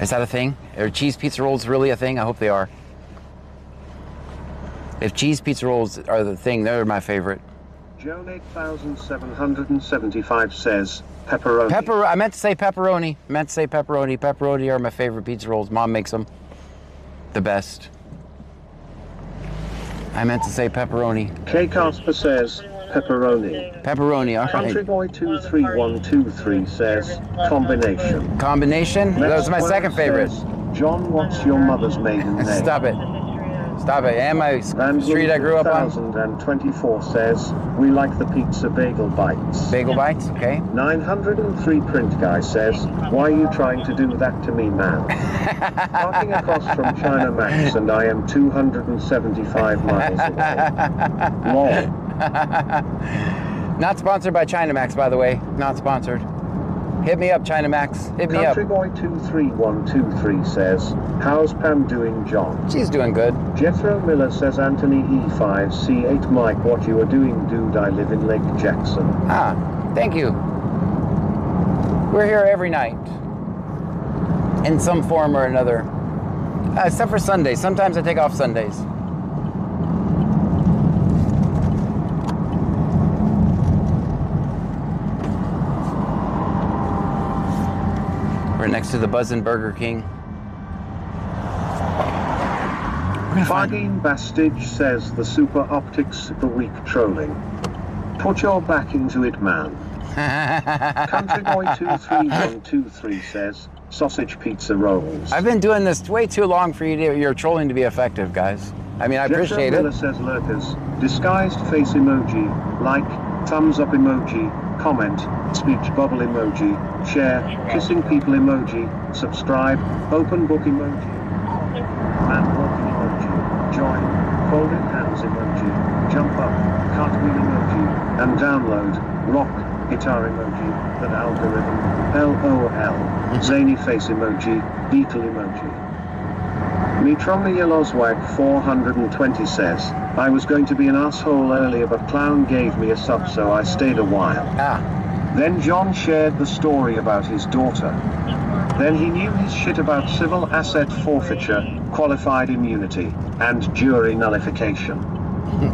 Is that a thing? Are cheese pizza rolls really a thing? I hope they are. If cheese pizza rolls are the thing, they're my favorite. Joan 8775 says, pepperoni. I meant to say pepperoni. Pepperoni are my favorite pizza rolls. Mom makes them the best. I meant to say pepperoni. K. Casper says, pepperoni. Pepperoni, all right. Country Boy 23123 says, combination. Combination? That was my second favorite. Says, John, what's your mother's maiden name? Stop it. Stop it. And my street I grew up on. 2024 says, we like the pizza bagel bites. Bagel bites, okay. 903 print guy says, why are you trying to do that to me, man? Parking across from China Max and I am 275 miles away. Lol. Not sponsored by China Max, by the way. Not sponsored. Hit me up, China Max. Hit me up. Country Boy 23123 says, how's Pam doing, John? She's doing good. Jethro Miller says, Anthony E5C8 Mike, what you are doing, dude? I live in Lake Jackson. Ah, thank you. We're here every night. In some form or another. Except for Sundays. Sometimes I take off Sundays. We're next to the Buzzin' Burger King. Fargine Bastich says the super optics super weak trolling. Put your back into it, man. Country Boy 23123 says sausage pizza rolls. I've been doing this way too long for your trolling to be effective, guys. I mean, I appreciate Miller it. Says lurkers, disguised face emoji, like, thumbs up emoji, comment, speech bubble emoji, share, kissing people emoji, subscribe, open book emoji, man walking emoji, join, folded hands emoji, jump up, cartwheel emoji, and download, rock, guitar emoji, that algorithm, LOL, zany face emoji, beetle emoji. Mitromi Yelozwag 420 says, I was going to be an asshole earlier but Clown gave me a sub so I stayed a while. Then John shared the story about his daughter. Then he knew his shit about civil asset forfeiture, qualified immunity, and jury nullification.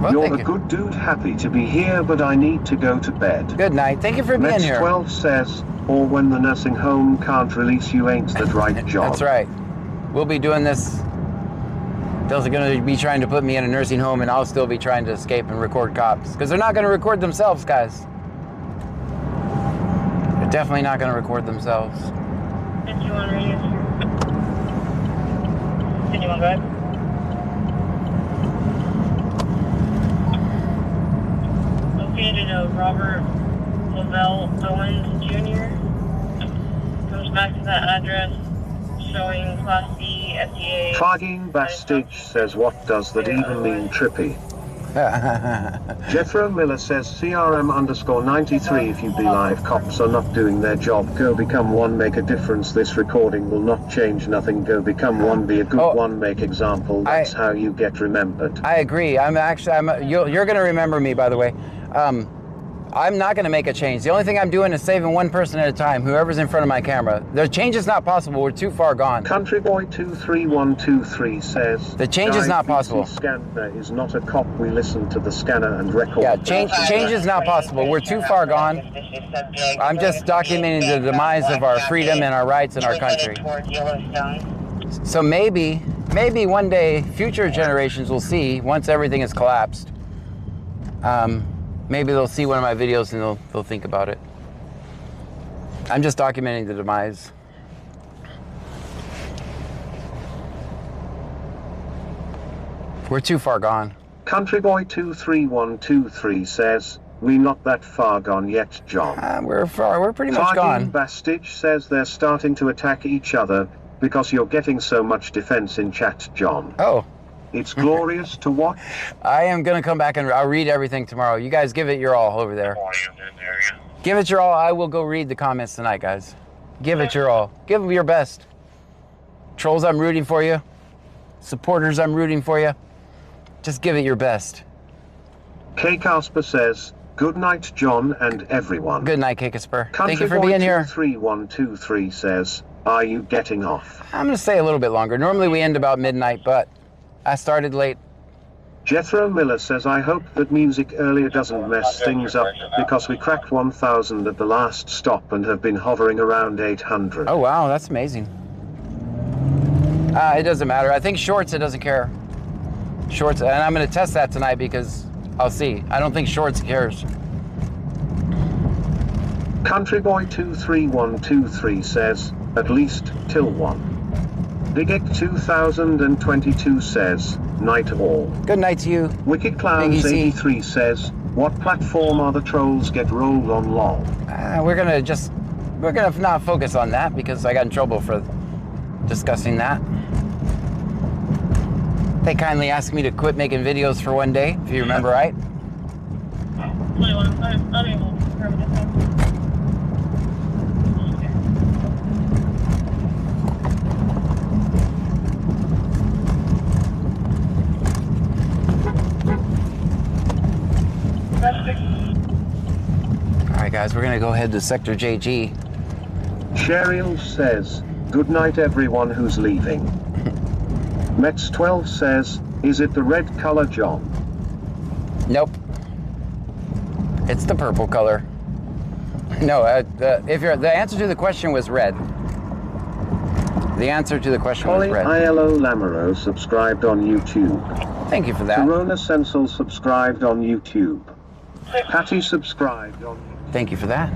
Well, You're a good dude, happy to be here, but I need to go to bed. Good night. Thank you for being here. 12 says, or when the nursing home can't release you ain't that right job. That's right. We'll be doing this. They're going to be trying to put me in a nursing home and I'll still be trying to escape and record cops. Because they're not going to record themselves, guys. They're definitely not going to record themselves. 51 radius. 51 go ahead. Located Robert Lavelle Owens Jr. Comes back to that address showing Class D FDA. Fargine Bastich says, what does that even mean, trippy? Jethro Miller says, CRM_93 if you be live, cops are not doing their job, go become one, make a difference, this recording will not change nothing, go become one, be a good one, make example, that's how you get remembered. I agree. You're going to remember me, by the way. I'm not going to make a change. The only thing I'm doing is saving one person at a time, whoever's in front of my camera. The change is not possible. We're too far gone. Countryboy23123 says, the change is not possible. Scanner is not a cop. We listen to the scanner and record. Yeah, change is not possible. We're too far gone. I'm just documenting the demise of our freedom and our rights in our country. So maybe one day future generations will see, once everything is collapsed, maybe they'll see one of my videos and they'll think about it. I'm just documenting the demise. We're too far gone. Countryboy23123 says, we not that far gone yet, John. We're pretty much gone. Bastich says they're starting to attack each other because you're getting so much defense in chat, John. Oh. It's glorious to watch. I am going to come back and I'll read everything tomorrow. You guys give it your all over there. Give it your all. I will go read the comments tonight, guys. Give it your all. Give them your best. Trolls, I'm rooting for you. Supporters, I'm rooting for you. Just give it your best. K. Casper says, good night, John and everyone. Good night, K. Casper. Thank you for being here. Countryboy23123 says, are you getting off? I'm going to stay a little bit longer. Normally we end about midnight, but I started late. Jethro Miller says, I hope that music earlier doesn't mess things up because we cracked 1,000 at the last stop and have been hovering around 800. Oh, wow, that's amazing. It doesn't matter. I think Shorts, it doesn't care. Shorts, and I'm going to test that tonight because I'll see. I don't think Shorts cares. Countryboy23123 says, at least till 1. Bigek 2022 says, night all. Good night to you. Wicked Clowns 83 says, what platform are the trolls get rolled on lol? We're gonna not focus on that because I got in trouble for discussing that. They kindly asked me to quit making videos for one day, if you remember right. Alright guys, we're gonna go ahead to Sector JG. Cheryl says, good night everyone who's leaving. Mets12 says, is it the red color, John? Nope. It's the purple color. No, the answer to the question was red. The answer to the question was red. ILO Lamero subscribed on YouTube. Thank you for that. Corona Sensel subscribed on YouTube. Patty subscribed on YouTube. Thank you for that.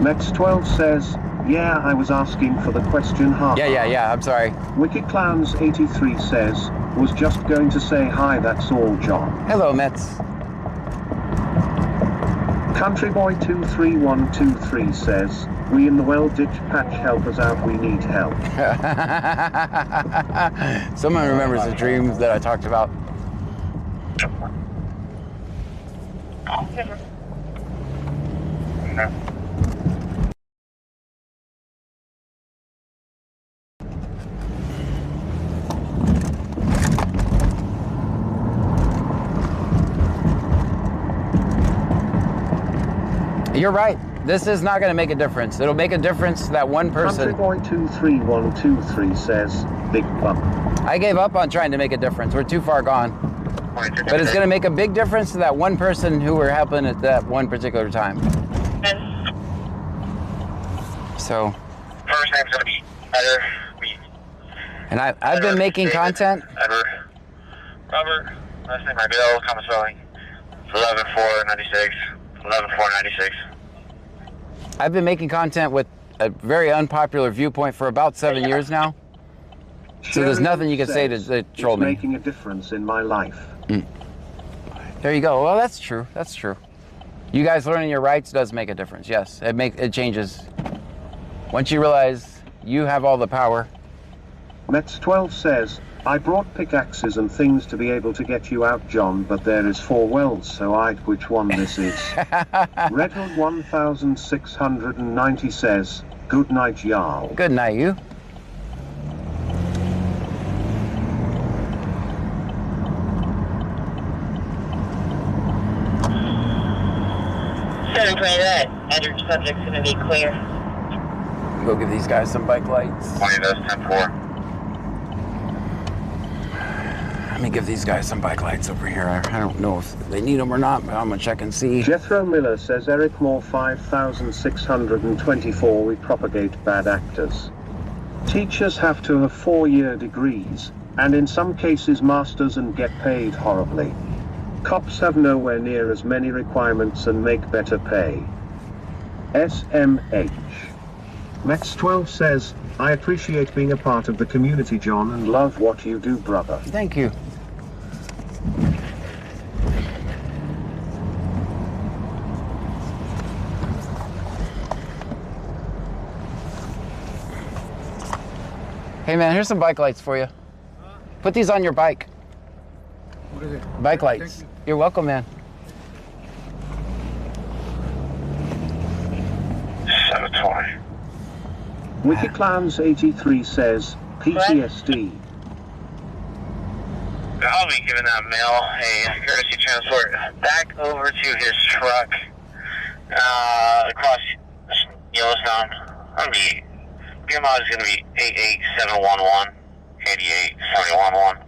Mets12 says, yeah, I was asking for the question half. Yeah, I'm sorry. Wicked Clowns 83 says, was just going to say hi, that's all, John. Hello, Mets. Countryboy23123 says, we in the well ditch patch, help us out, we need help. Someone remembers the dreams that I talked about. You're right. This is not going to make a difference. It'll make a difference that one person. Countryboy23123 says, big bump. I gave up on trying to make a difference. We're too far gone. But it's going to make a big difference to that one person who we're helping at that one particular time. So. First name's going to be Eder. And I've been making content. Eder. Robert. Last name Bill. Common spelling. 11496. 11496. I've been making content with a very unpopular viewpoint for about 7 years now. So there's nothing you can say to troll me. It's making a difference in my life. There you go. Well, that's true. That's true. You guys learning your rights does make a difference. Yes, it changes. Once you realize you have all the power. Mets12 says, I brought pickaxes and things to be able to get you out, John, but there is 4 wells, so I'd which one this is. Redwood 1690 says, good night, Jarl. Good night, you. 320 that. Other subject's going to be clear. Go give these guys some bike lights. 20, that's 10-4. Let me give these guys some bike lights over here. I don't know if they need them or not, but I'm gonna check and see. Jethro Miller says Eric Moore 5624. We propagate bad actors. Teachers have to have 4-year degrees, and in some cases masters, and get paid horribly. Cops have nowhere near as many requirements and make better pay. SMH. Max12 says, I appreciate being a part of the community, John, and love what you do, brother. Thank you. Hey man, here's some bike lights for you. Put these on your bike. What is it? Bike lights. You're welcome, man. 720. WikiClowns83 says, PTSD. I'll be giving that male a courtesy transport back over to his truck across Yellowstone. BMI is going to be 88711, 88711.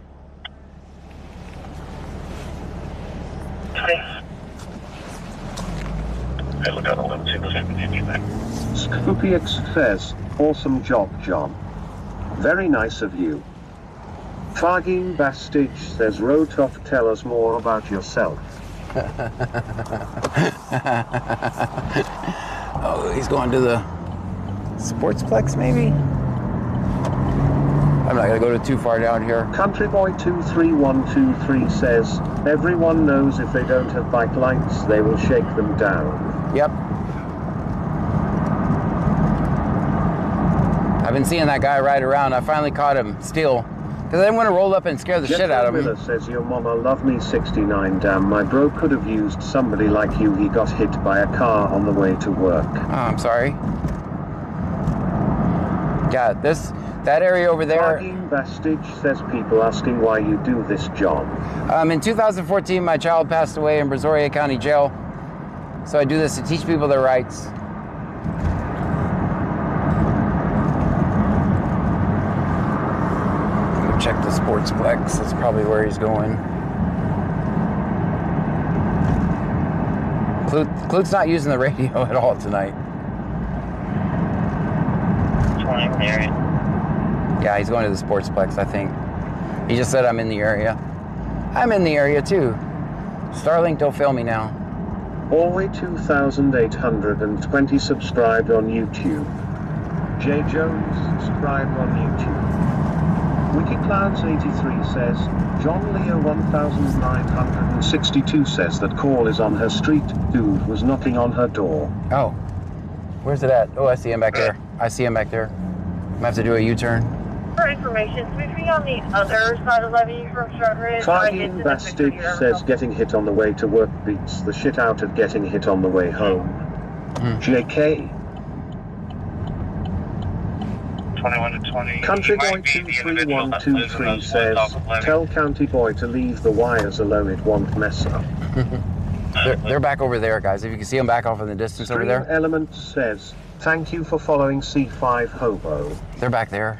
Hey, look out the limit, see if there's anything there. Scoopyx says, awesome job, John. Very nice of you. Fargine Bastich says, Rotop, tell us more about yourself. Oh, he's going to the Sportsplex, maybe? I'm not gonna go too far down here. Countryboy23123 says, everyone knows if they don't have bike lights, they will shake them down. Yep. I've been seeing that guy ride around. I finally caught him still. Because I didn't want to roll up and scare the shit out of him. Miller says, your mama love me 69. Damn, my bro could have used somebody like you. He got hit by a car on the way to work. Oh, I'm sorry. Yeah, that area over there. Fargine Bastich says, people asking why you do this, John. In 2014, my child passed away in Brazoria County Jail. So I do this to teach people their rights. Go check the Sportsplex. That's probably where he's going. Clute's not using the radio at all tonight. 20 in the area. Yeah, he's going to the Sportsplex, I think. He just said I'm in the area. I'm in the area too. Starlink, don't fail me now. Alway 2820 subscribed on YouTube. J Jones subscribed on YouTube. WikiClouds83 says, John Leo 1962 says that call is on her street. Dude was knocking on her door. Oh, where's it at? Oh, I see him back there. I see him back there. I'm gonna have to do a U-turn. For information, please be on the other side of the levee from Shortridge. Fargine Bastich says getting hit on the way to work beats the shit out of getting hit on the way home. JK. 21 to 20. Countryboy23123 says, tell County Boy to leave the wires alone, it won't mess up. They're back over there, guys. If you can see them back off in the distance over there. Element says, thank you for following C5 Hobo. They're back there.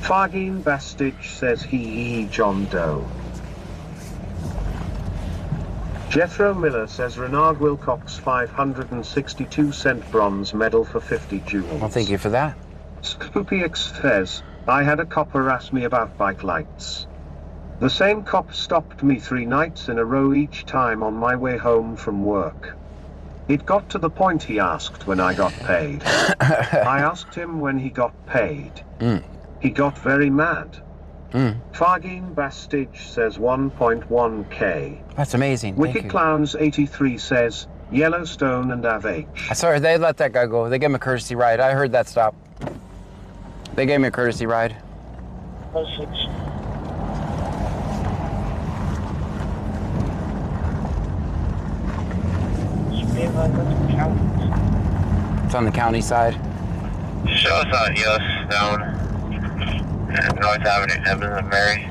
Fargine Bastich says he John Doe. Jethro Miller says Renard Wilcox 562 cent bronze medal for 50 jewels. Well, thank you for that. Scoopyx says, I had a cop harass me about bike lights. The same cop stopped me 3 nights in a row each time on my way home from work. It got to the point he asked when I got paid. I asked him when he got paid. He got very mad. Fargine Bastich says 1.1K. That's amazing. WikiClowns83 says Yellowstone and AvH. Sorry, they let that guy go. They gave him a courtesy ride. I heard that stop. They gave me a courtesy ride. It's on the county side. Show us on Yellowstone. North Avenue, Evans and Mary.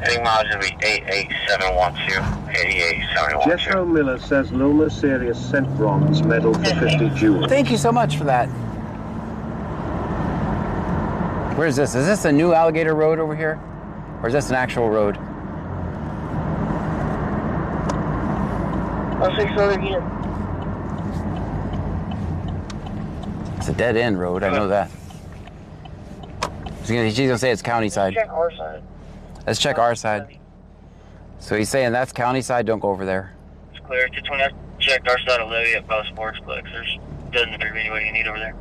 Heading mileage will be 88712. 88712. Jethro Miller says Loma Sirius sent bronze medal for 50 jewels. Thank you so much for that. Where is this? Is this a new Alligator Road over here? Or is this an actual road? I'll fix over here. It's a dead end road, I know that. She's gonna say it's county side. Check our side. Let's check our side. So he's saying that's county side, don't go over there. It's clear. 220, I checked our side of Levy at both sports clicks. There's doesn't appear to be anybody you need over there.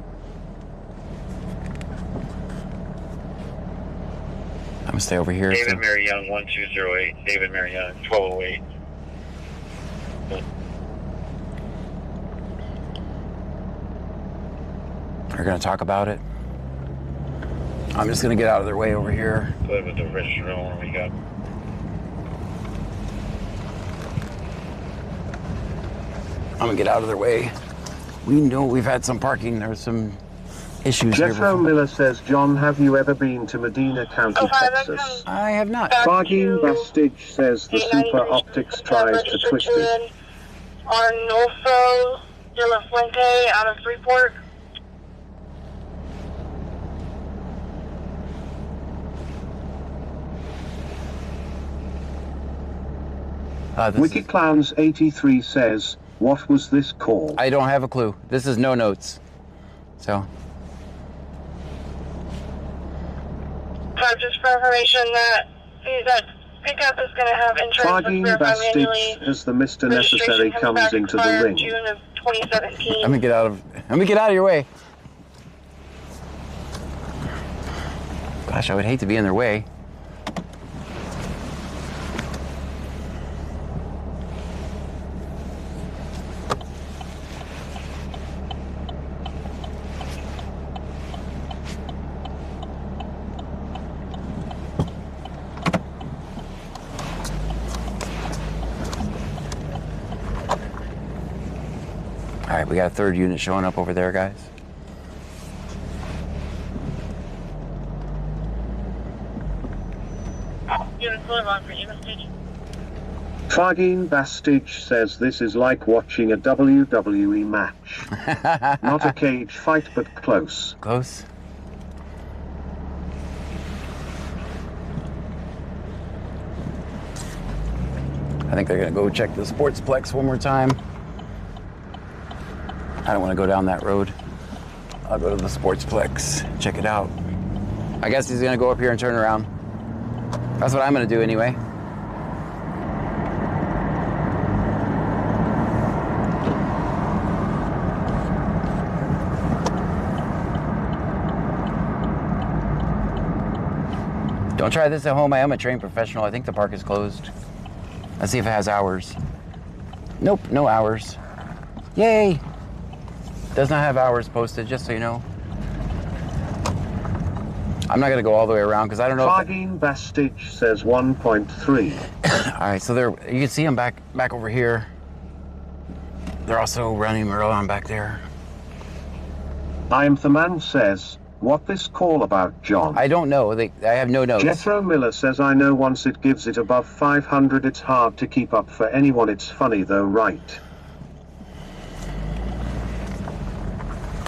I'm gonna stay over here. David So. Mary Young, 1208. David Mary Young, 1208. We're gonna talk about it. I'm just gonna get out of their way over here. Good with the register on we got. I'm gonna get out of their way. We know we've had some parking. There's some issues here Jethro before. Miller says, John, have you ever been to Medina County, Texas? I have not. Fagin Bastidge says the Super Optics tries to twist it. Arnolfo de la Fuente out of Freeport. Wicked Clowns 83 says, what was this call? I don't have a clue. This is no notes. So. Just for information that pickup is going to have insurance Fagin verified manually. Bastidge as the Mr. Necessary comes into the ring. June of 2017. Let me get out of your way. Gosh, I would hate to be in their way. All right, we got a third unit showing up over there, guys. Unit 1 for unit station. Fagin Bastidge says this is like watching a WWE match. Not a cage fight, but close. Close. I think they're gonna go check the Sportsplex one more time. I don't want to go down that road. I'll go to the Sportsplex, check it out. I guess he's gonna go up here and turn around. That's what I'm gonna do anyway. Don't try this at home. I am a trained professional. I think the park is closed. Let's see if it has hours. Nope, no hours. Yay! Does not have hours posted, just so you know. I'm not gonna go all the way around because I don't know. Fagin Bastidge says 1.3. All right, so there you can see them back over here. They're also running around back there. I am the man says, what this call about, John? I don't know. I have no notes. Jethro Miller says, I know once it gives it above 500 it's hard to keep up for anyone. It's funny though, right?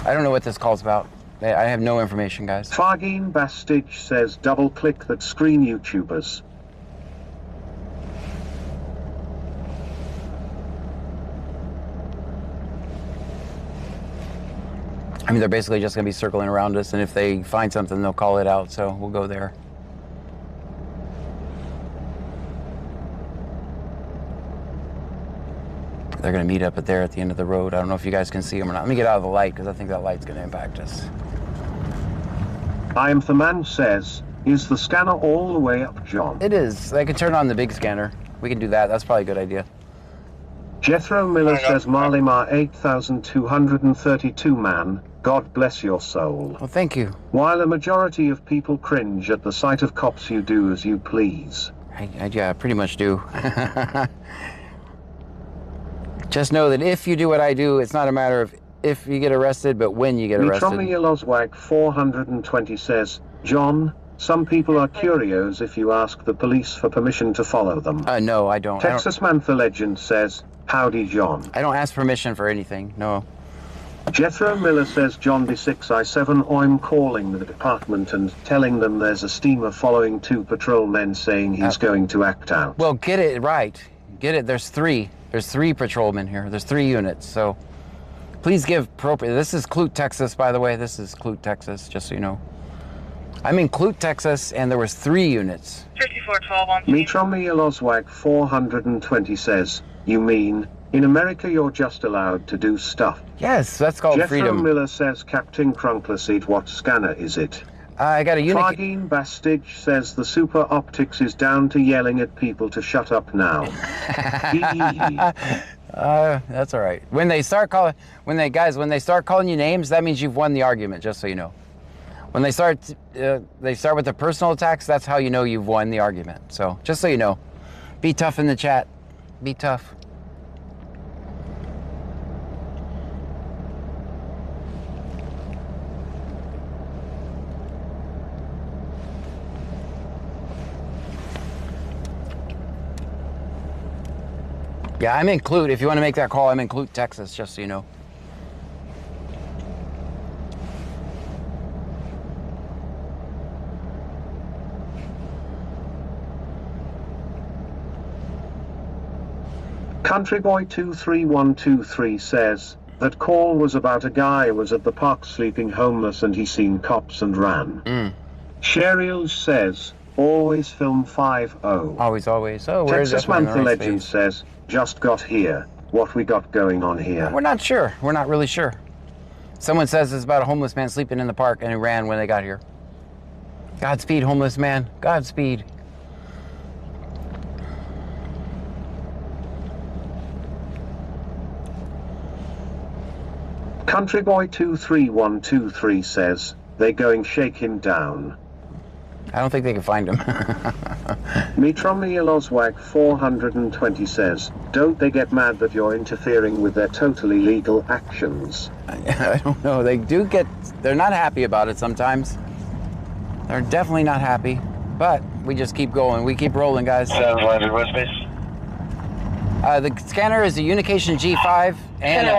I don't know what this call's about. I have no information, guys. Fagin Bastidge says, double click that screen, YouTubers. I mean, they're basically just going to be circling around us, and if they find something, they'll call it out, so we'll go there. They're going to meet up at there at the end of the road. I don't know if you guys can see them or not. Let me get out of the light, because I think that light's going to impact us. I am the man says, is the scanner all the way up, John? It is. They can turn on the big scanner. We can do that. That's probably a good idea. Jethro Miller says, Marlimar 8,232 man. God bless your soul. Well, thank you. While a majority of people cringe at the sight of cops, you do as you please. Yeah, I pretty much do. Just know that if you do what I do, it's not a matter of if you get arrested, but when you get arrested. Mitromi Iloswag 420 says, John, Some people are curious if you ask the police for permission to follow them. No, I don't. Texas Mantha Legend says, howdy, John. I don't ask permission for anything, no. Jethro Miller says, John B6I7, I'm calling the department and telling them there's a steamer following 2 patrolmen saying he's going to act out. Well, get it right. Get it. There's 3. There's 3 patrolmen here. There's 3 units, so please give appropriate. This is Clute, Texas, by the way. This is Clute, Texas, just so you know. I'm in Clute, Texas, and there was 3 units. 5412 on Mitromi Eloswag 420 says, you mean, in America you're just allowed to do stuff? Yes, that's called Jethro freedom. Miller says, Captain Crunkleseed, what scanner is it? I got a unit. Fargine Bastage says, the Super Optics is down to yelling at people to shut up now. That's all right. When they start calling, when they start calling you names, that means you've won the argument, just so you know. When they start with the personal attacks, that's how you know you've won the argument. So, just so you know, be tough in the chat. Be tough. Yeah, I'm in Clute. If you want to make that call, I'm in Clute, Texas, just so you know. Countryboy23123 says, that call was about a guy who was at the park sleeping homeless and he seen cops and ran. Cheryl says, always film 5-0. Always, always. Oh, where's Texas Mantha Legend says, just got here. What we got going on here? We're not sure. We're not really sure. Someone says it's about a homeless man sleeping in the park and he ran when they got here. Godspeed, homeless man. Godspeed. Countryboy23123 says, they going shake him down. I don't think they can find him. Mitromi Eloswag 420 says, don't they get mad that you're interfering with their totally legal actions? I don't know. They do get, they're not happy about it sometimes. They're definitely not happy, but we just keep going. We keep rolling, guys. Sounds like it was space. The scanner is a Unication G5 and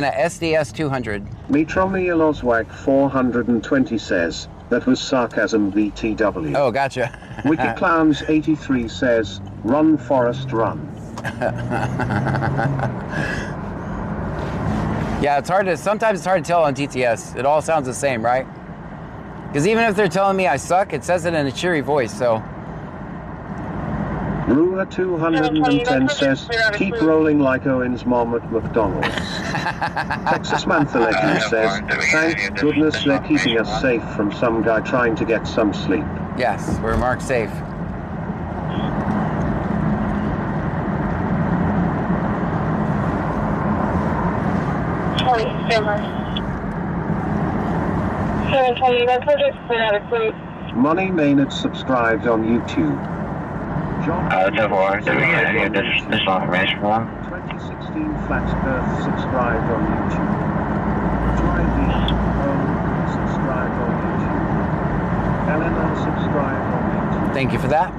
a SDS 200. Mitromi Eloswag 420 says, that was sarcasm BTW. Oh, gotcha. Wiki Clowns 83 says, run Forrest run. Yeah, it's hard to, sometimes it's hard to tell on TTS. It all sounds the same, right? Because even if they're telling me I suck, it says it in a cheery voice, so. Ruler 210 says, keep rolling like Owen's mom at McDonald's. Texas Mantha Legend says, thank goodness they're keeping us safe from some guy trying to get some sleep. Yes, we're marked safe. Money Maynard subscribed on YouTube. John this information one. 2016 Flat Earth subscribed on YouTube. Driving subscribed on YouTube. Eleanor subscribed on YouTube. Thank you for that.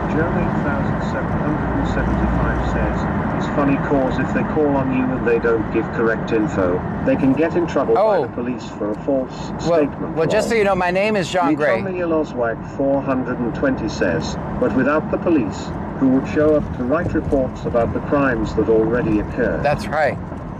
Joe 8775 says, it's funny cause if they call on you and they don't give correct info, they can get in trouble by the police for a false statement. Well, just so you know, my name is John Gray. Tommy Eloswag 420 says, but without the police, who would show up to write reports about the crimes that already occurred. That's right.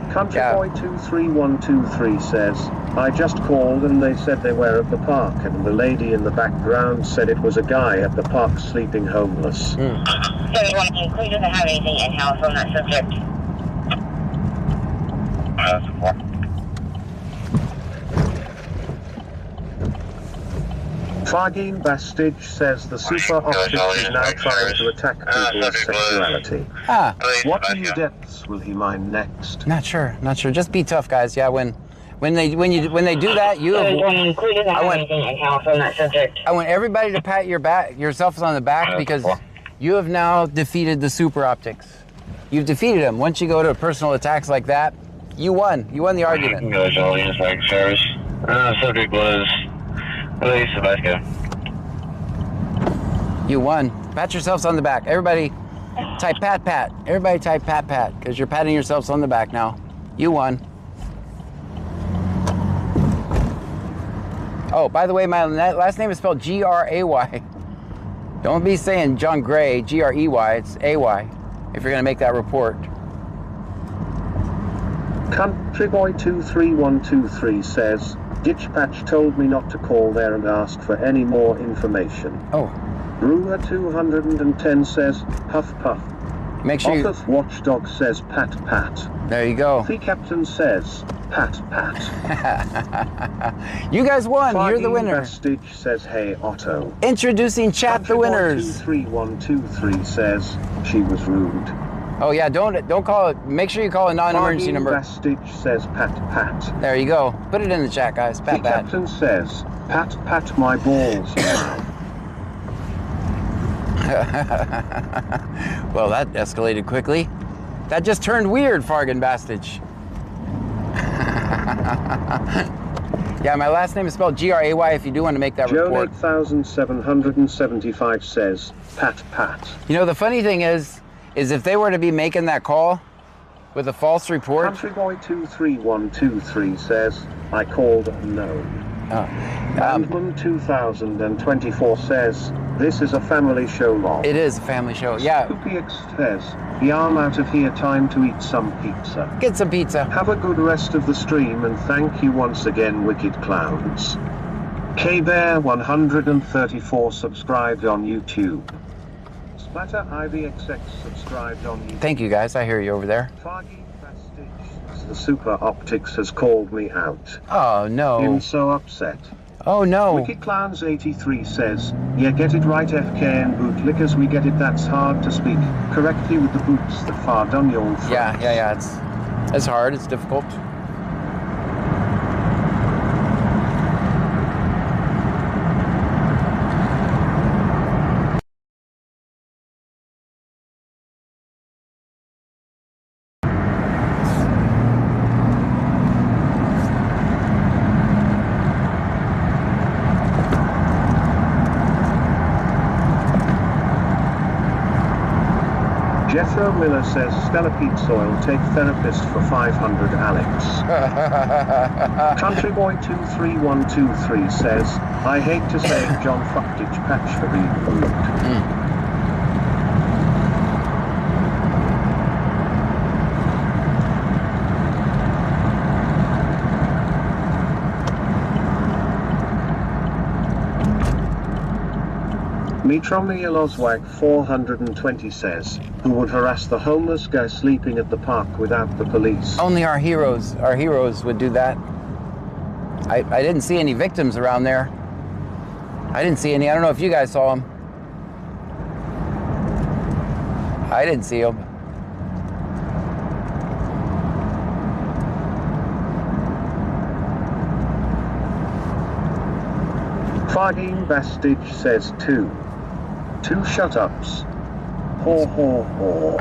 Countryboy23123 says, I just called and they said they were at the park and the lady in the background said it was a guy at the park sleeping homeless. 712, Clue doesn't have anything in-house on that subject. Fargine Bastage says the Super Optics is now trying to attack people's sexuality. What new depths will he mine next? Not sure. Just be tough, guys. Yeah, when they do that, you have, I want everybody to pat yourselves on the back because you have now defeated the Super Optics. You've defeated them. Once you go to personal attacks like that, you won. You won the argument. Subject was Luis Vasco. You won. Pat yourselves on the back. Everybody type pat pat. Everybody type pat pat because you're patting yourselves on the back now. You won. Oh, by the way, my last name is spelled G-R-A-Y. Don't be saying John Gray, G-R-E-Y. It's A-Y if you're going to make that report. Countryboy23123 says, Ditchpatch told me not to call there and ask for any more information. Oh. Brewer 210 says, Huff Puff. Make sure Office Watchdog says, Pat Pat. There you go. The Captain says, Pat Pat. You guys won. You're the winner. Stitch says, Hey Otto. Introducing Chat the winners. 23123 says, She was rude. Oh yeah, don't call it. Make sure you call a non-emergency number. Stitch says, Pat Pat. There you go. Put it in the chat, guys. Pat the Pat. Captain says, Pat Pat my balls. Well, that escalated quickly. That just turned weird, Fargan Bastich. Yeah, my last name is spelled G-R-A-Y if you do want to make that report. Joe 8775 says, Pat Pat. You know, the funny thing is if they were to be making that call with a false report... Countryboy23123 says, I called no. Bandman 2024 says, this is a family show log. It is a family show, yeah. ScoopyX says, yeah, I'm out of here, time to eat some pizza. Get some pizza. Have a good rest of the stream and thank you once again, Wicked Clowns. K-Bear 134 subscribed on YouTube. Splatter IVXX subscribed on YouTube. Thank you guys, I hear you over there. The Super Optics has called me out. Oh no. I'm so upset. Oh no. Wicked Clowns 83 says, yeah, get it right FK and bootlickers, we get it, that's hard to speak correctly with the boots that far down your throat. Yeah, it's hard, it's difficult. Jethro Miller says, Stella Pete Soil, take therapist for 500 Alex. Countryboy23123 says, I hate to say John fucked Ditchpatch for being rude. Mitromnieloswag 420 says, who would harass the homeless guy sleeping at the park without the police? Only our heroes would do that. I didn't see any victims around there. I didn't see any. I don't know if you guys saw them. I didn't see them. Fardine Bastich says 2 shut-ups. Ho, ho, ho.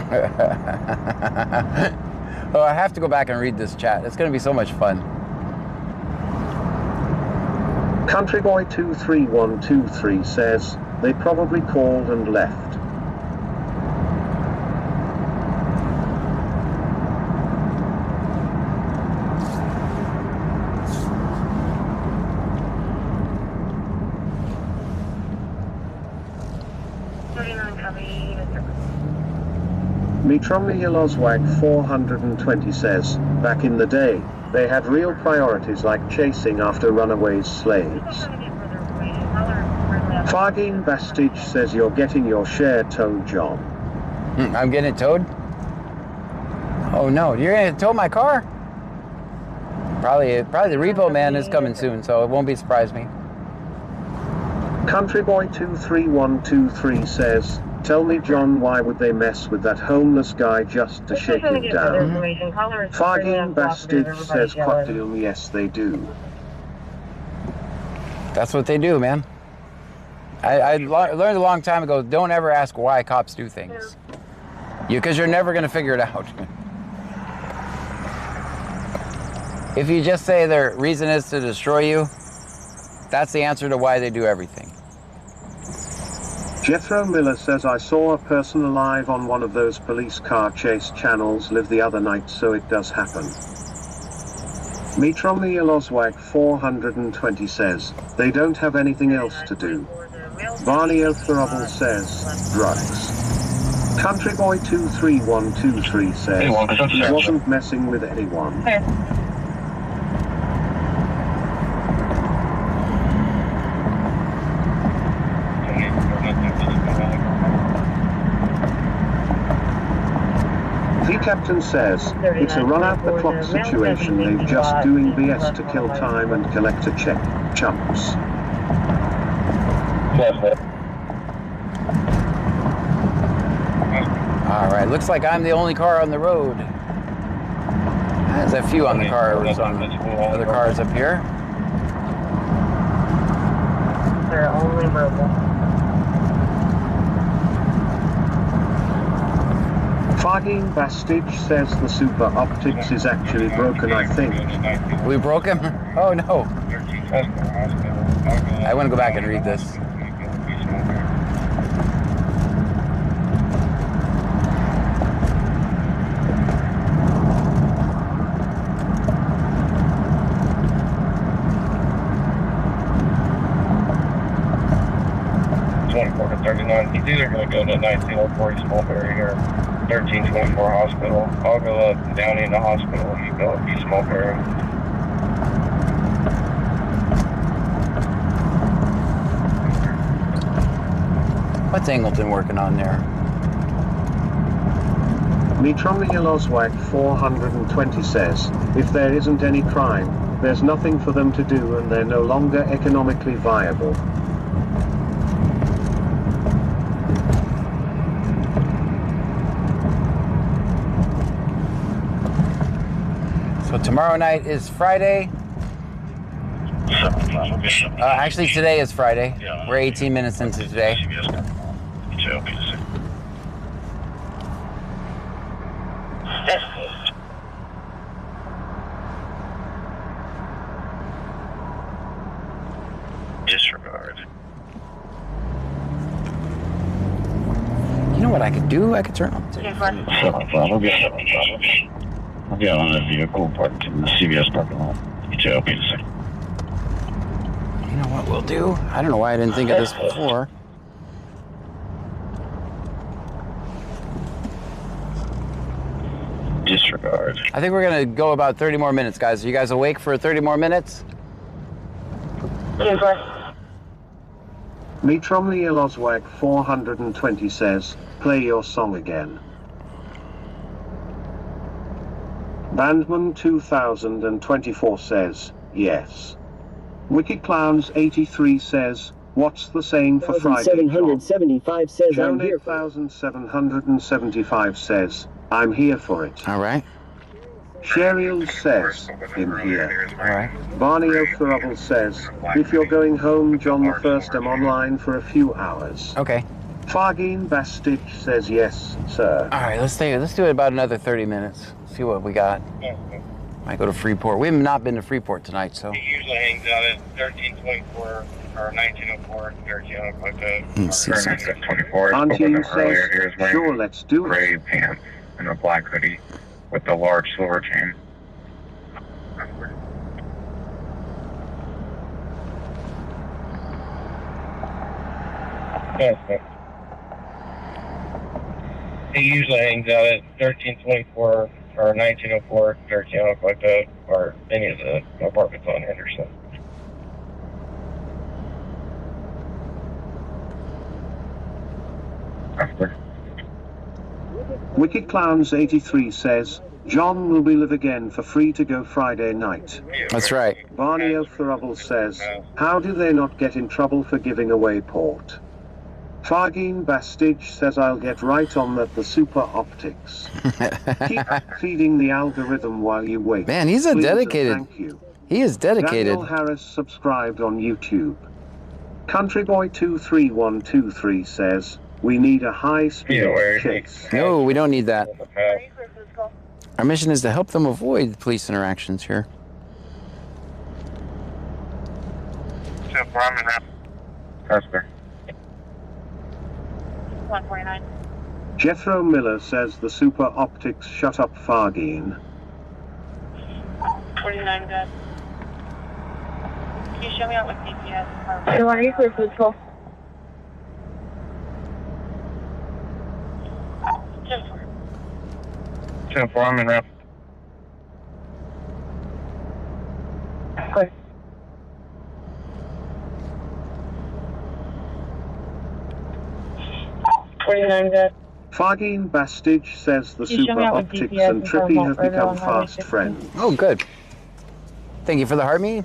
Oh, I have to go back and read this chat. It's going to be so much fun. Countryboy23123 says, they probably called and left. Mitromnieloswag 420 says, back in the day, they had real priorities like chasing after runaway slaves. Fardine Bastich says you're getting your share towed, John. I'm getting it towed? Oh no, you're gonna tow my car? Probably the repo man is coming soon, so it won't be surprise me. Countryboy23123 says, tell me, John, why would they mess with that homeless guy just to shake him down? Fardine Bastich says, Quackdale, yes, they do. That's what they do, man. I learned a long time ago, don't ever ask why cops do things. Because you're never going to figure it out. If you just say their reason is to destroy you, that's the answer to why they do everything. Jethro Miller says, I saw a person alive on one of those police car chase channels live the other night, so it does happen. Mitrom Eloswag 420 says, they don't have anything else to do. Barney O'Throbble says, drugs. Country Boy 23123 says, he wasn't messing with anyone. The captain says, it's a run-out-the-clock situation, they're just doing BS to kill time and collect a check, chumps. Alright, looks like I'm the only car on the road. There's a few on the cars, on other cars up here. They're only mobile. Fardine Bastich says the super optics is actually broken, I think. We broke him? Oh no. I want to go back and read this. He's either going to go to 1904 Small Berry or 1324 Hospital. I'll go up down in the hospital. You go up to Small Berry. What's Angleton working on there? Mitrom Eloswag 420 says, if there isn't any crime, there's nothing for them to do and they're no longer economically viable. So tomorrow night is Friday. Actually, today is Friday. We're 18 minutes into today. Disregard. You know what I could do? I could turn up. I'll get on the vehicle parked in the CVS parking lot. You know what we'll do? I don't know why I didn't think of this before. Disregard. I think we're gonna go about 30 more minutes, guys. Are you guys awake for 30 more minutes? Mitrom Eloswag 420 says, play your song again. Bandman 2024 says, yes. Wicked Clowns 83 says, what's the saying for Friday? 775 says, Joan 8775 says, I'm here for it. All right. Cheryl says, in here. All right. Barney O'Throbble says, if you're going home, John the First, I'm online for a few hours. Okay. Fardine Bastich says, yes, sir. All right, let's do it about another 30 minutes. See what we got. Might go to Freeport. We have not been to Freeport tonight, so. He usually hangs out at 1324 or 1904, 13 like that. Let's see something. 24. Auntie says, sure, let's do it. Gray pants and a black hoodie with the large silver chain. He usually hangs out at 1324 or 1904, 13 like that, or any of the apartments on Henderson. Wicked Clowns 83 says, John will be live again for free to go Friday night. That's right. Barney O'Throbble says, how do they not get in trouble for giving away port? Fardine Bastich says, I'll get right on that, the super optics. Keep feeding the algorithm while you wait. Man, he's a Please, dedicated. thank you. He is dedicated. Daniel Harris subscribed on YouTube. Country Boy 23123 says, we need a high-speed chase. No, we don't need that. Our mission is to help them avoid police interactions here. Customer. 149. Jethro Miller says the Super Optics shut up Fargine. 49 good. Can you show me out with GPS? You want to use your food call? 10-4, I'm in route. Good. Fargine Bastage says the Super Optics and Trippy have become fast friends. Oh, good. Thank you for the heart me.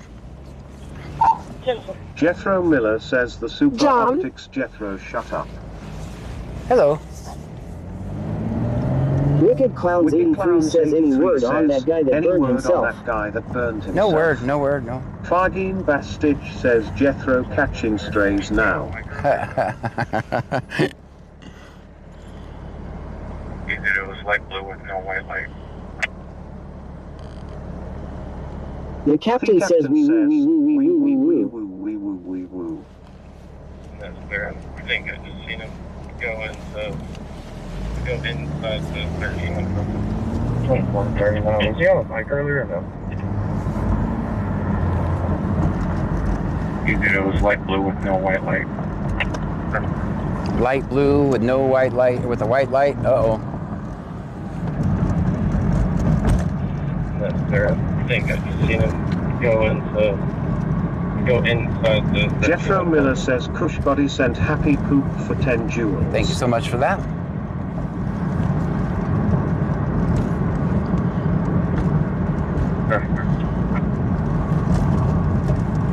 Jethro Miller says the Super John? Optics Jethro shut up. Hello. Wicked Clowns 83 says any word on that guy that burned himself. No word, no word, no. Fargine Bastage says Jethro catching strays now. He said it was light blue with no white light. The captain says wee woo. That's fair. I think I just seen him go inside the 1300. 2439. Was he on a bike earlier or no? He said it was light blue with no white light. Light blue with no white light, with a white light? Uh-oh. That's fair. I think I just seen him go inside the... Jethro Miller says Cush Buddy sent happy poop for 10 jewels. Thank you so much for that.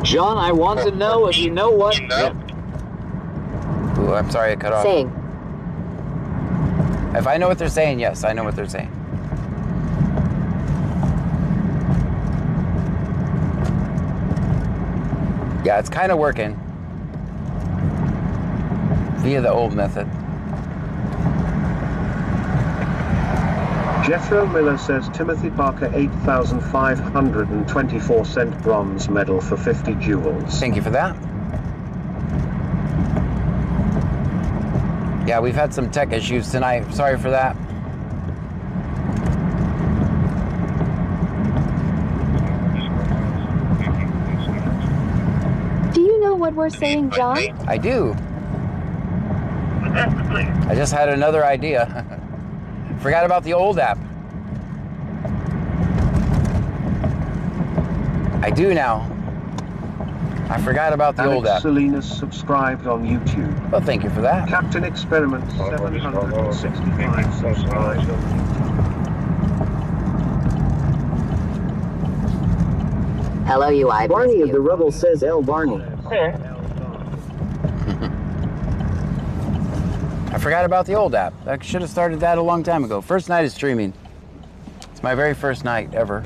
John, I want to know if you know what... Yep. Ooh, I'm sorry I cut off. Saying. If I know what they're saying, yes, I know what they're saying. Yeah, it's kind of working via the old method. Jethro Miller says Timothy Parker 8,524 cent bronze medal for 50 jewels. Thank you for that. Yeah, we've had some tech issues tonight. Sorry for that. Do you know what we're saying, John? I do. I just had another idea. Forgot about the old app. I do now. I forgot about the old app. Salinas subscribed on YouTube. Well, thank you for that. Captain Experiment 765 subscribed on YouTube. Hello, UI. Barney of the Rebel says L. Barney. I forgot about the old app. I should have started that a long time ago. First night of streaming. It's my very first night ever.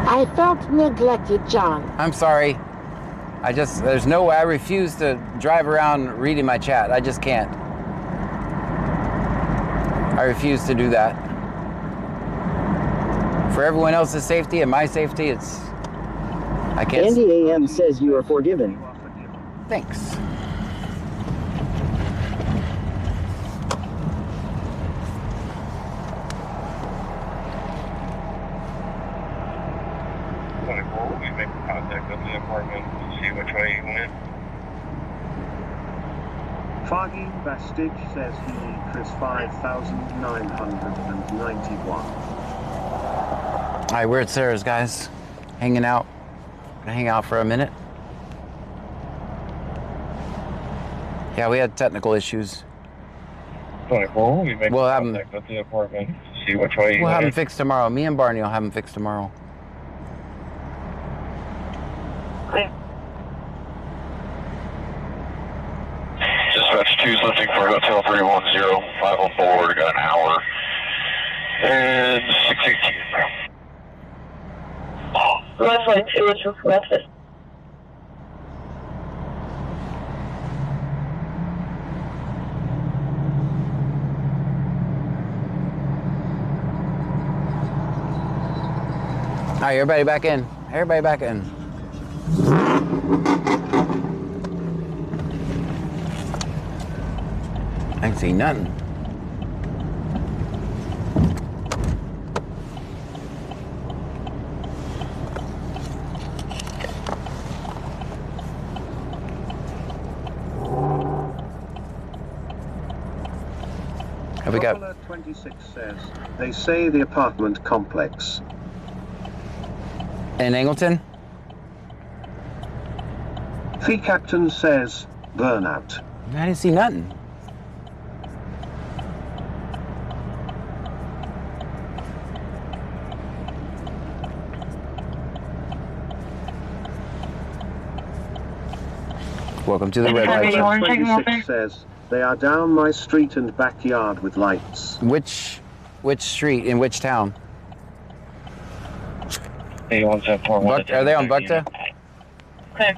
I felt neglected, John. I'm sorry. There's no way. I refuse to drive around reading my chat. I just can't. I refuse to do that. For everyone else's safety and my safety, I can't. Andy AM says you are forgiven. Thanks. We make contact with the apartment to see which way he went. Fargine Bastage says he Chris 5,991. Alright, we're at Sarah's, guys. Hanging out. Gonna hang out for a minute. Yeah, we had technical issues. 24, we make we'll contact with the apartment to see which way he We'll went. have them fixed tomorrow. Me and Barney will have them fixed tomorrow. Dispatch 2's lifting for Hotel 310, 5 on board, got an hour. And 618. Wi-Fi 2 is requested. right, everybody back in. Everybody back in. I ain't see nothing. Have we got? 26 says they say the apartment complex. In Angleton? The captain says burnout. I didn't see nothing. Welcome to the red light show. 26 says they are down my street and backyard with lights. Which street in which town? Are they on Buckta? Okay.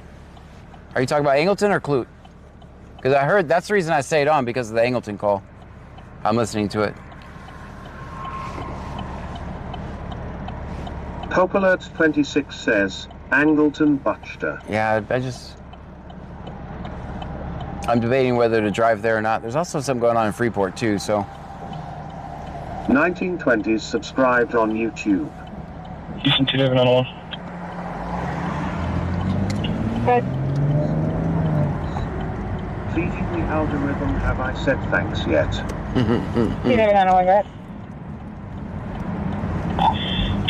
Are you talking about Angleton or Clute? Because I heard that's the reason I stayed on, because of the Angleton call. I'm listening to it. Pope Alert 26 says Angleton Buckta. Yeah, I'm debating whether to drive there or not. There's also something going on in Freeport too, so. 1920s subscribed on YouTube. Houston 2791. Good. Feeding the algorithm, have I said thanks yet? 2791, right?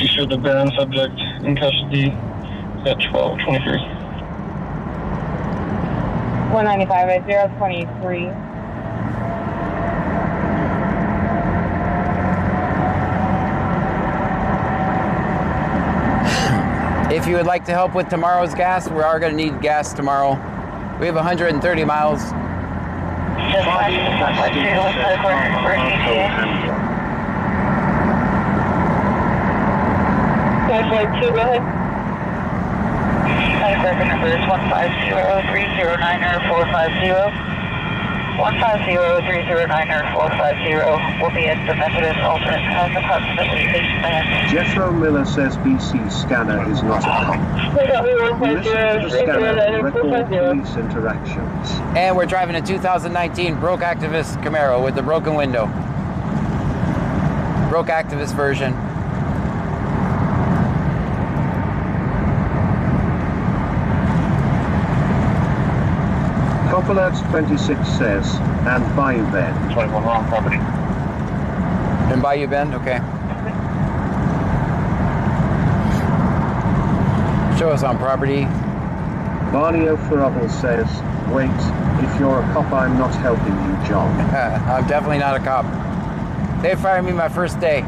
You showed the Baron subject in custody at 1223. 195 at 023. If you would like to help with tomorrow's gas, we are going to need gas tomorrow. We have 130 miles. Two, go ahead. Record number is 150-309-450. 150-309-450 will be at the Methodist alternate house approximately 8 minutes. Jethro Miller says BC scanner is not a cop. Listen to the scanner, record police interactions. And we're driving a 2019 Broke Activist Camaro with the broken window. Broke Activist version. Alert 26 says, and Bayou Bend. 21 wrong property. And Bayou Bend, okay. Show us on property. Barney O'Farrell says, wait, if you're a cop, I'm not helping you, John. I'm definitely not a cop. They fired me my first day.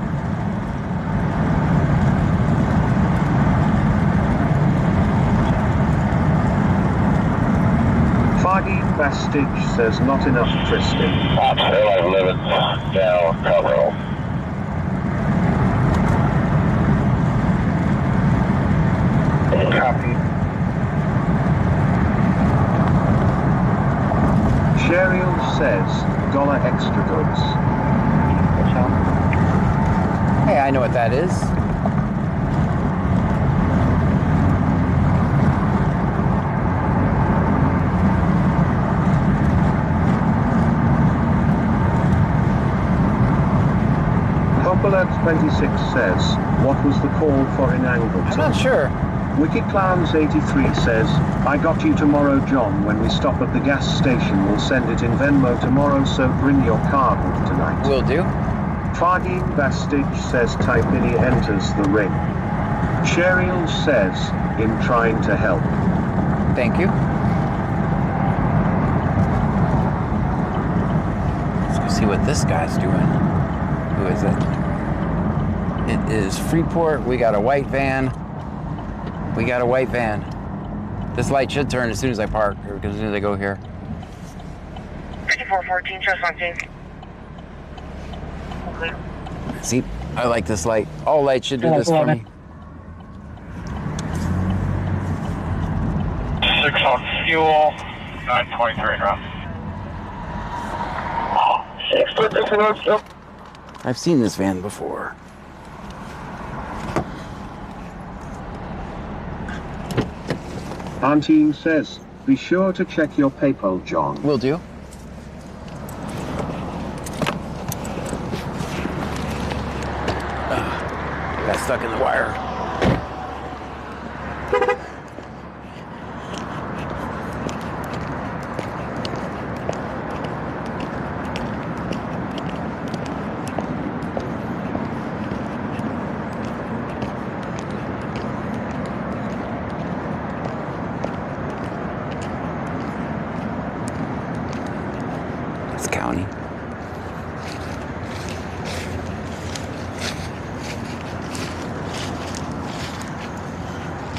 Bastich says not enough Tristan. I'm still living down Colorado. Copy. Cheryl says dollar extra goods. Hey, I know what that is. Alert 26 says, what was the call for in Angleton? I'm not sure. Wicked Clowns 83 says, I got you tomorrow, John. When we stop at the gas station, we'll send it in Venmo tomorrow, so bring your card with tonight. Will do. Fardine Bastich says, Taipini enters the ring. Cheryl says, in trying to help. Thank you. Let's go see what this guy's doing. Who is it? It is Freeport. We got a white van. We got a white van. This light should turn as soon as I park, or as soon as I go here. 5414, trust on team. Okay. See, I like this light. All lights should do this for me. 6 on fuel, 923 round. 6 foot different still. I've seen this van before. Auntie says, be sure to check your PayPal, John. Will do. Got stuck in the wire. It's county.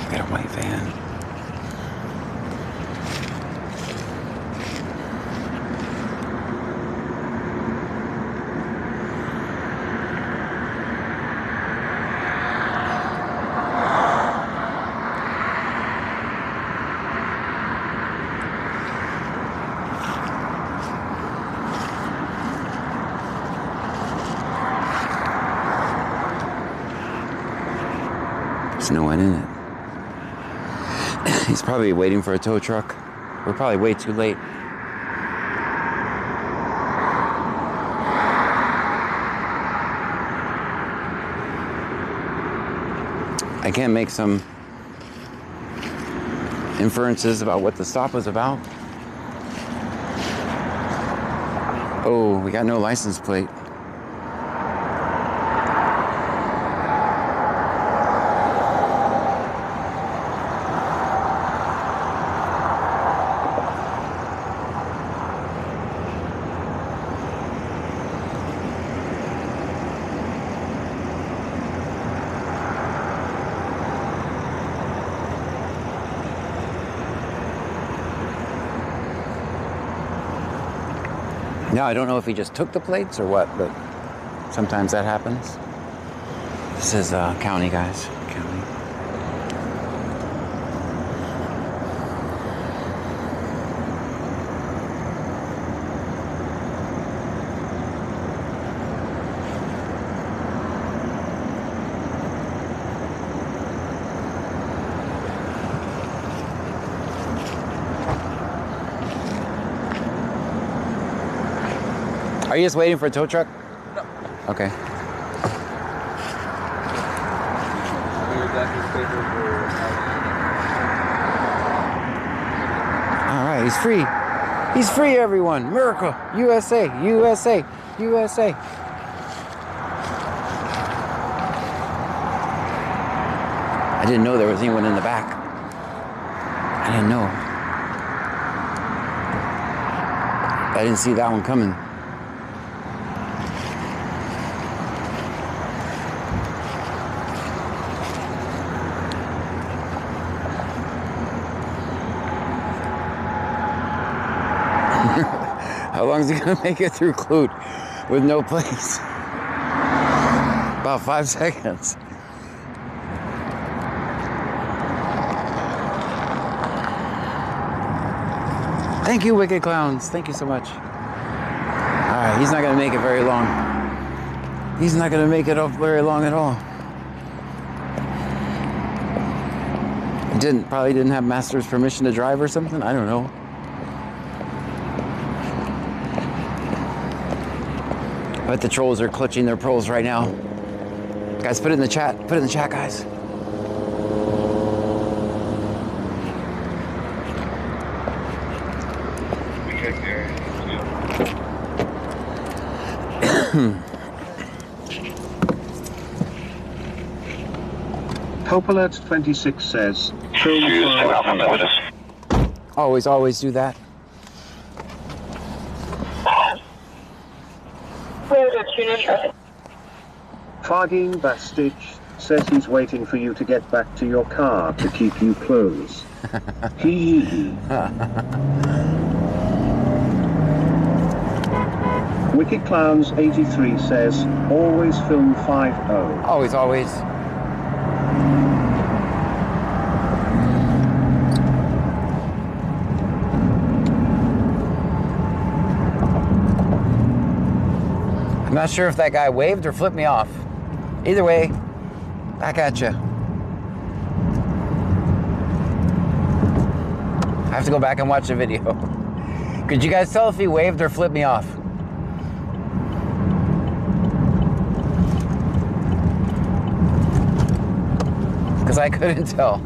Got a white van. There's no one in it. He's probably waiting for a tow truck. We're probably way too late. I can't make some inferences about what the stop was about. Oh, we got no license plate. Now, I don't know if he just took the plates or what, but sometimes that happens. This is county, guys. County. Are you just waiting for a tow truck? No. Okay. All right, he's free. He's free, everyone. Miracle. USA, USA, USA. I didn't know there was anyone in the back. I didn't know. I didn't see that one coming. How long is he gonna make it through Clute with no plates? About 5 seconds. Thank you, wicked clowns. Thank you so much. All right, he's not gonna make it very long. He's not gonna make it up very long at all. Probably didn't have master's permission to drive or something. I don't know. I bet the trolls are clutching their pearls right now. Guys, put it in the chat. Put it in the chat, guys. Hope Alert 26 says, Always do that. Fardine Bastich says he's waiting for you to get back to your car to keep you close. Hee. Wicked Clowns 83 says, always film 5-0. Always. I'm not sure if that guy waved or flipped me off. Either way, back at you. I have to go back and watch the video. Could you guys tell if he waved or flipped me off? Because I couldn't tell.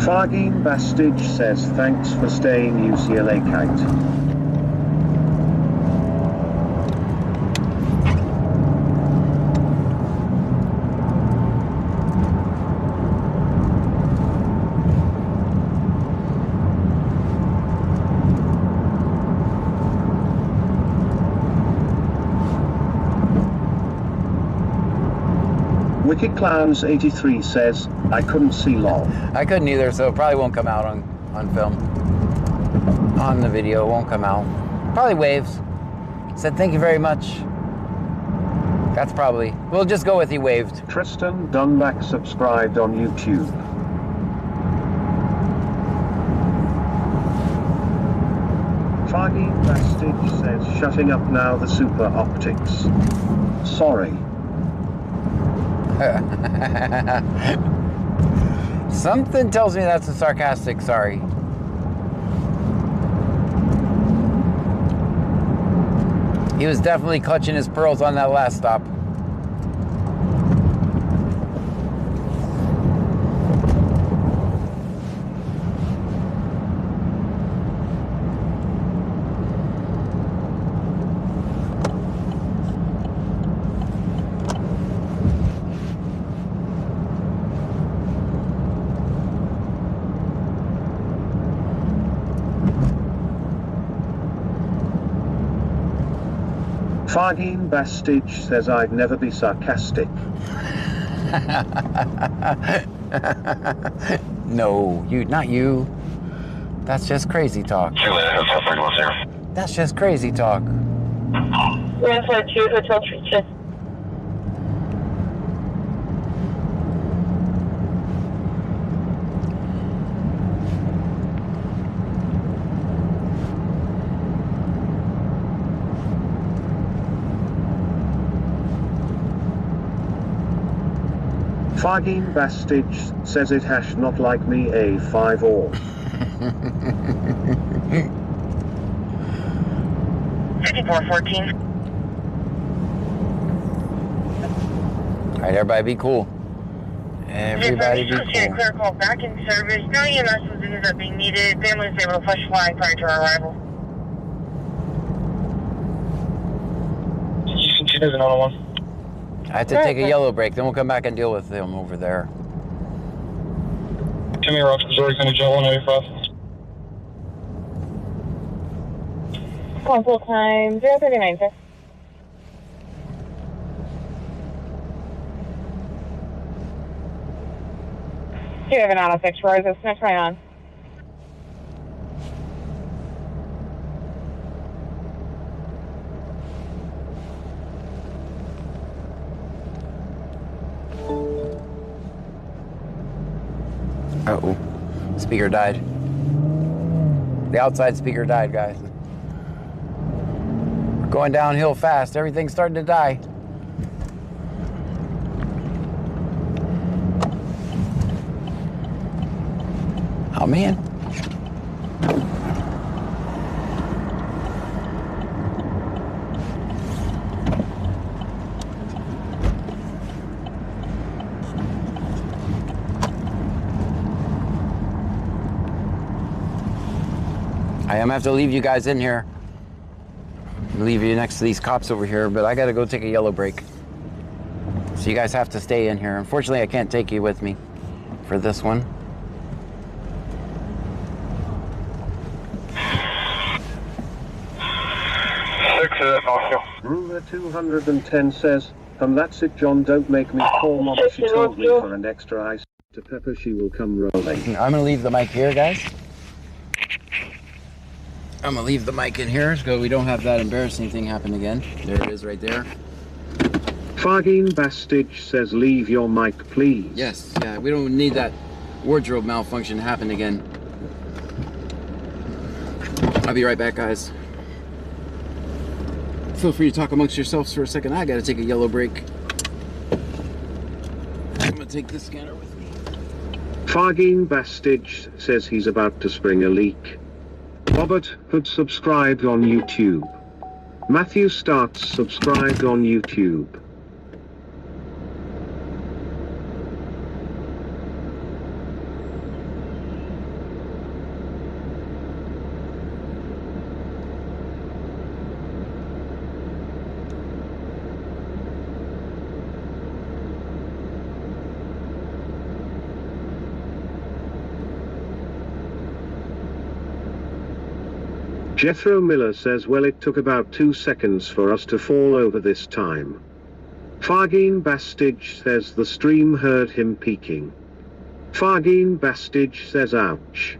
Fagin Bastage says thanks for staying UCLA Kite. Wicked Clowns 83 says, I couldn't see lol. I couldn't either, so it probably won't come out on film. On the video, it won't come out. Probably waves. Said thank you very much. That's probably, we'll just go with he waved. Tristan Dunback subscribed on YouTube. Fagin Bastage says, shutting up now the super optics. Sorry. Something tells me that's a sarcastic sorry. He was definitely clutching his pearls on that last stop. Fagin Bastage says I'd never be sarcastic. No, you, not you. That's just crazy talk. That's just crazy talk. Grand Flight 2, Hotel Treatment. Fagin Bastage says it hash not like me a 5 or. 5414. Alright, everybody be cool. Everybody be cool. Clear call back in service. No EMS was up being needed. Family was able to flush flying prior to our arrival. She doesn't know one. I have to take a yellow break, then we'll come back and deal with him over there. Timmy Rock, Missouri, County Jail 185. Console time 039, sir. Do you have an auto fix for us? It's right on. Uh-oh. Speaker died. The outside speaker died, guys. We're going downhill fast. Everything's starting to die. Oh, man. I am gonna have to leave you guys in here. Leave you next to these cops over here, but I gotta go take a yellow break. So you guys have to stay in here. Unfortunately, I can't take you with me for this one. Ruler 210 says, and that's it, John, don't make me call Mama, she told me for an extra ice to pepper she will come rolling. I'm gonna leave the mic here, guys. I'm gonna leave the mic in here so we don't have that embarrassing thing happen again. There it is right there. Fargine Bastich says leave your mic please. Yes, yeah, we don't need that wardrobe malfunction to happen again. I'll be right back, guys. Feel free to talk amongst yourselves for a second. I gotta take a yellow break. I'm gonna take this scanner with me. Fargine Bastich says he's about to spring a leak. Robert had subscribed on YouTube. Matthew Starts subscribed on YouTube. Jethro Miller says, well, it took about 2 seconds for us to fall over this time. Fargine Bastich says the stream heard him peeking. Fargine Bastich says ouch.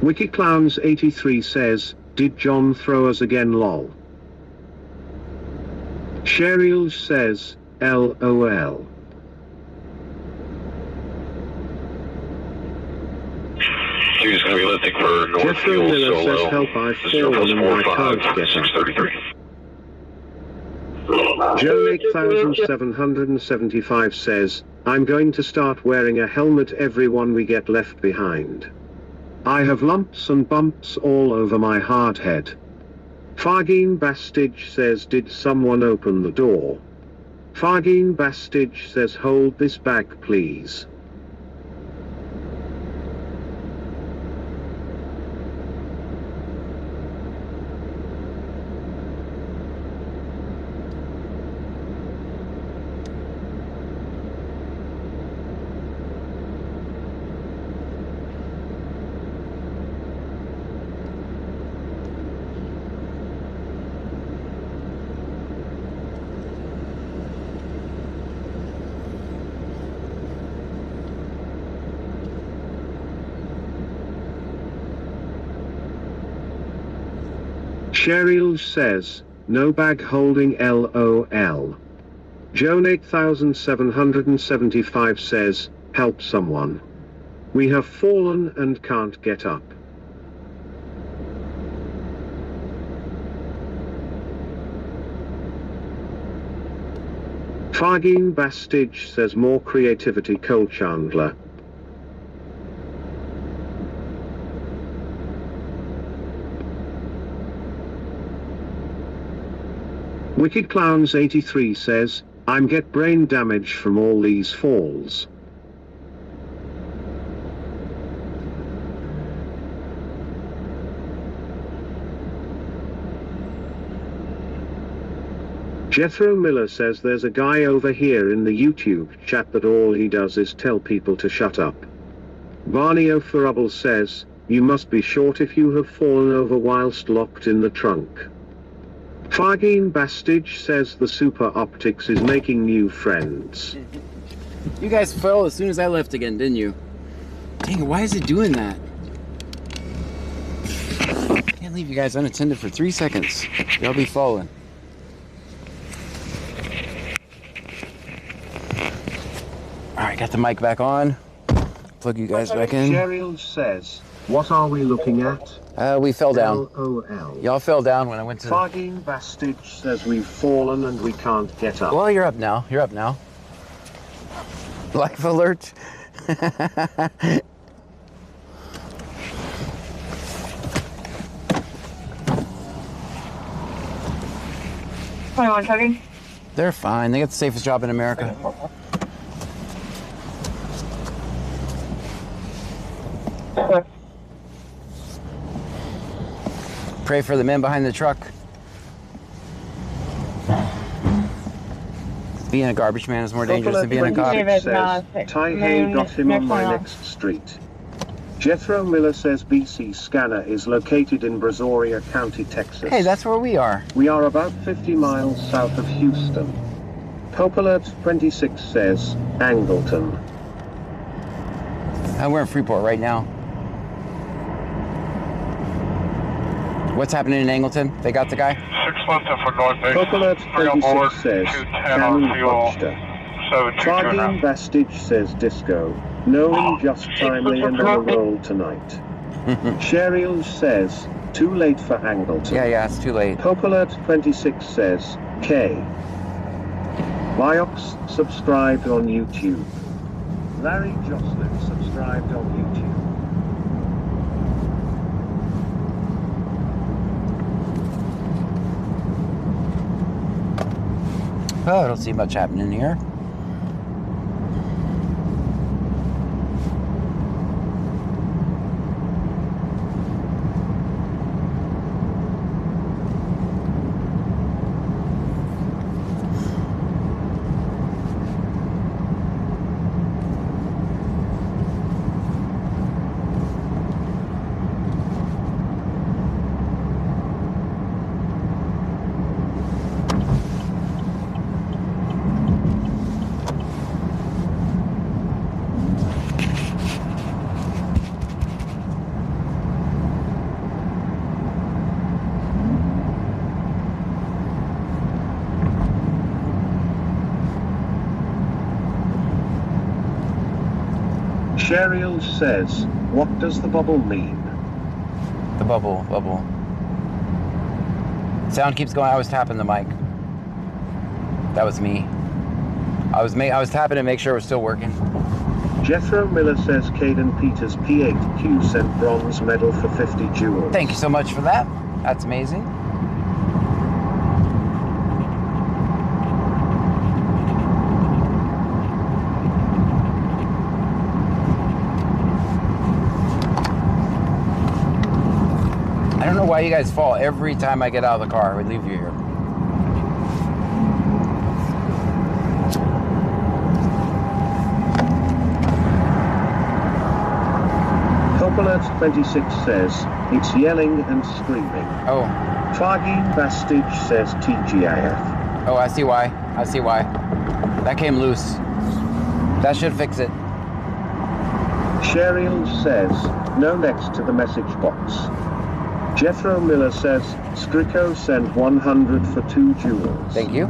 WikiClowns83 says, did John throw us again lol? Cheryl says, LOL. You're just going to be lifting for North Jeffrey Fuel Miller Solo. says, help, I've fallen and I can't get up. 633. Joe 8775 says, I'm going to start wearing a helmet everyone we get left behind. I have lumps and bumps all over my hard head. Fargine Bastich says, did someone open the door? Fargine Bastich says, hold this bag please. Cheryl says, no bag holding LOL. Joan 8775 says, help someone. We have fallen and can't get up. Fargine Bastich says, more creativity Cole Chandler. WickedClowns83 says, I'm get brain damage from all these falls. Jethro Miller says there's a guy over here in the YouTube chat that all he does is tell people to shut up. Barney O'Farrubble says, you must be short if you have fallen over whilst locked in the trunk. Fargine Bastich says the Super Optics is making new friends. You guys fell as soon as I left again, didn't you? Dang, why is it doing that? Can't leave you guys unattended for 3 seconds. Y'all be falling. Alright, got the mic back on. Plug you guys back in. Cheryl says, what are we looking at? We fell down. LOL. Y'all fell down when I went to... Fargine Bastich says we've fallen and we can't get up. Well, you're up now. You're up now. Life alert. They're fine. They got the safest job in America. Pray for the men behind the truck. Being a garbage man is more dangerous than being a cop. Tai Hay got him on my next street. Jethro Miller says BC Scanner is located in Brazoria County, Texas. Hey, that's where we are. We are about 50 miles south of Houston. Pope Alert 26 says Angleton. We're in Freeport right now. What's happening in Angleton? They got the guy? 6 for North Base. Pope Alert 26 says Cannon Rochester. Sardine Bastage says Disco. Nolan just timely and on a roll tonight. Sheriel says too late for Angleton. Yeah, it's too late. Pope Alert 26 says K. Liox subscribed on YouTube. Larry Jocelyn subscribed on YouTube. Oh, I don't see much happening here. Sheriel says, what does the bubble mean? The bubble. Sound keeps going. I was tapping the mic. That was me. I was tapping to make sure it was still working. Jethro Miller says Caden Peters P8Q sent bronze medal for 50 jewels. Thank you so much for that. That's amazing. I don't know why you guys fall every time I get out of the car. We leave you here. Alert 26 says, it's yelling and screaming. Oh. Fargine Bastage says TGIF. Oh, I see why. That came loose. That should fix it. Sheriel says, no next to the message box. Jethro Miller says, Skriko sent 100 for 2 jewels. Thank you.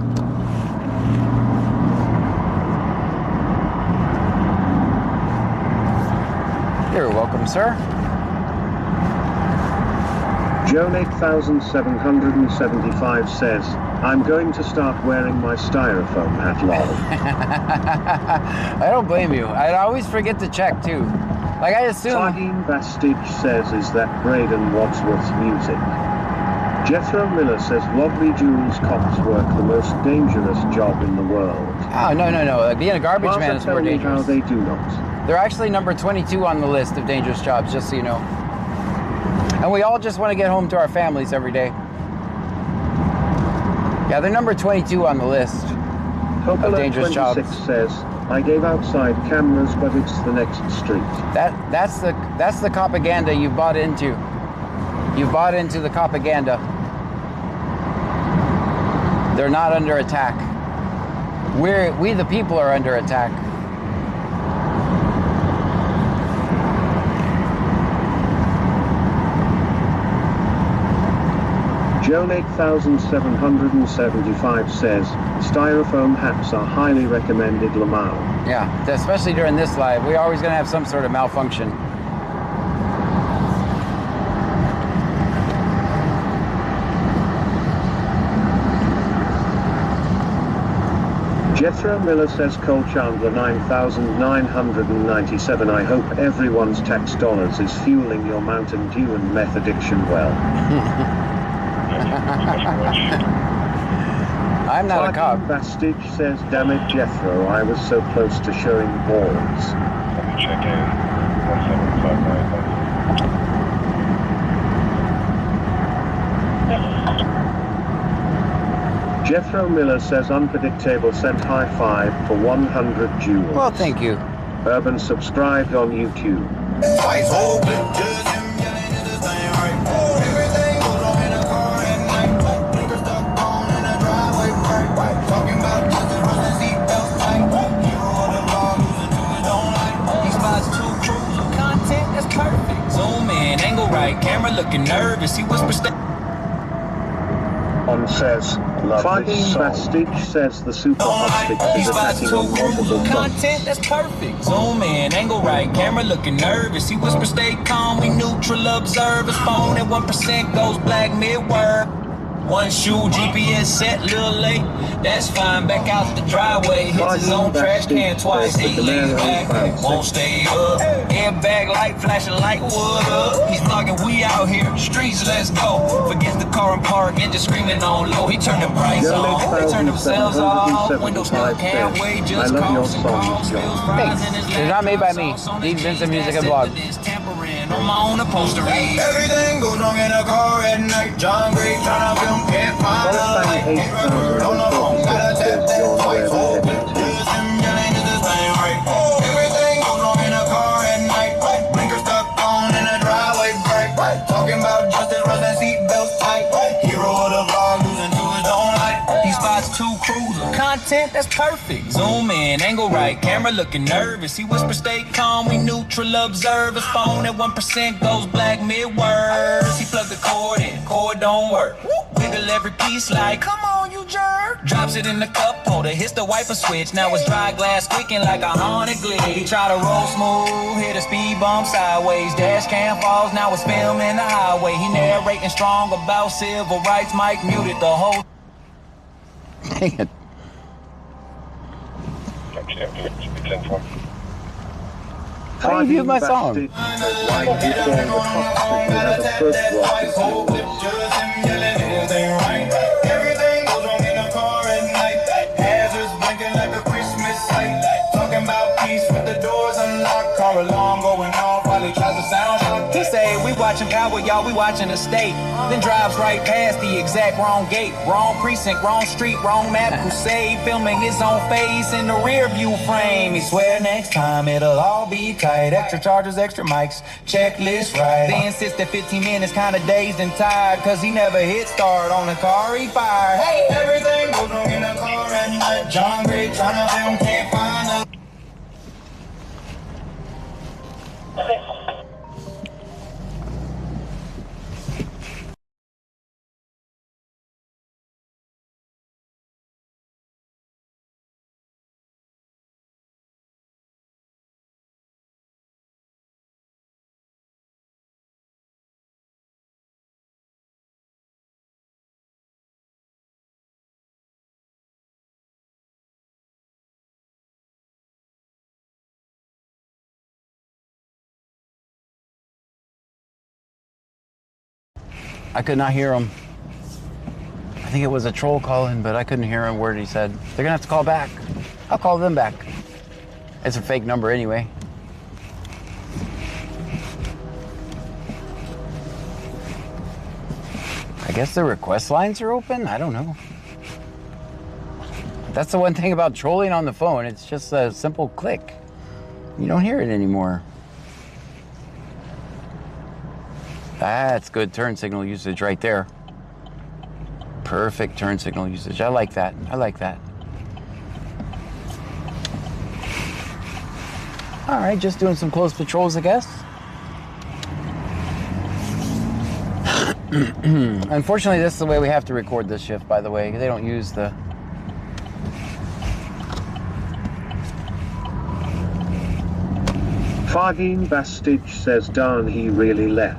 You're welcome, sir. Joan 8775 says, I'm going to start wearing my styrofoam hat, lol. I don't blame you. I always forget to check, too. Like, I assume... Sardine Bastage says, is that Braden Wadsworth's music? Jethro Miller says, Lobby Jules cops work the most dangerous job in the world. Oh, no. Like, being a garbage man is more dangerous. How they do not. They're actually number 22 on the list of dangerous jobs, just so you know. And we all just want to get home to our families every day. Yeah, they're number 22 on the list of dangerous jobs. 26 says, I gave outside cameras, but it's the next street. That's the propaganda you bought into. You bought into the propaganda. They're not under attack. We the people are under attack. Joan 8775 says, styrofoam hats are highly recommended, Lamau. Yeah, especially during this live. We're always going to have some sort of malfunction. Jethro Miller says, Cole Chandler 9997. I hope everyone's tax dollars is fueling your Mountain Dew and meth addiction well. I'm not a cop. Bastage says, damn it, Jethro, I was so close to showing balls. Let me check in. 1759. Jethro Miller says, unpredictable sent high five for 100 jewels. Well, thank you. Urban subscribed on YouTube. Twice whole clip, just him yelling at the thing right. Everything goes on in a car at night. Niggas stuck on in a driveway, right. Talking about justice, running seatbelts tight. Hero of the law, losing to his own life. He spots two crews of content that's perfect. Zoom in, angle right, camera looking nervous. He whispers On says, Fighting Bastage says the super hostage He is spots attacking two on crews multiple of fronts. content that's perfect. Zoom in, angle right, camera looking nervous. He whispers, stay calm, we neutral observers. Phone at 1% goes black mid-word. One shoe, GPS set, little late. That's fine, back out the driveway. Hits his own trash can twice. He laid back, won't stay up. Airbag light, flashing like wood up. He's vlogging, we out here, streets, let's go. Forgets the car and park and just screaming on low. He turned the brights on, they turned themselves off. Windows still can't wait, just calls and calls. Hey, it's not made by me. Dean Vincent Music and Blog. On my own upholstery. Everything goes wrong in a car at night. John Gray trying to film, can't find the light. Can't remember on the phone, gotta tap that twice. Whole clip, just him yelling at the thing right. Everything goes wrong in a car at night. Blinker stuck on in a driveway brake. Talking about justice, rusting seatbelts tight. Hero of the vlog, losing to his own light. He spots two crews of content that's perfect. Zoom in, angle right, camera looking nervous. He whispers, stay calm, we neutral observers. Phone at 1% goes black mid-words. He plugged the cord in, cord don't work. Wiggle every piece like, come on you jerk. Drops it in the cup holder, hits the wiper switch. Now it's dry glass squeaking like a haunted glitch. He try to roll smooth, hit a speed bump sideways. Dash cam falls, now it's filming the highway. He narrating strong about civil rights. Mike muted the whole. Dang it. How do you view my song? Why do you join the cops if you have a first rock? Everything goes wrong in a car at night. Hazards blinking like a Christmas light. Talking about peace with the doors unlocked. Car alarm going off while he tries to sound shock. He say, we watching power, y'all, we watching the state. Then drives right past the exact wrong gate. Wrong precinct, wrong street, wrong map. Crusade, filming his own face in the rear view frame. He swear next time it'll all be tight. Extra chargers, extra mics, checklist right. They insist that 15 minutes kinda dazed and tired, cause he never hit start on the car he fired. Hey! Everything goes wrong in a car at night. John Gray trying to film, can't find the I could not hear him. I think it was a troll calling, but I couldn't hear a word he said. They're gonna have to call back. I'll call them back. It's a fake number anyway. I guess the request lines are open? I don't know. That's the one thing about trolling on the phone. It's just a simple click. You don't hear it anymore. That's good turn signal usage right there. Perfect turn signal usage. I like that. I like that. All right, just doing some close patrols, I guess. Unfortunately, this is the way we have to record this shift, by the way. They don't use the... Fagin Bastage says darn he really left.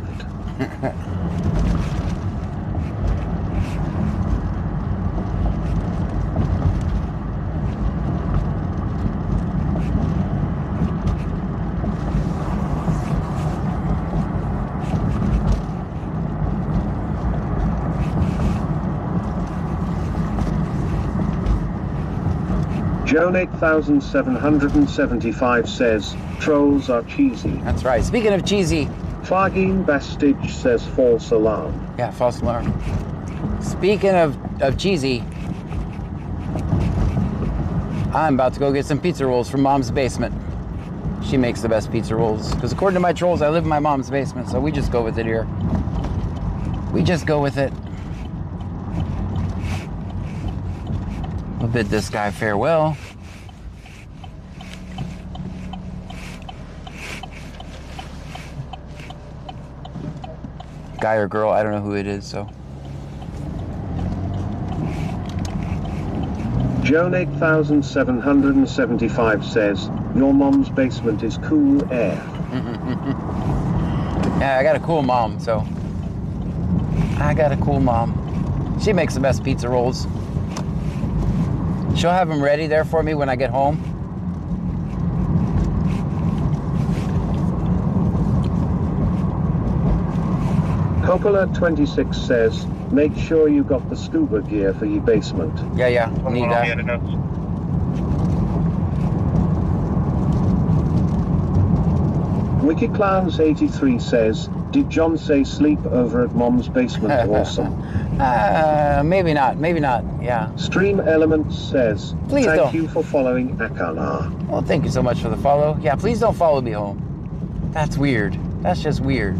Joan 8775 says, trolls are cheesy. That's right. Speaking of cheesy. Fagin Bastage says false alarm. Yeah, false alarm. Speaking of cheesy, I'm about to go get some pizza rolls from Mom's basement. She makes the best pizza rolls. Because according to my trolls, I live in my mom's basement, so we just go with it here. We just go with it. I'll bid this guy farewell. Guy or girl, I don't know who it is, so. Joan 8775 says, your mom's basement is cool air. Yeah, I got a cool mom, so. I got a cool mom. She makes the best pizza rolls. She'll have them ready there for me when I get home. Coppola 26 says, make sure you got the scuba gear for your basement. Yeah, need that. WickedClowns83 says, did John say sleep over at mom's basement? Awesome. Maybe not, yeah. Stream Elements says, Please thank don't. you for following Akana. Well, thank you so much for the follow. Yeah, please don't follow me home. That's weird. That's just weird.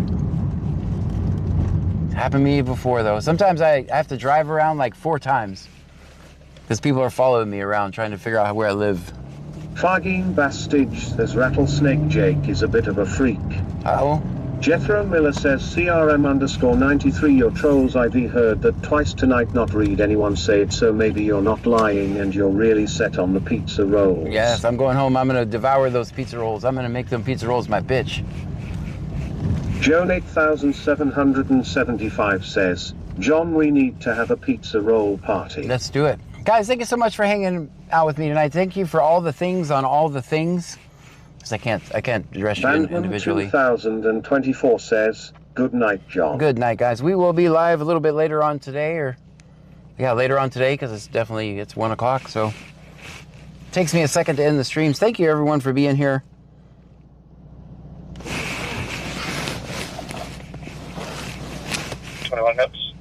It's happened to me before, though. Sometimes I have to drive around like 4 times because people are following me around trying to figure out where I live. Fagin Bastage says Rattlesnake Jake is a bit of a freak. Uh-oh. Jethro Miller says CRM_93 your trolls IV heard that twice tonight not read anyone say it, so maybe you're not lying and you're really set on the pizza rolls. Yes, I'm going home. I'm going to devour those pizza rolls. I'm going to make them pizza rolls my bitch. Joan 8775 says, John, we need to have a pizza roll party. Let's do it. Guys, thank you so much for hanging out with me tonight. Thank you for all the things on all the things. Because I can't address you individually. 2024 says, good night, John. Good night, guys. We will be live a little bit later on today, later on today, because it's 1 o'clock, so it takes me a second to end the streams. Thank you, everyone, for being here.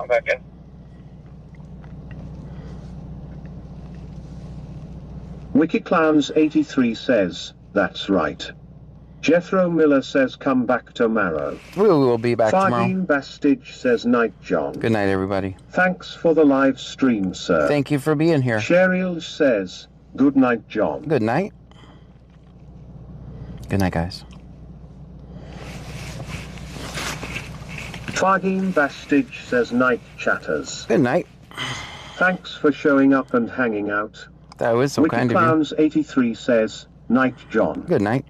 I'm back in. WickedClowns83 says, that's right. Jethro Miller says, come back tomorrow. We will be back tomorrow. Fagin Bastage says, night, John. Good night, everybody. Thanks for the live stream, sir. Thank you for being here. Cheryl says, good night, John. Good night. Good night, guys. Fagin Bastage says, night, chatters. Good night. Thanks for showing up and hanging out. That was so kind of you. WickedClowns83 says, night, John. Good night.